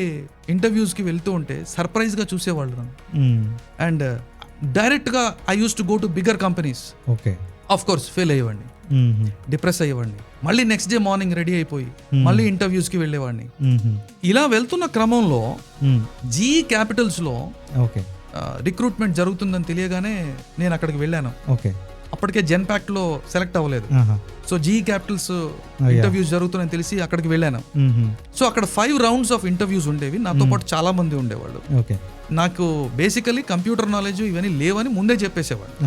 [SPEAKER 1] ఇంటర్వ్యూస్కి వెళ్తూ ఉంటే సర్ప్రైజ్గా చూసేవాళ్ళు నన్ను. అండ్ డైరెక్ట్గా I use to go to bigger companies.
[SPEAKER 2] Okay.
[SPEAKER 1] Of course fail అయ్యేవాడిని, డిప్రెస్ అయ్యేవాడిని, మళ్ళీ నెక్స్ట్ డే మార్నింగ్ రెడీ అయిపోయి మళ్ళీ ఇంటర్వ్యూస్కి వెళ్ళేవాడిని. ఇలా వెళ్తున్న క్రమంలో జీఈ క్యాపిటల్స్లో రిక్రూట్మెంట్ జరుగుతుందని తెలియగానే నేను అక్కడికి వెళ్ళాను.
[SPEAKER 2] ఓకే.
[SPEAKER 1] అప్పటికే జెన్పాక్ట్లో సెలెక్ట్ అవ్వలేదు. సో జీఈ క్యాపిటల్స్ ఇంటర్వ్యూస్ జరుగుతున్నాయని తెలిసి అక్కడికి వెళ్ళాను. సో అక్కడ 5 rounds ఆఫ్ ఇంటర్వ్యూస్ ఉండేవి. నాతో పాటు చాలా మంది ఉండేవాళ్ళు. నాకు బేసికలీ కంప్యూటర్ నాలెడ్జ్ ఇవన్నీ లేవని ముందే చెప్పేసేవాడిని,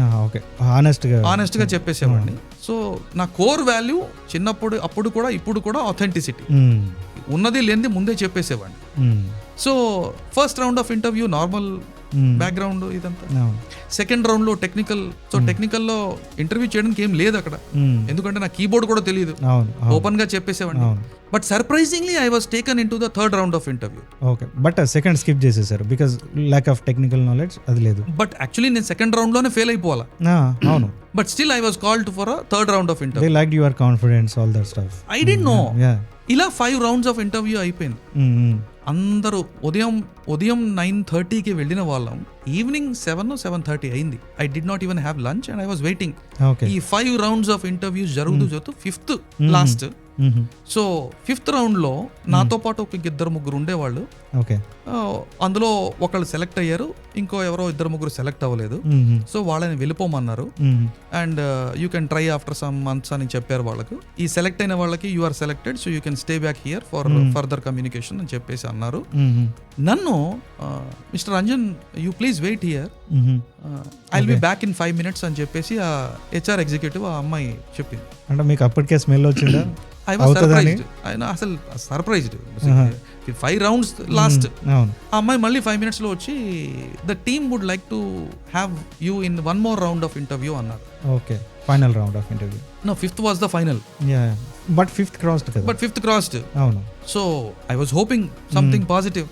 [SPEAKER 1] ఆనెస్ట్ గా చెప్పేసేవాడిని. సో నా కోర్ వాల్యూ అప్పుడు కూడా ఇప్పుడు కూడా ఆథెంటిసిటీ, ఉన్నది లేనిది ముందే చెప్పేసేవాడిని. So first round of interview normal background ఇదంతా. సెకండ్ రౌండ్ లో టెక్నికల్. సో టెక్నికల్ లో ఇంటర్వ్యూ చేయడానికి ఏం లేదు అక్కడ, ఎందుకంటే నా కీబోర్డ్ కూడా తెలియదు, ఓపెన్ గా చెప్పేసేవాడిని. But surprisingly I was taken in to the third round of interview.
[SPEAKER 2] Okay. But second skip చేసేసారు because lack of technical knowledge, అది లేదు.
[SPEAKER 1] బట్ యాక్చువల్లీ నేను సెకండ్ రౌండ్ లోనే ఫెయిల్ అయిపోవాలా.
[SPEAKER 2] అవును.
[SPEAKER 1] But still I was called for a third round of interview.
[SPEAKER 2] They liked your confidence, all that stuff.
[SPEAKER 1] I didn't know. ఇలా 5 rounds of interview అయిపోయింది. అందరూ ఉదయం 9:30కి వెళ్ళిన వాళ్ళం, ఈవినింగ్ 7:30 అయింది. I did not even have lunch and I was waiting. ఈ 5 rounds ఆఫ్ interviews జరుగుతూ 5th last. So 5th round లో నాతో పాటు ఒక 2-3 ఉండేవాళ్ళు. అందులో ఒకళ్ళు సెలెక్ట్ అయ్యారు, ఇంకో ఎవరో 2-3 సెలెక్ట్ అవ్వలేదు. సో వాళ్ళని వెళ్ళిపోమన్నారు. And you can try after some months అని చెప్పారు వాళ్ళకు. ఈ సెలెక్ట్ అయిన వాళ్ళకి you are selected, so you can stay back here for further communication అని చెప్పేసి అన్నారు. నన్ను Mister Ranjan you please wait here, I will be back in 5 minutes అని చెప్పేసి ఆ HR ఎగ్జిక్యూటివ్ ఆ అమ్మాయి చెప్పింది.
[SPEAKER 2] అంటే మీకు అప్పటికే స్మెల్ వచ్చిందా?
[SPEAKER 1] I was surprised. ఆయన అసలు సర్ప్రైజ్డ్. 5 rounds last. ఆ అమ్మాయి మళ్ళీ 5 minutes లో వచ్చి the team would like to have you in 1 more round of interview అన్నారు.
[SPEAKER 2] Okay. Final round of interview.
[SPEAKER 1] No, 5th was the final.
[SPEAKER 2] Yeah. But 5th crossed కదా.
[SPEAKER 1] But 5th crossed.
[SPEAKER 2] అవును.
[SPEAKER 1] So I was hoping something positive.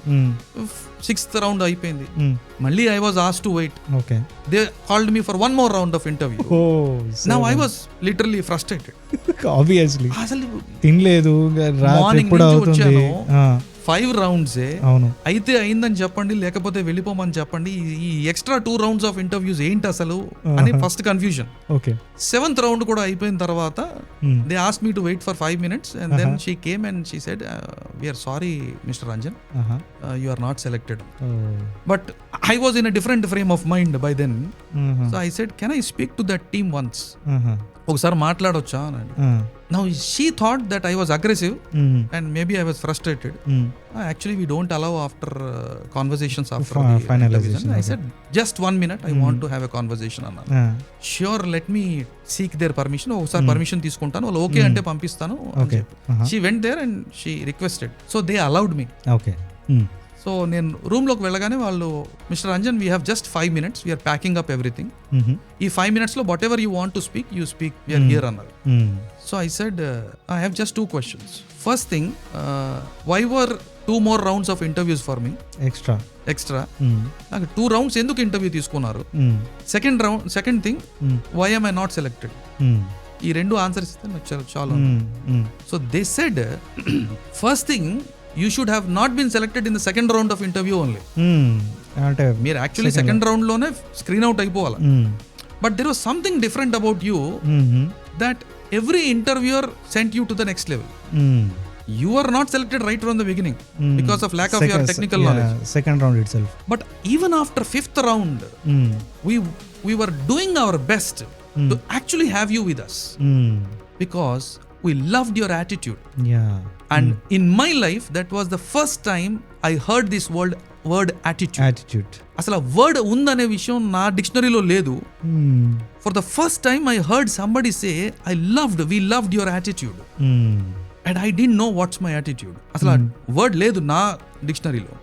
[SPEAKER 1] 6th round అయిపోయింది. మళ్ళీ I was asked to wait.
[SPEAKER 2] Okay.
[SPEAKER 1] They called me for 1 more round of interview.
[SPEAKER 2] Oh.
[SPEAKER 1] Now I was literally frustrated.
[SPEAKER 2] Obviously.
[SPEAKER 1] అసలు
[SPEAKER 2] తినలేదు, రాత్రి ఎప్పుడు అవుతుంది.
[SPEAKER 1] 5 rounds
[SPEAKER 2] అవును.
[SPEAKER 1] అయితే అయిందని చెప్పండి, లేకపోతే వెళ్ళిపోమని చెప్పండి. ఈ ఎక్స్ట్రా 2 rounds ఆఫ్ ఇంటర్వ్యూస్ ఏంటి అసలు అని first confusion.
[SPEAKER 2] Okay.
[SPEAKER 1] 7th round కూడా అయిపోయిన తర్వాత they asked me to wait for 5 minutes and then she came and she said we are sorry Mr. Ranjan, you are not selected. But I was in a different frame of mind by then. So I said, can I speak to that team once? ఒకసారి మాట్లాడొచ్చా అని. Now she thought that I was aggressive and maybe I was frustrated. Actually we don't allow after conversations after the finalization. I said just 1 minute, I want to have a conversation అన్నా. Sure, let me seek their permission. ఒకసారి permission తీసుకుంటాను, వాళ్ళు okay అంటే పంపిస్తాను. She went there and she requested. So they allowed me.
[SPEAKER 2] Okay.
[SPEAKER 1] So నేను రూమ్లోకి వెళ్ళగానే వాళ్ళు, Mister Ranjan we have just 5 minutes, we're packing up everything. ఈ 5 minutesలో whatever you want to speak you speak, we're here అన్నారు. So I said I have just 2 questions. First thing, why were 2 more rounds ఆఫ్ interviews for me? Extra నాకు 2 rounds ఎందుకు interview తీసుకున్నారు? Second thing, why am I not selected? ఈ 2 answers ఇస్తే నాకు చాలా. So they said, first thing, you should have not been selected in the second round of interview only.
[SPEAKER 2] అంటే
[SPEAKER 1] మీరు actually second round లోనే screen out అయిపోవాలి. But there was something different about you that every interviewer sent you to the next level. You are not selected right from the beginning because of lack of your technical knowledge.
[SPEAKER 2] Second round itself.
[SPEAKER 1] But even after fifth round, we were doing our best to actually have you with us because we loved your attitude.
[SPEAKER 2] Yeah.
[SPEAKER 1] And in my life, that was the first time I heard this word attitude. అసలు word ఉందనే విషయం నా డిక్షనరీలో లేదు. For the first time I heard somebody say we loved your attitude. And I didn't know what's my attitude. అసలు word లేదు నా డిక్షనరీలో.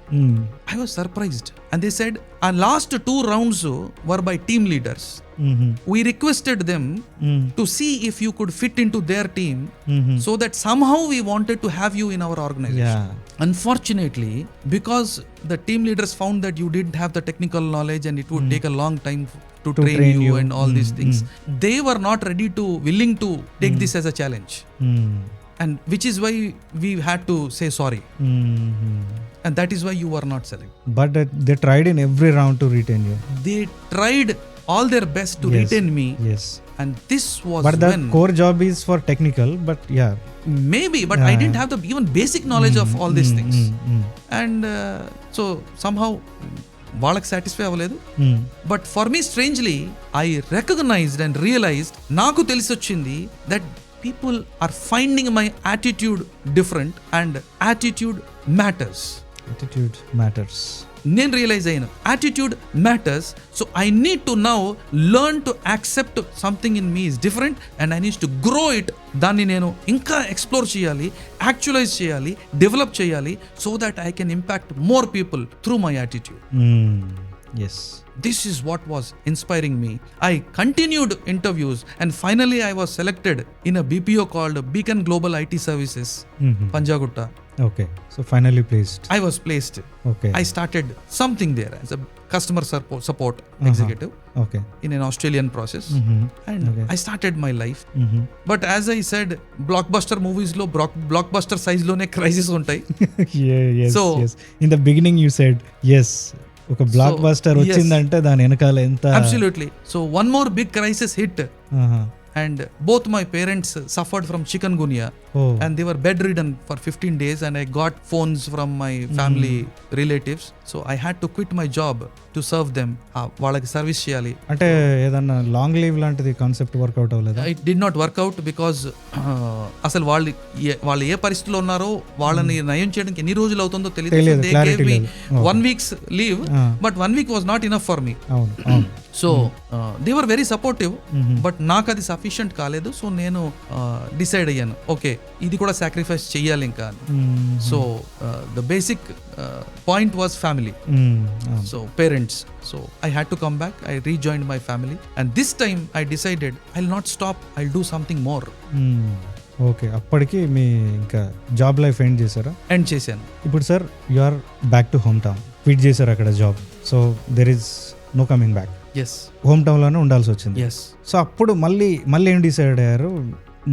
[SPEAKER 1] I was surprised. And they said our last 2 rounds were by team leaders. We requested them to see if you could fit into their team so that somehow we wanted to have you in our organization. Unfortunately, because the team leaders found that you didn't have the technical knowledge and it would take a long time to train you and all these things, they were not willing to take this as a challenge. And which is why we had to say sorry. And that is why you were not selected.
[SPEAKER 2] But they tried in every round to retain you.
[SPEAKER 1] They tried all their best to retain me.
[SPEAKER 2] Yes.
[SPEAKER 1] And this was
[SPEAKER 2] but the core job is for technical, but yeah.
[SPEAKER 1] Maybe, but I didn't have the even basic knowledge of all these things. And so somehow వాళ్ళకి satisfy అవ్వలేదు. But for me strangely I recognised and realised, నాకు తెలిసి వచ్చింది దట్ people are finding my attitude different and attitude matters. నేను realise అయ్యాను attitude matters, so I need to now learn to accept something in me is different and I need to grow it. దాన్ని నేను ఇంకా explore చేయాలి, actualise చేయాలి, develop చేయాలి, so that I can impact more people through my attitude.
[SPEAKER 2] Yes.
[SPEAKER 1] This is what was inspiring me. I continued interviews and finally I was selected in a BPO called Beacon Global IT Services, Panjagutta.
[SPEAKER 2] Okay. So finally placed.
[SPEAKER 1] I was placed.
[SPEAKER 2] Okay.
[SPEAKER 1] I started something there as a customer support executive.
[SPEAKER 2] Okay.
[SPEAKER 1] In an Australian process. And okay. I started my life. But as I said, blockbuster movies lo blockbuster size lone crisis untai.
[SPEAKER 2] Yes.
[SPEAKER 1] So,
[SPEAKER 2] yes. In the beginning you said yes. ఒక block buster వచ్చిందంటే దాని వెనకాల ఎంత.
[SPEAKER 1] Absolutely. So one more big crisis hit. And both my parents suffered from chikungunya. And they were bedridden for 15 days and I got phones from my family relatives. So I had to quit my job to serve them. వాళ్ళకి service చేయాలి.
[SPEAKER 2] అంటే ఏదన్నా long leave లాంటిది concept work out అవ్వలేదా?
[SPEAKER 1] It did not work out because అసలు వాళ్ళు ఏ పరిస్థితిలో ఉన్నారో వాళ్ళని నయం చేయడానికి ఎన్ని రోజులు అవుతుందో తెలియదు. They gave me 1 week's leave, but 1 week was not enough for me. So they were very supportive, but నాకు అది సఫిషియంట్ కాలేదు. సో నేను డిసైడ్ అయ్యాను, ఓకే ఇది కూడా సాక్రిఫైస్ చెయ్యాలి ఇంకా. So the basic point was family, so parents. So I had to come back. I rejoined my family and this time I decided I will not stop, I will do something more.
[SPEAKER 2] Okay, అప్పటికి మీ ఇంకా job life end చేశారా?
[SPEAKER 1] End చేశాను.
[SPEAKER 2] ఇప్పుడు sir you are back to home town, quit చేశారు అక్కడ job. So there is no coming back.
[SPEAKER 1] Yes,
[SPEAKER 2] home town లోనే ఉండాల్సి వచ్చింది.
[SPEAKER 1] ఎస్.
[SPEAKER 2] సో అప్పుడు మళ్ళీ ఏం డిసైడ్ అయ్యారు?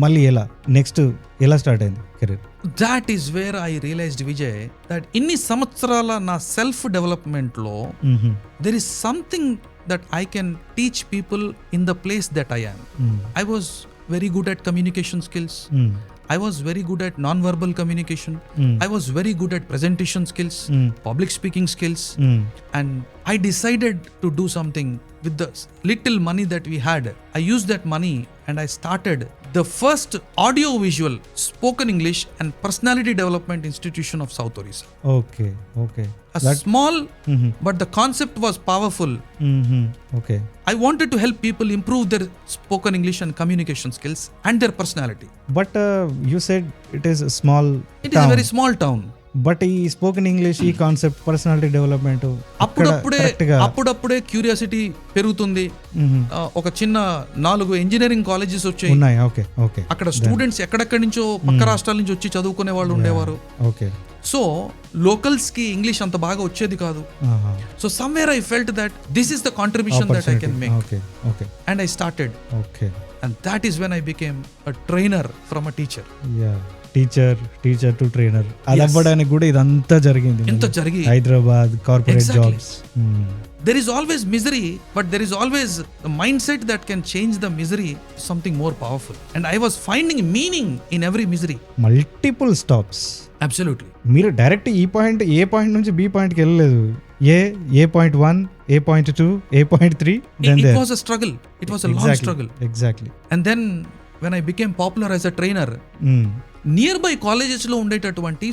[SPEAKER 2] మళ్ళీ ఎలా నెక్స్ట్ ఎలా స్టార్ట్ అయింది career?
[SPEAKER 1] That is where I realised, Vijay, that ఇన్ని సంవత్సరాల నా సెల్ఫ్ డెవలప్మెంట్ లో there is something that I can teach people in the place that I am. I was very good at communication skills. I was very good at non-verbal communication. I was very good at presentation skills, public speaking skills. And I decided to do something with the little money that we had. I used that money and I started the first audio visual spoken English and personality development institution of South Orissa.
[SPEAKER 2] Okay.
[SPEAKER 1] Small, but the concept was powerful.
[SPEAKER 2] Okay.
[SPEAKER 1] I wanted to help people improve their spoken English and communication skills and their personality.
[SPEAKER 2] But you said it is a small
[SPEAKER 1] It
[SPEAKER 2] town.
[SPEAKER 1] is a very small town.
[SPEAKER 2] But ఈ spoken English, ఈ concept, personality development
[SPEAKER 1] అప్పుడప్పుడే curiosity పెరుగుతుంది. ఒక చిన్న 4 engineering colleges వచ్చాయి.
[SPEAKER 2] Okay.
[SPEAKER 1] అక్కడ students ఎక్కడెక్కడి నుంచో పక్క రాష్ట్రాల నుంచి వచ్చి చదువుకునే వాళ్ళు ఉండేవారు.
[SPEAKER 2] ఓకే.
[SPEAKER 1] సో లోకల్స్ కి ఇంగ్లీష్ అంత బాగా వచ్చేది కాదు. So somewhere I felt that this is the contribution that I can make. And I started.
[SPEAKER 2] Okay.
[SPEAKER 1] And that is when I became a trainer from a teacher.
[SPEAKER 2] Yeah. Teacher to trainer అది అవ్వడానికి కూడా ఇదంతా జరిగింది.
[SPEAKER 1] ఇంత జరిగి
[SPEAKER 2] Hyderabad corporate
[SPEAKER 1] Exactly.
[SPEAKER 2] Jobs.
[SPEAKER 1] there is always misery, but there is always a mindset that can change the misery to something more powerful. And I was finding meaning in every misery.
[SPEAKER 2] Multiple stops.
[SPEAKER 1] Absolutely.
[SPEAKER 2] మీరు direct A point నుంచి B పాయింట్కి వెళ్ళలేదు. A point 1, A point 2, A point 3.
[SPEAKER 1] It was a struggle. It was a long struggle.
[SPEAKER 2] Exactly.
[SPEAKER 1] And then when I became popular as a trainer, near by కాలేజెస్లో ఉండేటటువంటి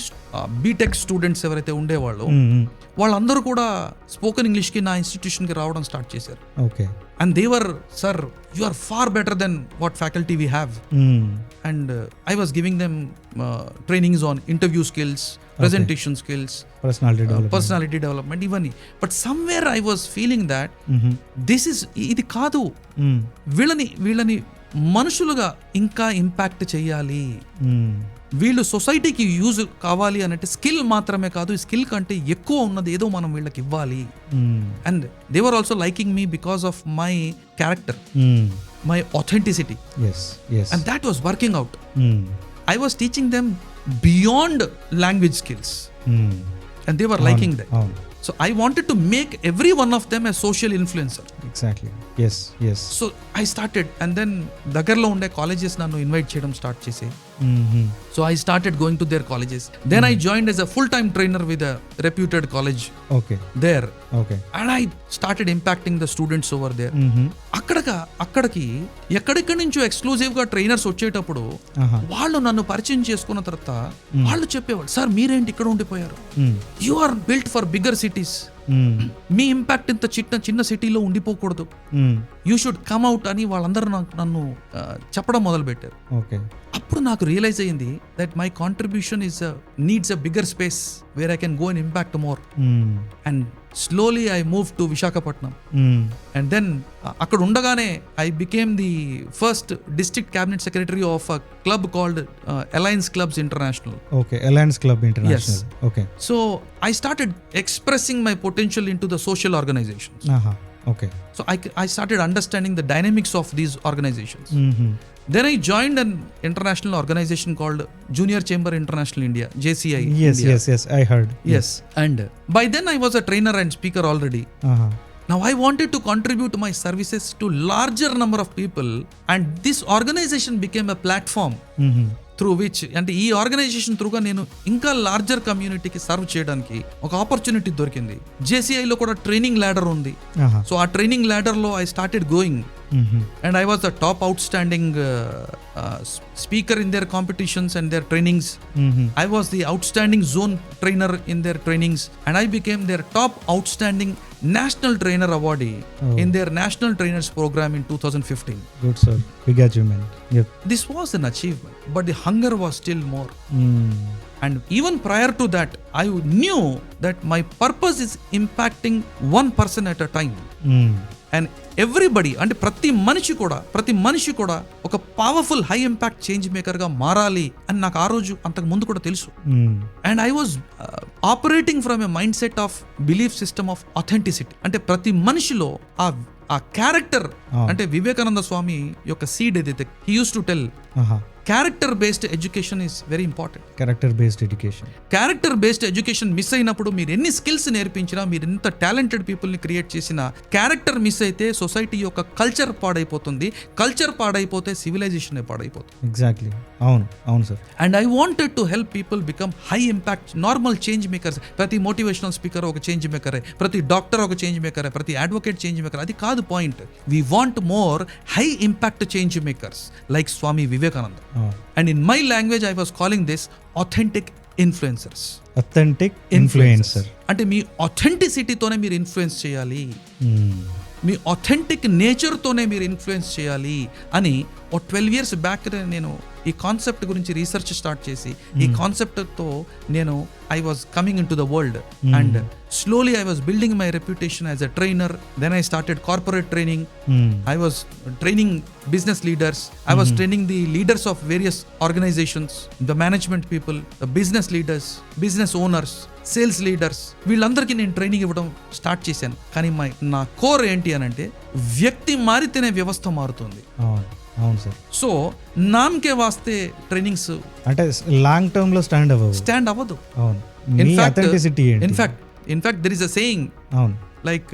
[SPEAKER 1] BTech students ఎవరైతే ఉండేవాళ్ళు వాళ్ళందరూ కూడా spoken ఇంగ్లీష్కి నా ఇన్స్టిట్యూషన్కి రావడం స్టార్ట్ చేశారు.
[SPEAKER 2] Okay.
[SPEAKER 1] And they were sir you are far better than what faculty we have. And I was giving them trainings on interview skills, presentation skills, personality development ఇవన్నీ. But somewhere I was feeling that ఇది కాదు, వీళ్ళని మనుషులుగా ఇంకా impact చేయాలి, వీళ్ళు సొసైటీకి use కావాలి అనంటే స్కిల్ మాత్రమే కాదు, ఈ స్కిల్ కంటే ఎక్కువ ఉన్నది ఏదో మనం వీళ్ళకి ఇవ్వాలి. And they were also liking me because of my character, my authenticity. And that was working out. I was teaching them beyond language skills, and they were liking that. So I wanted to make every one of them a social influencer.
[SPEAKER 2] Exactly. Yes.
[SPEAKER 1] So I started, and then దగ్గరలో ఉండే colleges నన్ను invite చేయడం start చేసి, so I started going to their colleges. Then I joined as a full-time trainer with a reputed college there. And I started impacting the students over there. అక్కడికి ఎక్కడెక్కడి నుంచో exclusive గా trainers వచ్చేటప్పుడు వాళ్ళు నన్ను పరిచయం చేసుకున్న తర్వాత వాళ్ళు చెప్పేవాళ్ళు, సార్ మీరేంటి ఇక్కడ ఉండిపోయారు, you are built for bigger cities, మీ ఇంపాక్ట్ ఇంత చిన్న సిటీలో ఉండిపోకూడదు, యూ షుడ్ కమ్ అవుట్ అని వాళ్ళందరూ నన్ను చెప్పడం మొదలు పెట్టారు. అప్పుడు నాకు రియలైజ్ అయ్యింది that my contribution needs a bigger space where I can go and impact more. And slowly I moved to Visakhapatnam. And then అక్కడ ఉండగానే I became the first district cabinet secretary of a club called Alliance Clubs International.
[SPEAKER 2] Alliance Club International.
[SPEAKER 1] Yes. So I started expressing my potential into the social organizations. So I started understanding the dynamics of these organizations. Then I joined an international organization called Junior Chamber International India, JCI.
[SPEAKER 2] Yes, I heard.
[SPEAKER 1] Yes. And by then I was a trainer and speaker already. Now I wanted to contribute my services to larger number of people, and this organization became a platform through which, అంటే ఈ organisation త్రూగా నేను ఇంకా larger కమ్యూనిటీకి serve చేయడానికి ఒక opportunity దొరికింది. జేసీఐలో కూడా training ladder ఉంది. సో ఆ ట్రైనింగ్ ల్యాడర్ లో I started going, and I was the top outstanding speaker in their competitions and their trainings. I was the outstanding zone trainer in their trainings, and I became their top outstanding national trainer awardee in their national trainers program in 2015.
[SPEAKER 2] Good sir, big achievement. Yep.
[SPEAKER 1] This was an achievement, but the hunger was still more. And even prior to that, I knew that my purpose is impacting one person at a time. And everybody, అంటే ప్రతి మనిషి కూడా ఒక powerful high impact change maker గా మారాలి అని నాకు ఆ రోజు అంతకు ముందు కూడా తెలుసు. And I was operating from a mind set of belief system of authenticity. అంటే ప్రతి మనిషిలో ఆ క్యారెక్టర్, అంటే వివేకానంద స్వామి యొక్క సీడ్ ఏదైతే he use to tell, character based education is very important. Character based education miss అయినప్పుడు మీరు ఎన్ని స్కిల్స్ నేర్పించినా, మీరు ఎంత టాలెంటెడ్ పీపుల్ ని క్రియేట్ చేసినా, క్యారెక్టర్ మిస్ అయితే సొసైటీ యొక్క కల్చర్ పాడైపోతుంది. కల్చర్ పాడైపోతే సివిలైజేషన్ పాడైపోతుంది.
[SPEAKER 2] ఎగ్జాక్ట్లీ. అవును sir.
[SPEAKER 1] And I wanted to help people become high impact normal change makers. ప్రతి మోటివేషనల్ స్పీకర్ ఒక చేంజ్ మేకరే, ప్రతి డాక్టర్ ఒక చేంజ్ మేకరే, ప్రతి అడ్వకేట్ చేంజ్ మేకర్. అది కాదు point. We want more high impact change makers like Swami Vivekananda. And in my language I was calling this authentic influencers. అంటే మీ authenticity-తోనే మీరు influence చేయాలి, మీ authentic nature-తోనే మీరు ఇన్ఫ్లుయెన్స్ చేయాలి అని 12 years బ్యాక్ నేను ఈ కాన్సెప్ట్ గురించి రీసెర్చ్ స్టార్ట్ చేసి, ఈ కాన్సెప్ట్తో నేను I was coming in to the world. And slowly I was building my reputation as a trainer. Then I started corporate training. I was training business leaders. I was training the leaders of various organizations, the management people, the business leaders, business owners, sales leaders, వీళ్ళందరికీ నేను training ఇవ్వడం start చేశాను. కానీ నా core ఏంటి అని అంటే వ్యక్తి మారితేనే వ్యవస్థ మారుతుంది.
[SPEAKER 2] అవును సార్.
[SPEAKER 1] సో నామ్కే వాస్తే ట్రైనింగ్స్
[SPEAKER 2] అంటే లాంగ్ టర్మ్ లో స్టాండ్ అవ్వవు.
[SPEAKER 1] స్టాండ్ అవ్వదు.
[SPEAKER 2] అవును. మీ అథెంటిసిటీ ఏంటి?
[SPEAKER 1] In fact there is a saying,
[SPEAKER 2] అవును.
[SPEAKER 1] like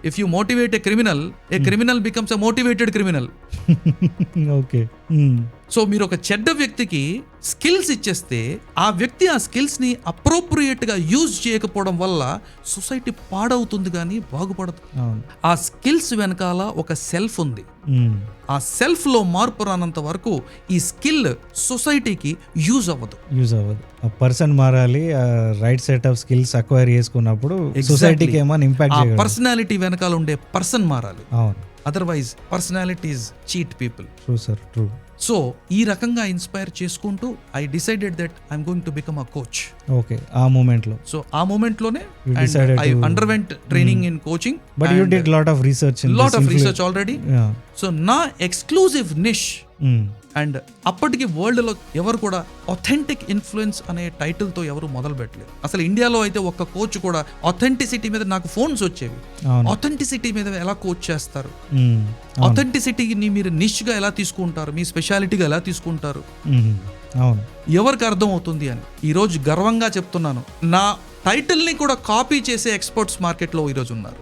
[SPEAKER 1] if you motivate a criminal becomes a motivated criminal.
[SPEAKER 2] Okay.
[SPEAKER 1] So మీరు ఒక చెడ్డ వ్యక్తికి స్కిల్స్ ఇచ్చేస్తే ఆ వ్యక్తి ఆ స్కిల్స్ ని అప్రోప్రియేట్ గా యూజ్ చేయకపోవడం వల్ల సొసైటీ పాడవుతుంది కానీ బాగుపడదు. ఆ స్కిల్స్ వెనకాల ఒక సెల్ఫ్ ఉంది. ఆ సెల్ఫ్ లో మార్పు రానంత వరకు ఈ స్కిల్ సొసైటీకి యూజ్ అవ్వదు.
[SPEAKER 2] ఆ పర్సన్ మారాలి. Right set of skills acquire చేసుకున్నప్పుడు సొసైటీకి ఏమైనా ఇంపాక్ట్ చేయగలదు.
[SPEAKER 1] పర్సనాలిటీ వెనకాల ఉండే పర్సన్ మారాలి.
[SPEAKER 2] అవును.
[SPEAKER 1] Otherwise personalities cheat people.
[SPEAKER 2] True sir, true.
[SPEAKER 1] So ఈ రకంగా ఇన్స్పైర్ చేసుకుంటూ I decided that I'm going to become a coach.
[SPEAKER 2] Okay. ఆ మూమెంట్ లో,
[SPEAKER 1] సో ఆ మూమెంట్ లోనే I underwent training in coaching.
[SPEAKER 2] But you did lot of research
[SPEAKER 1] already. So నా exclusive నిష్. And అప్పటికి world లో ఎవరు కూడా అథెంటిక్ ఇన్ఫ్లుయెన్స్ అనే టైటిల్ తో ఎవరు మొదలు పెట్టలేదు. అసలు ఇండియాలో అయితే ఒక్క కోచ్ కూడా అథెంటిసిటీ మీద, నాకు ఫోన్స్ వచ్చేవి, అథెంటిసిటీ మీద ఎలా కోచ్ చేస్తారు, అథెంటిసిటీని మీరు నిష్ గా ఎలా తీసుకుంటారు, మీ స్పెషాలిటీగా ఎలా తీసుకుంటారు, ఎవరికి అర్థం అవుతుంది అని ఈ రోజు గర్వంగా చెప్తున్నాను. నా టైటిల్ ని కూడా కాపీ చేసే ఎక్స్పర్ట్స్ మార్కెట్ లో ఈ రోజు ఉన్నారు.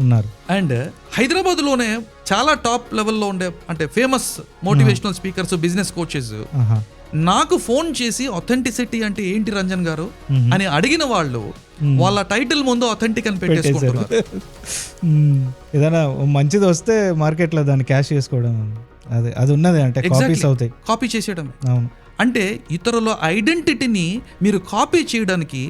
[SPEAKER 2] ఉన్నారు.
[SPEAKER 1] అండ్ హైదరాబాద్ లోనే చాలా టాప్ లెవెల్లో ఉండే, అంటే famous motivational speakers, business coaches నాకు ఫోన్ చేసి అథెంటిసిటీ అంటే ఏంటి రంజన్ గారు అని అడిగిన వాళ్ళు వాళ్ళ టైటిల్ ముందు అథెంటిక్ అని పెట్టేసుకుంటున్నారు.
[SPEAKER 2] ఏదైనా మంచిది వస్తే మార్కెట్ లో దాన్ని క్యాష్ చేసుకోవడం, అది ఉన్నది అంటే కాపీస్ అవుతాయి,
[SPEAKER 1] కాపీ చేసేయడమే.
[SPEAKER 2] అవును.
[SPEAKER 1] అంటే ఇతరుల ఐడెంటిటీని మీరు కాపీ చేయడానికి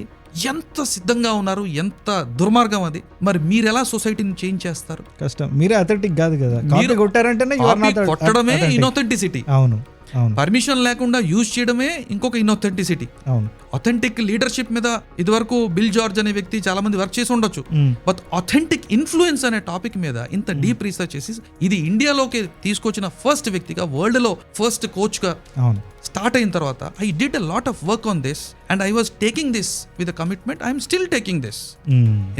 [SPEAKER 1] ఎంత సిద్ధంగా ఉన్నారు, ఎంత దుర్మార్గం అది. మరి మీరు ఎలా సొసైటీని చేంజ్ చేస్తారు?
[SPEAKER 2] కష్టం. మీరే అథెంటిక్ కాదు కదా, కాపీ కొట్టారంటేనే
[SPEAKER 1] కొట్టడమే ఇన్అథెంటిసిటీ.
[SPEAKER 2] అవును.
[SPEAKER 1] పర్మిషన్ లేకుండా యూజ్ చేయడమే ఇంకొక ఇన్అథెంటిసిటీ.
[SPEAKER 2] అవును.
[SPEAKER 1] అథెంటిక్ లీడర్షిప్ మీద ఇదివరకు బిల్ జార్జ్ అనే వ్యక్తి చాలా మంది వర్క్ చేసి ఉండొచ్చు. బట్ అథెంటిక్ ఇన్ఫ్లుయెన్స్ అనే టాపిక్ మీద ఇంత డీప్ రీసెర్చ్ చేసి ఇది ఇండియాలోకి తీసుకొచ్చిన ఫస్ట్ వ్యక్తిగా, వరల్డ్ లో ఫస్ట్ కోచ్ గా స్టార్ట్ అయిన తర్వాత I did a lot of work on this and I was taking this with commitment. I'm still taking this.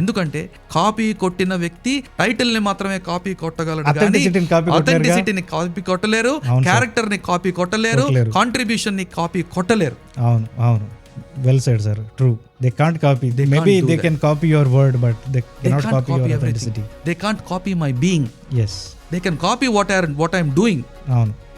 [SPEAKER 1] ఎందుకంటే కాపీ కొట్టిన వ్యక్తి టైటిల్ ని మాత్రమే కాపీ కొట్టగలడు, అథెంటిసిటీని కాపీ కొట్టలేరు, క్యారెక్టర్ ని కాపీ కొట్టలేరు, కాంట్రిబ్యూషన్ ని కాపీ కొట్టలేరు.
[SPEAKER 2] అవును. Well said, sir. True. They can't copy. Maybe they can copy your word, but they cannot copy your authenticity.
[SPEAKER 1] They can't copy my being.
[SPEAKER 2] Yes.
[SPEAKER 1] They can copy what I'm doing.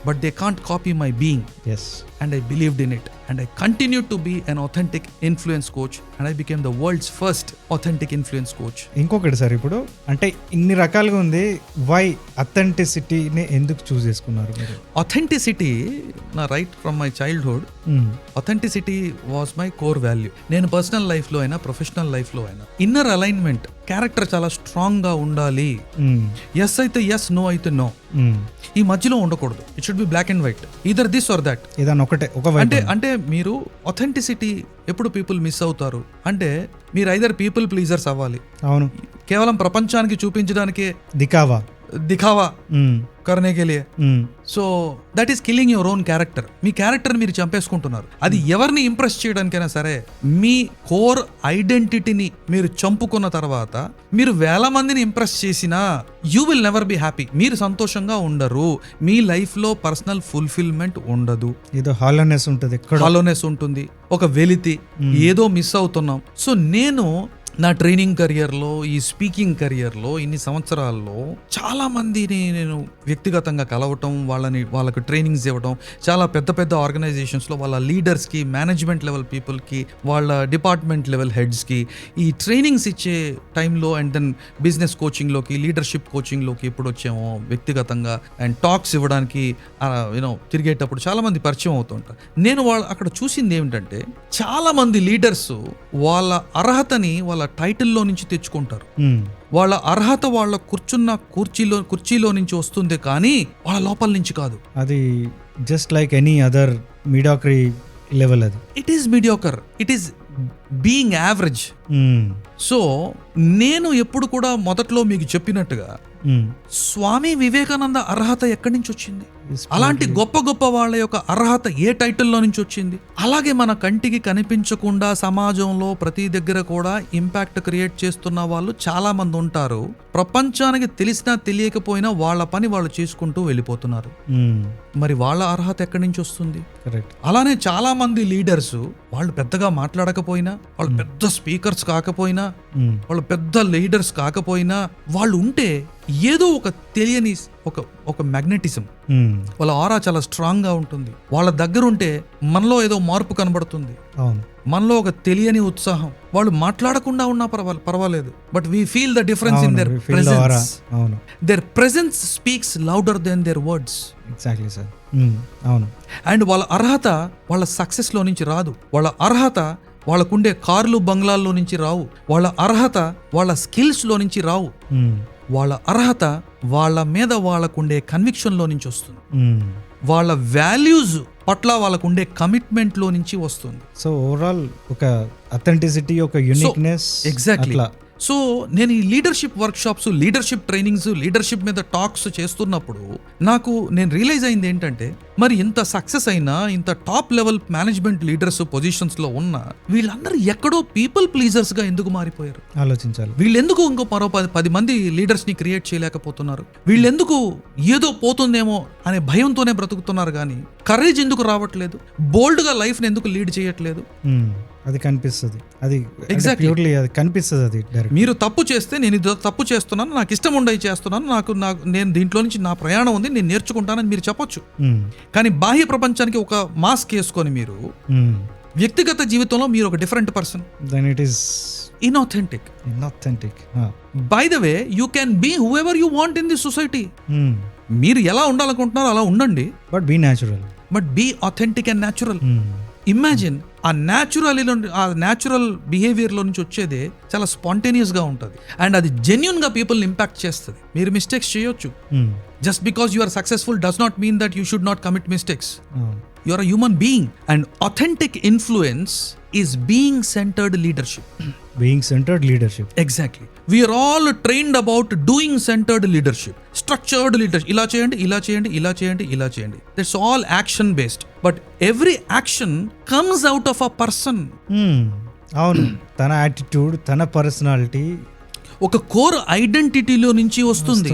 [SPEAKER 1] But they can't copy my being.
[SPEAKER 2] Yes.
[SPEAKER 1] And I believed in it. And I continued to be an authentic influence coach. And I became the world's first authentic influence coach.
[SPEAKER 2] ఇంకొకటి sir, ఇప్పుడు అంటే ఇన్ని రకాలుగా ఉంది, why అథెంటిసిటీని ఎందుకు చూస్ చేసుకున్నారు మీరు?
[SPEAKER 1] Authenticity నా right from my childhood. Authenticity was my core value. నేను పర్సనల్ లైఫ్ లో అయినా, ప్రొఫెషనల్ లైఫ్ లో అయినా ఇన్నర్ అలైన్మెంట్, క్యారెక్టర్ చాలా స్ట్రాంగ్ గా ఉండాలి. ఎస్ అయితే ఎస్, నో అయితే నో. ఈ మధ్యలో ఉండకూడదు. It should be black and white, either this or that.
[SPEAKER 2] ఏదైనా ఒకటే
[SPEAKER 1] అంటే మీరు అథెంటిసిటీ ఎప్పుడు పీపుల్ మిస్ అవుతారు అంటే, మీరు ఐదర్ పీపుల్ ప్లీజర్స్ అవ్వాలి.
[SPEAKER 2] అవును.
[SPEAKER 1] కేవలం ప్రపంచానికి చూపించడానికే దిఖావా करने के लिए. So that is killing your own character. Me character మీరు చంపేసుకుంటున్నారు. అది ఎవరిని ఇంప్రెస్ చేయడానికైనా సరే, మీ కోర్ ఐడెంటిటీని మీరు చంపుకున్న తర్వాత మీరు వేల మందిని ఇంప్రెస్ చేసినా you will never be happy. మీరు సంతోషంగా ఉండరు. మీ లైఫ్ లో పర్సనల్ ఫుల్ఫిల్మెంట్ ఉండదు.
[SPEAKER 2] ఏదో హాలోనెస్
[SPEAKER 1] ఉంటుంది, ఒక వెలితి, ఏదో మిస్ అవుతున్నాం. సో నేను నా ట్రైనింగ్ కెరియర్లో, ఈ స్పీకింగ్ కెరియర్లో ఇన్ని సంవత్సరాల్లో చాలా మందిని నేను వ్యక్తిగతంగా కలవటం, వాళ్ళకు ట్రైనింగ్స్ ఇవ్వడం, చాలా పెద్ద పెద్ద ఆర్గనైజేషన్స్లో వాళ్ళ లీడర్స్కి, మేనేజ్మెంట్ లెవెల్ పీపుల్కి, వాళ్ళ డిపార్ట్మెంట్ లెవెల్ హెడ్స్కి ఈ ట్రైనింగ్స్ ఇచ్చే టైంలో, అండ్ దెన్ బిజినెస్ కోచింగ్లోకి, లీడర్షిప్ కోచింగ్లోకి ఎప్పుడు వచ్చామో వ్యక్తిగతంగా అండ్ టాక్స్ ఇవ్వడానికి తిరిగేటప్పుడు చాలా మంది పరిచయం అవుతుంటారు. నేను అక్కడ చూసింది ఏమిటంటే, చాలా మంది లీడర్స్ వాళ్ళ అర్హతని వాళ్ళ టైటిల్లో నుంచి తెచ్చుకుంటారు. వాళ్ళ అర్హత వాళ్ళ కుర్చీలో నుంచి వస్తుంది, కానీ వాళ్ళ లోపల నుంచి కాదు.
[SPEAKER 2] అది just like any other mediocre level. అది
[SPEAKER 1] it is mediocre, it is being average. So నేను ఎప్పుడు కూడా మొదట్లో మీకు చెప్పినట్టుగా స్వామి వివేకానంద అర్హత ఎక్కడి నుంచి వచ్చింది? అలాంటి గొప్ప గొప్ప వాళ్ళ యొక్క అర్హత ఏ టైటిల్లో నుంచి వచ్చింది? అలాగే మన కంటికి కనిపించకుండా సమాజంలో ప్రతి దగ్గర కూడా ఇంపాక్ట్ క్రియేట్ చేస్తున్న వాళ్ళు చాలా మంది ఉంటారు. ప్రపంచానికి తెలిసినా తెలియకపోయినా వాళ్ళ పని వాళ్ళు చేసుకుంటూ వెళ్ళిపోతున్నారు. మరి వాళ్ళ అర్హత ఎక్కడి నుంచి వస్తుంది?
[SPEAKER 2] కరెక్ట్.
[SPEAKER 1] అలానే చాలా మంది లీడర్స్ వాళ్ళు పెద్దగా మాట్లాడకపోయినా, వాళ్ళు పెద్ద స్పీకర్స్ కాకపోయినా, వాళ్ళు పెద్ద లీడర్స్ కాకపోయినా, వాళ్ళు ఉంటే ఏదో ఒక తెలియని ఒక మ్యాగ్నెటిజం, వాళ్ళ ఆరా చాలా స్ట్రాంగ్ గా ఉంటుంది. వాళ్ళ దగ్గర ఉంటే మనలో ఏదో మార్పు కనబడుతుంది, మనలో ఒక తెలియని ఉత్సాహం. వాళ్ళు మాట్లాడకుండా ఉన్నా పర్వాలేదు, but we feel the difference in their presence. Their presence speaks louder than their words.
[SPEAKER 2] Exactly sir. అవును.
[SPEAKER 1] అండ్ వాళ్ళ అర్హత వాళ్ళ సక్సెస్ లో నుంచి రాదు. వాళ్ళ అర్హత వాళ్ళకుండే కార్లు బంగ్లాల్లో నుంచి రావు. వాళ్ళ అర్హత వాళ్ళ స్కిల్స్ లో నుంచి రావు. వాళ్ళ అర్హత వాళ్ళ మీద వాళ్ళకుండే కన్విక్షన్ లో నుంచి వస్తుంది. వాళ్ళ వాల్యూస్ పట్ల వాళ్ళకుండే కమిట్మెంట్ లో నుంచి వస్తుంది.
[SPEAKER 2] సో ఓవరాల్ ఒక అథెంటిసిటీ, ఒక యూనిక్నెస్.
[SPEAKER 1] ఎగ్జాక్ట్లీ. సో నేను ఈ leadership work shops, leadership trainings, leadership మీద టాక్స్ చేస్తున్నప్పుడు నేను రియలైజ్ అయింది ఏంటంటే, మరి ఇంత సక్సెస్ అయినా, ఇంత top level management leaders positions లో ఉన్న వీళ్ళందరూ ఎక్కడో పీపుల్ ప్లీజర్స్ గా ఎందుకు మారిపోయారు?
[SPEAKER 2] ఆలోచించాలి.
[SPEAKER 1] వీళ్ళెందుకు ఇంకో మరో 10 మంది లీడర్స్ ని క్రియేట్ చేయలేకపోతున్నారు? వీళ్ళెందుకు ఏదో పోతుందేమో అనే భయంతోనే బ్రతుకుతున్నారు, కానీ కరేజ్ ఎందుకు రావట్లేదు? బోల్డ్ గా లైఫ్ ని ఎందుకు లీడ్ చేయట్లేదు?
[SPEAKER 2] అది కనిపిస్తుంది. అది ఎగ్జాక్ట్లీ అది కనిపిస్తుంది. అది డైరెక్ట్.
[SPEAKER 1] మీరు తప్పు చేస్తే నేను ఇది తప్పు చేస్తున్నాను, నాకు ఇష్టం ఉండయి చేస్తున్నాను, నేను దీంట్లో నుంచి నా ప్రయాణం ఉంది, నేను నేర్చుకుంటానని మీరు చెప్పొచ్చు. కానీ బాహ్య ప్రపంచానికి ఒక మాస్క్ వేసుకొని మీరు వ్యక్తిగత జీవితంలో మీరు ఒక different person.
[SPEAKER 2] Then it is
[SPEAKER 1] inauthentic. By the way, you can be whoever you want in this society. మీరు ఎలా ఉండాలనుకుంటున్నారో అలా ఉండండి,
[SPEAKER 2] but be natural.
[SPEAKER 1] But be authentic and natural. Imagine ఆ న్యాచురల్ బిహేవియర్ లో నుంచి వచ్చేదే చాలా స్పాంటేనియస్ గా ఉంటుంది, అండ్ అది జెన్యున్ గా పీపుల్ ఇంపాక్ట్ చేస్తుంది. మీరు మిస్టేక్స్ చేయొచ్చు. Just because you are successful does not mean that you should not commit mistakes. You are a human being, and authentic influence is being centered leadership.
[SPEAKER 2] Being centered leadership.
[SPEAKER 1] Exactly. We are all trained about doing centered leadership, structured leadership. ఇలా చేయండి, ఇలా చేయండి, ఇలా చేయండి, ఇలా చేయండి. That's all action based. But every action comes out of a person.
[SPEAKER 2] అవును. తన యాటిట్యూడ్, తన పర్సనాలిటీ,
[SPEAKER 1] ఒక కోర్ ఐడెంటిటీలో నుంచి వస్తుంది.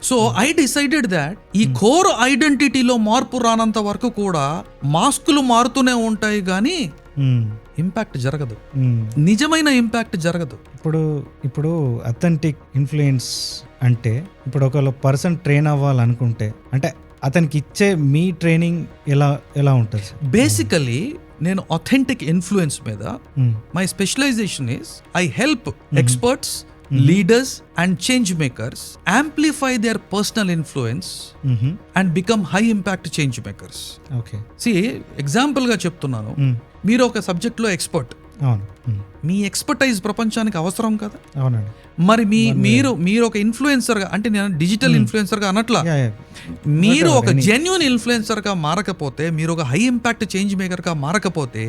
[SPEAKER 1] సో ఐ డిసైడెడ్ దాట్ ఈ కోర్ ఐడెంటిటీలో మార్పు రానంత వరకు కూడా మాస్కులు మారుతూనే ఉంటాయి, కానీ ఇంపాక్ట్ జరగదు, నిజమైన ఇంపాక్ట్ జరగదు.
[SPEAKER 2] ఇప్పుడు అథెంటిక్ ఇన్ఫ్లుయెన్స్ అంటే, ఇప్పుడు ఒక పర్సన్ ట్రైన్ అవ్వాలనుకుంటే, అంటే అతనికి ఇచ్చే మీ ట్రైనింగ్ ఎలా ఉంటుంది?
[SPEAKER 1] బేసికలీ నేను authentic ఇన్ఫ్లుయెన్స్ మీద my specialisation is I help experts, leaders and change makers amplify their personal influence and become high impact change makers.
[SPEAKER 2] Okay.
[SPEAKER 1] See, example గా చెప్తున్నాను, మీరు ఒక సబ్జెక్ట్ లో ఎక్స్పర్ట్. మీ ఎక్స్పర్టైజ్ ప్రపంచానికి అవసరం కదా.
[SPEAKER 2] అవునండి.
[SPEAKER 1] మరి మీరు ఒక ఇన్ఫ్లుయెన్సర్ గా, అంటే నేను డిజిటల్ ఇన్ఫ్లుయెన్సర్ గా అనట్లా, మీరు ఒక జెన్యూన్ ఇన్ఫ్లుయెన్సర్ గా మారకపోతే, మీరు ఒక హై ఇంపాక్ట్ చేంజ్ మేకర్ గా మారకపోతే,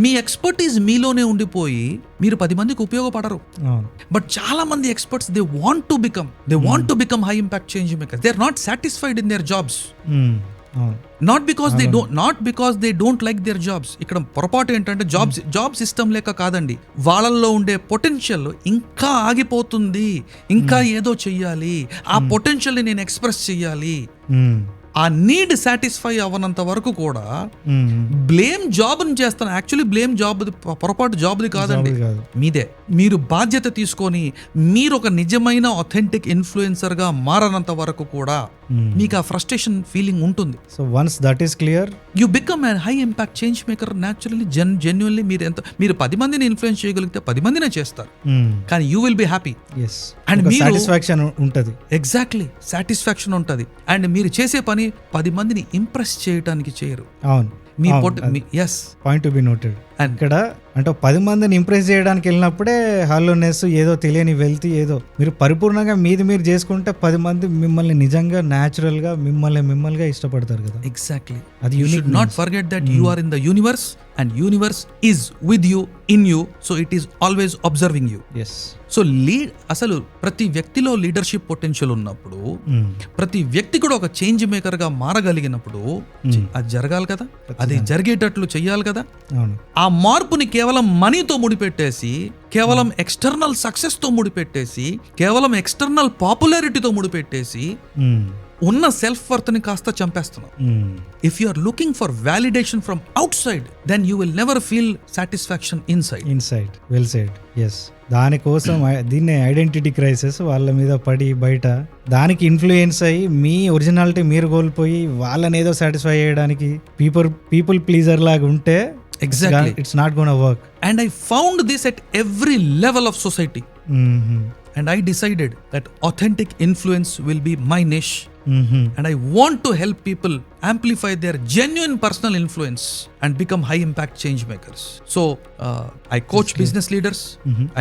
[SPEAKER 1] మీ ఎక్స్పర్టీజ్ మీలోనే ఉండిపోయి మీరు 10 మందికి ఉపయోగపడరు. బట్ చాలా మంది experts they want to become high impact change maker. They are not satisfied in their jobs. Not because they don't like their jobs. ఇక్కడ పొరపాటు ఏంటంటే జాబ్ సిస్టమ్ లేక కాదండి, వాళ్ళల్లో ఉండే పొటెన్షియల్ ఇంకా ఆగిపోతుంది. ఇంకా ఏదో చెయ్యాలి, ఆ పొటెన్షియల్ ని నేను ఎక్స్ప్రెస్ చెయ్యాలి. ఆ నీడ్ సాటిస్ఫై అవ్వనంత వరకు కూడా బ్లేమ్ జాబ్ ని చేస్తాను. యాక్చువల్లీ బ్లేమ్ జాబ్ పొరపాటు జాబ్ది కాదండి, మీదే. మీరు బాధ్యత తీసుకొని మీరు ఒక నిజమైన authentic ఇన్ఫ్లుయెన్సర్ గా మారనంత వరకు కూడా మీకు ఆ ఫ్రస్ట్రేషన్ ఫీలింగ్ ఉంటుంది.
[SPEAKER 2] So once that is clear,
[SPEAKER 1] you become a high impact change maker naturally. Genuinely మీరు 10 మందిని ఇన్ఫ్లుయెన్స్ చేయగలిగితే 10 మందినే చేస్తారు, కానీ you will be happy.
[SPEAKER 2] And satisfaction ఉంటుంది.
[SPEAKER 1] ఎగ్జాక్ట్లీ, సాటిస్ఫాక్షన్ ఉంటుంది. అండ్ మీరు చేసే పని 10 మందిని ఇంప్రెస్ చేయడానికి చేయరు.
[SPEAKER 2] అవును.
[SPEAKER 1] మీ point to be noted. And
[SPEAKER 2] ఇక్కడ అంటే 10 మందిని ఇంప్రెస్ చేయడానికి వెళ్ళినప్పుడే హాలోనెస్, ఏదో తెలియని వెల్త్, ఏదో మీరు పరిపూర్ణంగా మీది మీరు చేసుకుంటే 10 మంది మిమ్మల్ని నిజంగా న్యాచురల్ గా మిమ్మల్నిగా ఇష్టపడతారు కదా.
[SPEAKER 1] ఎగ్జాక్ట్లీ,
[SPEAKER 2] అది
[SPEAKER 1] you should not forget that you are in the universe and universe is with you, in you, so it is always observing you.
[SPEAKER 2] Yes.
[SPEAKER 1] So అసలు ప్రతి వ్యక్తిలో లీడర్షిప్ పొటెన్షియల్ ఉన్నప్పుడు, ప్రతి వ్యక్తి కూడా ఒక చేంజ్ మేకర్ గా మారగలిగినప్పుడు అది జరగాలి కదా, అది జరిగేటట్లు చెయ్యాలి కదా.
[SPEAKER 2] అవును.
[SPEAKER 1] ఆ మార్పుని కేవలం మనీతో ముడిపెట్టేసి, కేవలం ఎక్స్టర్నల్ సక్సెస్ తో ముడిపెట్టేసి, కేవలం ఎక్స్టర్నల్ పాపులారిటీతో ముడిపెట్టేసి ఉన్న సెల్ఫ్ వర్త్ ని కాస్త చంపేస్తున్నాం. If you are looking for validation from outside, then you will never feel satisfaction inside.
[SPEAKER 2] Well said. Yes. దానికోసం దీన్నే ఐడెంటిటీ క్రైసిస్, వాళ్ళ మీద పడి బయట దానికి ఇన్ఫ్లుయెన్స్ అయ్యి మీ ఒరిజినాలిటీ మీరు కోల్పోయి వాళ్ళని ఏదో సాటిస్ఫై చేయడానికి పీపుల్ ప్లీజర్ లాగా ఉంటే
[SPEAKER 1] exactly,
[SPEAKER 2] it's not gonna work.
[SPEAKER 1] And I found this at every level of society. And I decided that authentic influence will be my niche. And I want to help people amplify their genuine personal influence and become high impact change makers. So I coach business leaders,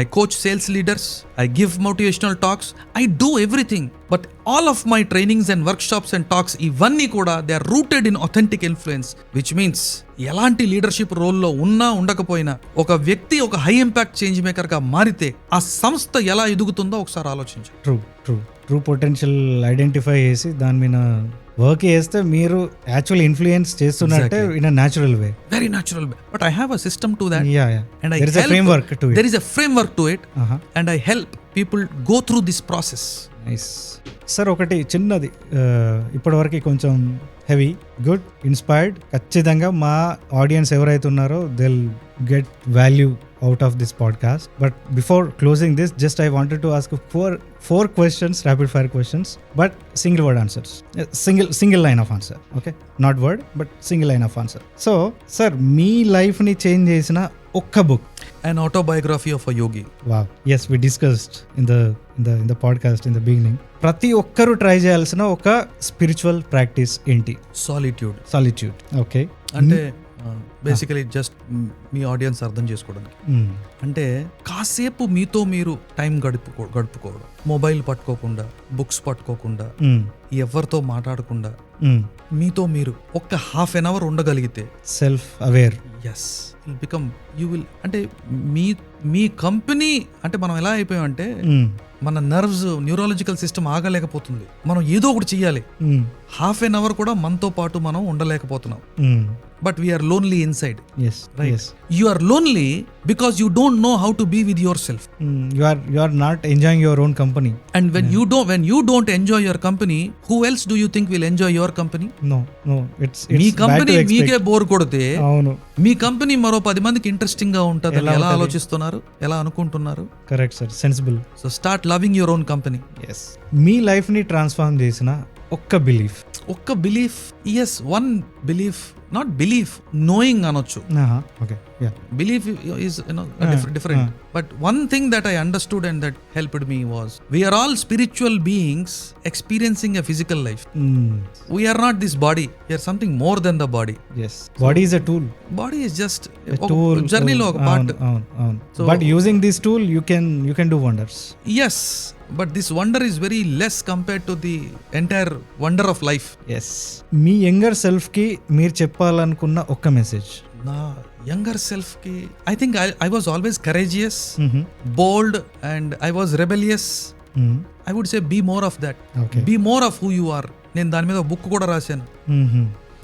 [SPEAKER 1] I coach sales leaders, I give motivational talks, I do everything. But all of my trainings and workshops and talks, ivanni kuda they are rooted in authentic influence, which means elanti leadership role lo unna undakapoyina oka vyakti oka high impact change maker ga marite aa samstha ela edugutundo okasari ఆలోచించు.
[SPEAKER 2] True potential identify చేసి దాని మీద work చేస్తే మీరు actual influence చేస్తున్నట్టే in a natural way,
[SPEAKER 1] very natural way. But I have a system to that.
[SPEAKER 2] Yeah.
[SPEAKER 1] And
[SPEAKER 2] There is a framework to it.
[SPEAKER 1] There is a framework to it. And I help people go through this process.
[SPEAKER 2] Nice sir. ఒకటి చిన్నది, ఇప్పటివరకు కొంచెం heavy, good, inspired. ఖచ్చితంగా మా audience ఎవరైతే ఉన్నారో they'll get value out of this podcast. But before closing this, just I wanted to ask four questions, rapid fire questions, but single word answers, single line of answer. Okay, not word but single line of answer. So sir, me life ని change చేసిన ఒక్క book.
[SPEAKER 1] An autobiography of a yogi.
[SPEAKER 2] Wow. Yes, we discussed in the podcast in the beginning. ప్రతి ఒక్కరు try చేయాల్సిన ఒక spiritual practice ఏంటి? Solitude. Okay.
[SPEAKER 1] అంటే basically just మీ ఆడియన్స్ అర్థం చేసుకోవడానికి, అంటే కాసేపు మీతో మీరు టైం గడుపుకోవడం, మొబైల్ పట్టుకోకుండా, బుక్స్ పట్టుకోకుండా, ఎవరితో మాట్లాడకుండా మీతో మీరు ఒక్క హాఫ్ అన్ అవర్ ఉండగలిగితే,
[SPEAKER 2] self aware,
[SPEAKER 1] yes, become you will. అంటే మీ కంపెనీ, అంటే మనం ఎలా అయిపోయాం అంటే మన నర్వ్స్, న్యూరాలజికల్ సిస్టమ్ ఆగలేకపోతుంది, మనం ఏదో ఒకటి చెయ్యాలి. హాఫ్ అన్ అవర్ కూడా మనతో పాటు మనం ఉండలేకపోతున్నాం. But we are lonely inside.
[SPEAKER 2] Yes.
[SPEAKER 1] Right.
[SPEAKER 2] Yes.
[SPEAKER 1] You are lonely because you don't know how to be with yourself.
[SPEAKER 2] You are not enjoying your own company.
[SPEAKER 1] And when you don't enjoy your company, who else do you think will enjoy your company?
[SPEAKER 2] No. It's
[SPEAKER 1] me
[SPEAKER 2] bad
[SPEAKER 1] company
[SPEAKER 2] to expect.
[SPEAKER 1] మీకే bore కొడితే,
[SPEAKER 2] అవును,
[SPEAKER 1] మీ company మరో 10 మందికి interesting గా ఉంటుంది. ఎలా ఆలోచిస్తున్నారు, ఎలా అనుకుంటున్నారు?
[SPEAKER 2] Correct sir, sensible.
[SPEAKER 1] So start loving your own company.
[SPEAKER 2] Yes. మీ లైఫ్ ని ట్రాన్స్ఫార్మ్ చేసిన ఒక్క belief. Yes, one belief, not belief, knowing అనొచ్చు. Okay. Yeah.
[SPEAKER 1] Belief is different. But one thing that I understood and that helped me was, we are all spiritual beings experiencing a physical life. We are not this body. We are something more than the body.
[SPEAKER 2] Yes. Body is a tool.
[SPEAKER 1] Body is just
[SPEAKER 2] a tool.
[SPEAKER 1] Journey lo oka part.
[SPEAKER 2] So, but using this tool, you can do wonders.
[SPEAKER 1] Yes. But this wonder is very less compared to the entire wonder of life.
[SPEAKER 2] Yes. Me younger self కి మీరు చెప్పాలనుకున్న ఒక్క message.
[SPEAKER 1] నా younger self కి, I think I was always courageous, bold, and I was rebellious. I would say be more of that.
[SPEAKER 2] Okay.
[SPEAKER 1] Be more of who you are. నేను దాని మీద book కూడా రాశాను.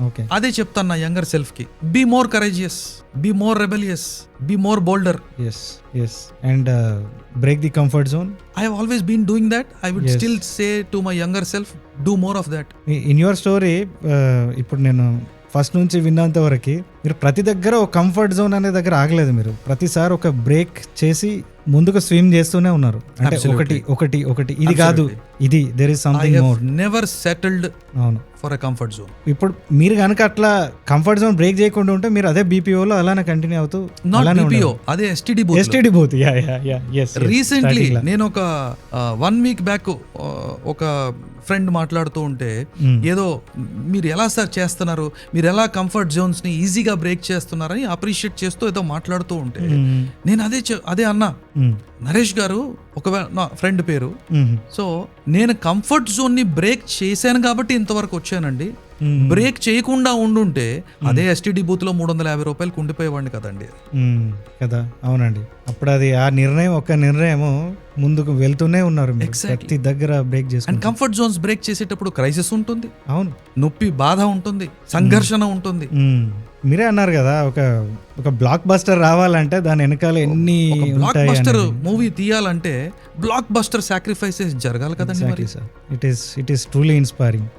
[SPEAKER 2] ఓకే.
[SPEAKER 1] అదే చెప్తాను నా యంగర్ సెల్ఫ్ కి. Be more courageous, be more rebellious, be more bolder.
[SPEAKER 2] Yes. And break the comfort zone.
[SPEAKER 1] I have always been doing that. I would still say to my younger self, do more of that.
[SPEAKER 2] In your story, ఇప్పుడు నేను first నుంచి విన్నంత వరకు మీరు ప్రతి దగ్గర ఒక comfort zone అనే దగ్గర ఆగలేదు. మీరు ప్రతిసారి ఒక బ్రేక్ చేసి ముందుకు స్విమ్ చేస్తూనే ఉన్నారు అంటే
[SPEAKER 1] Absolutely.
[SPEAKER 2] ఒకటి ఇది కాదు ఇది there is
[SPEAKER 1] I
[SPEAKER 2] something
[SPEAKER 1] have
[SPEAKER 2] more.
[SPEAKER 1] Never settled
[SPEAKER 2] అవును.
[SPEAKER 1] For a comfort zone.
[SPEAKER 2] ఇప్పుడు మీరు కనుక అట్లా కంఫర్ట్ జోన్ బ్రేక్ చేయకుండా ఉంటే మీరు అదే బీపీఓలో అలానే కంటిన్యూ అవుతూ
[SPEAKER 1] నాట్ BPO, అదే STD booth.
[SPEAKER 2] STD booth.
[SPEAKER 1] Recently నేను ఒక 1 వీక్ బ్యాక్ ఒక ఫ్రెండ్ మాట్లాడుతూ ఉంటే ఏదో మీరు ఎలా సార్ చేస్తున్నారు, మీరు ఎలా కంఫర్ట్ జోన్స్ ని ఈజీగా బ్రేక్ చేస్తున్నారని అప్రిషియేట్ చేస్తూ ఏదో మాట్లాడుతూ ఉంటే నేను అదే అన్నా, నరేష్ గారు ఒకవేళ నా ఫ్రెండ్ పేరు, సో నేను కంఫర్ట్ జోన్ ని బ్రేక్ చేశాను కాబట్టి ఇంతవరకు వచ్చానండి. బ్రేక్ చేయకుండా ఉండుంటే అదే STD బూత్ లో 350 రూపాయలకు ఉండిపోయేవాడిని కదండి.
[SPEAKER 2] కదా, అవునండి. అప్పుడు అది ఆ నిర్ణయం ఒక నిర్ణయం ముందుకు వెళ్తూనే ఉన్నారు మీరు. ప్రతి దగ్గర బ్రేక్
[SPEAKER 1] అండ్
[SPEAKER 2] చేసుకుంటారు.
[SPEAKER 1] కంఫర్ట్ జోన్స్ బ్రేక్ చేసేటప్పుడు క్రైసిస్ ఉంటుంది,
[SPEAKER 2] అవును,
[SPEAKER 1] నొప్పి బాధ ఉంటుంది, సంఘర్షణ ఉంటుంది.
[SPEAKER 2] మీరే అన్నారు కదా ఒక బ్లాక్ బస్టర్ రావాలంటే దాని వెనకాల ఎన్ని
[SPEAKER 1] బ్లాక్
[SPEAKER 2] ఉంటాయి
[SPEAKER 1] బస్టర్ మూవీ తీయాలంటే బ్లాక్ బస్టర్ సాక్రిఫైసెస్ జరగాలి కదండి మరి.
[SPEAKER 2] It is truly inspiring.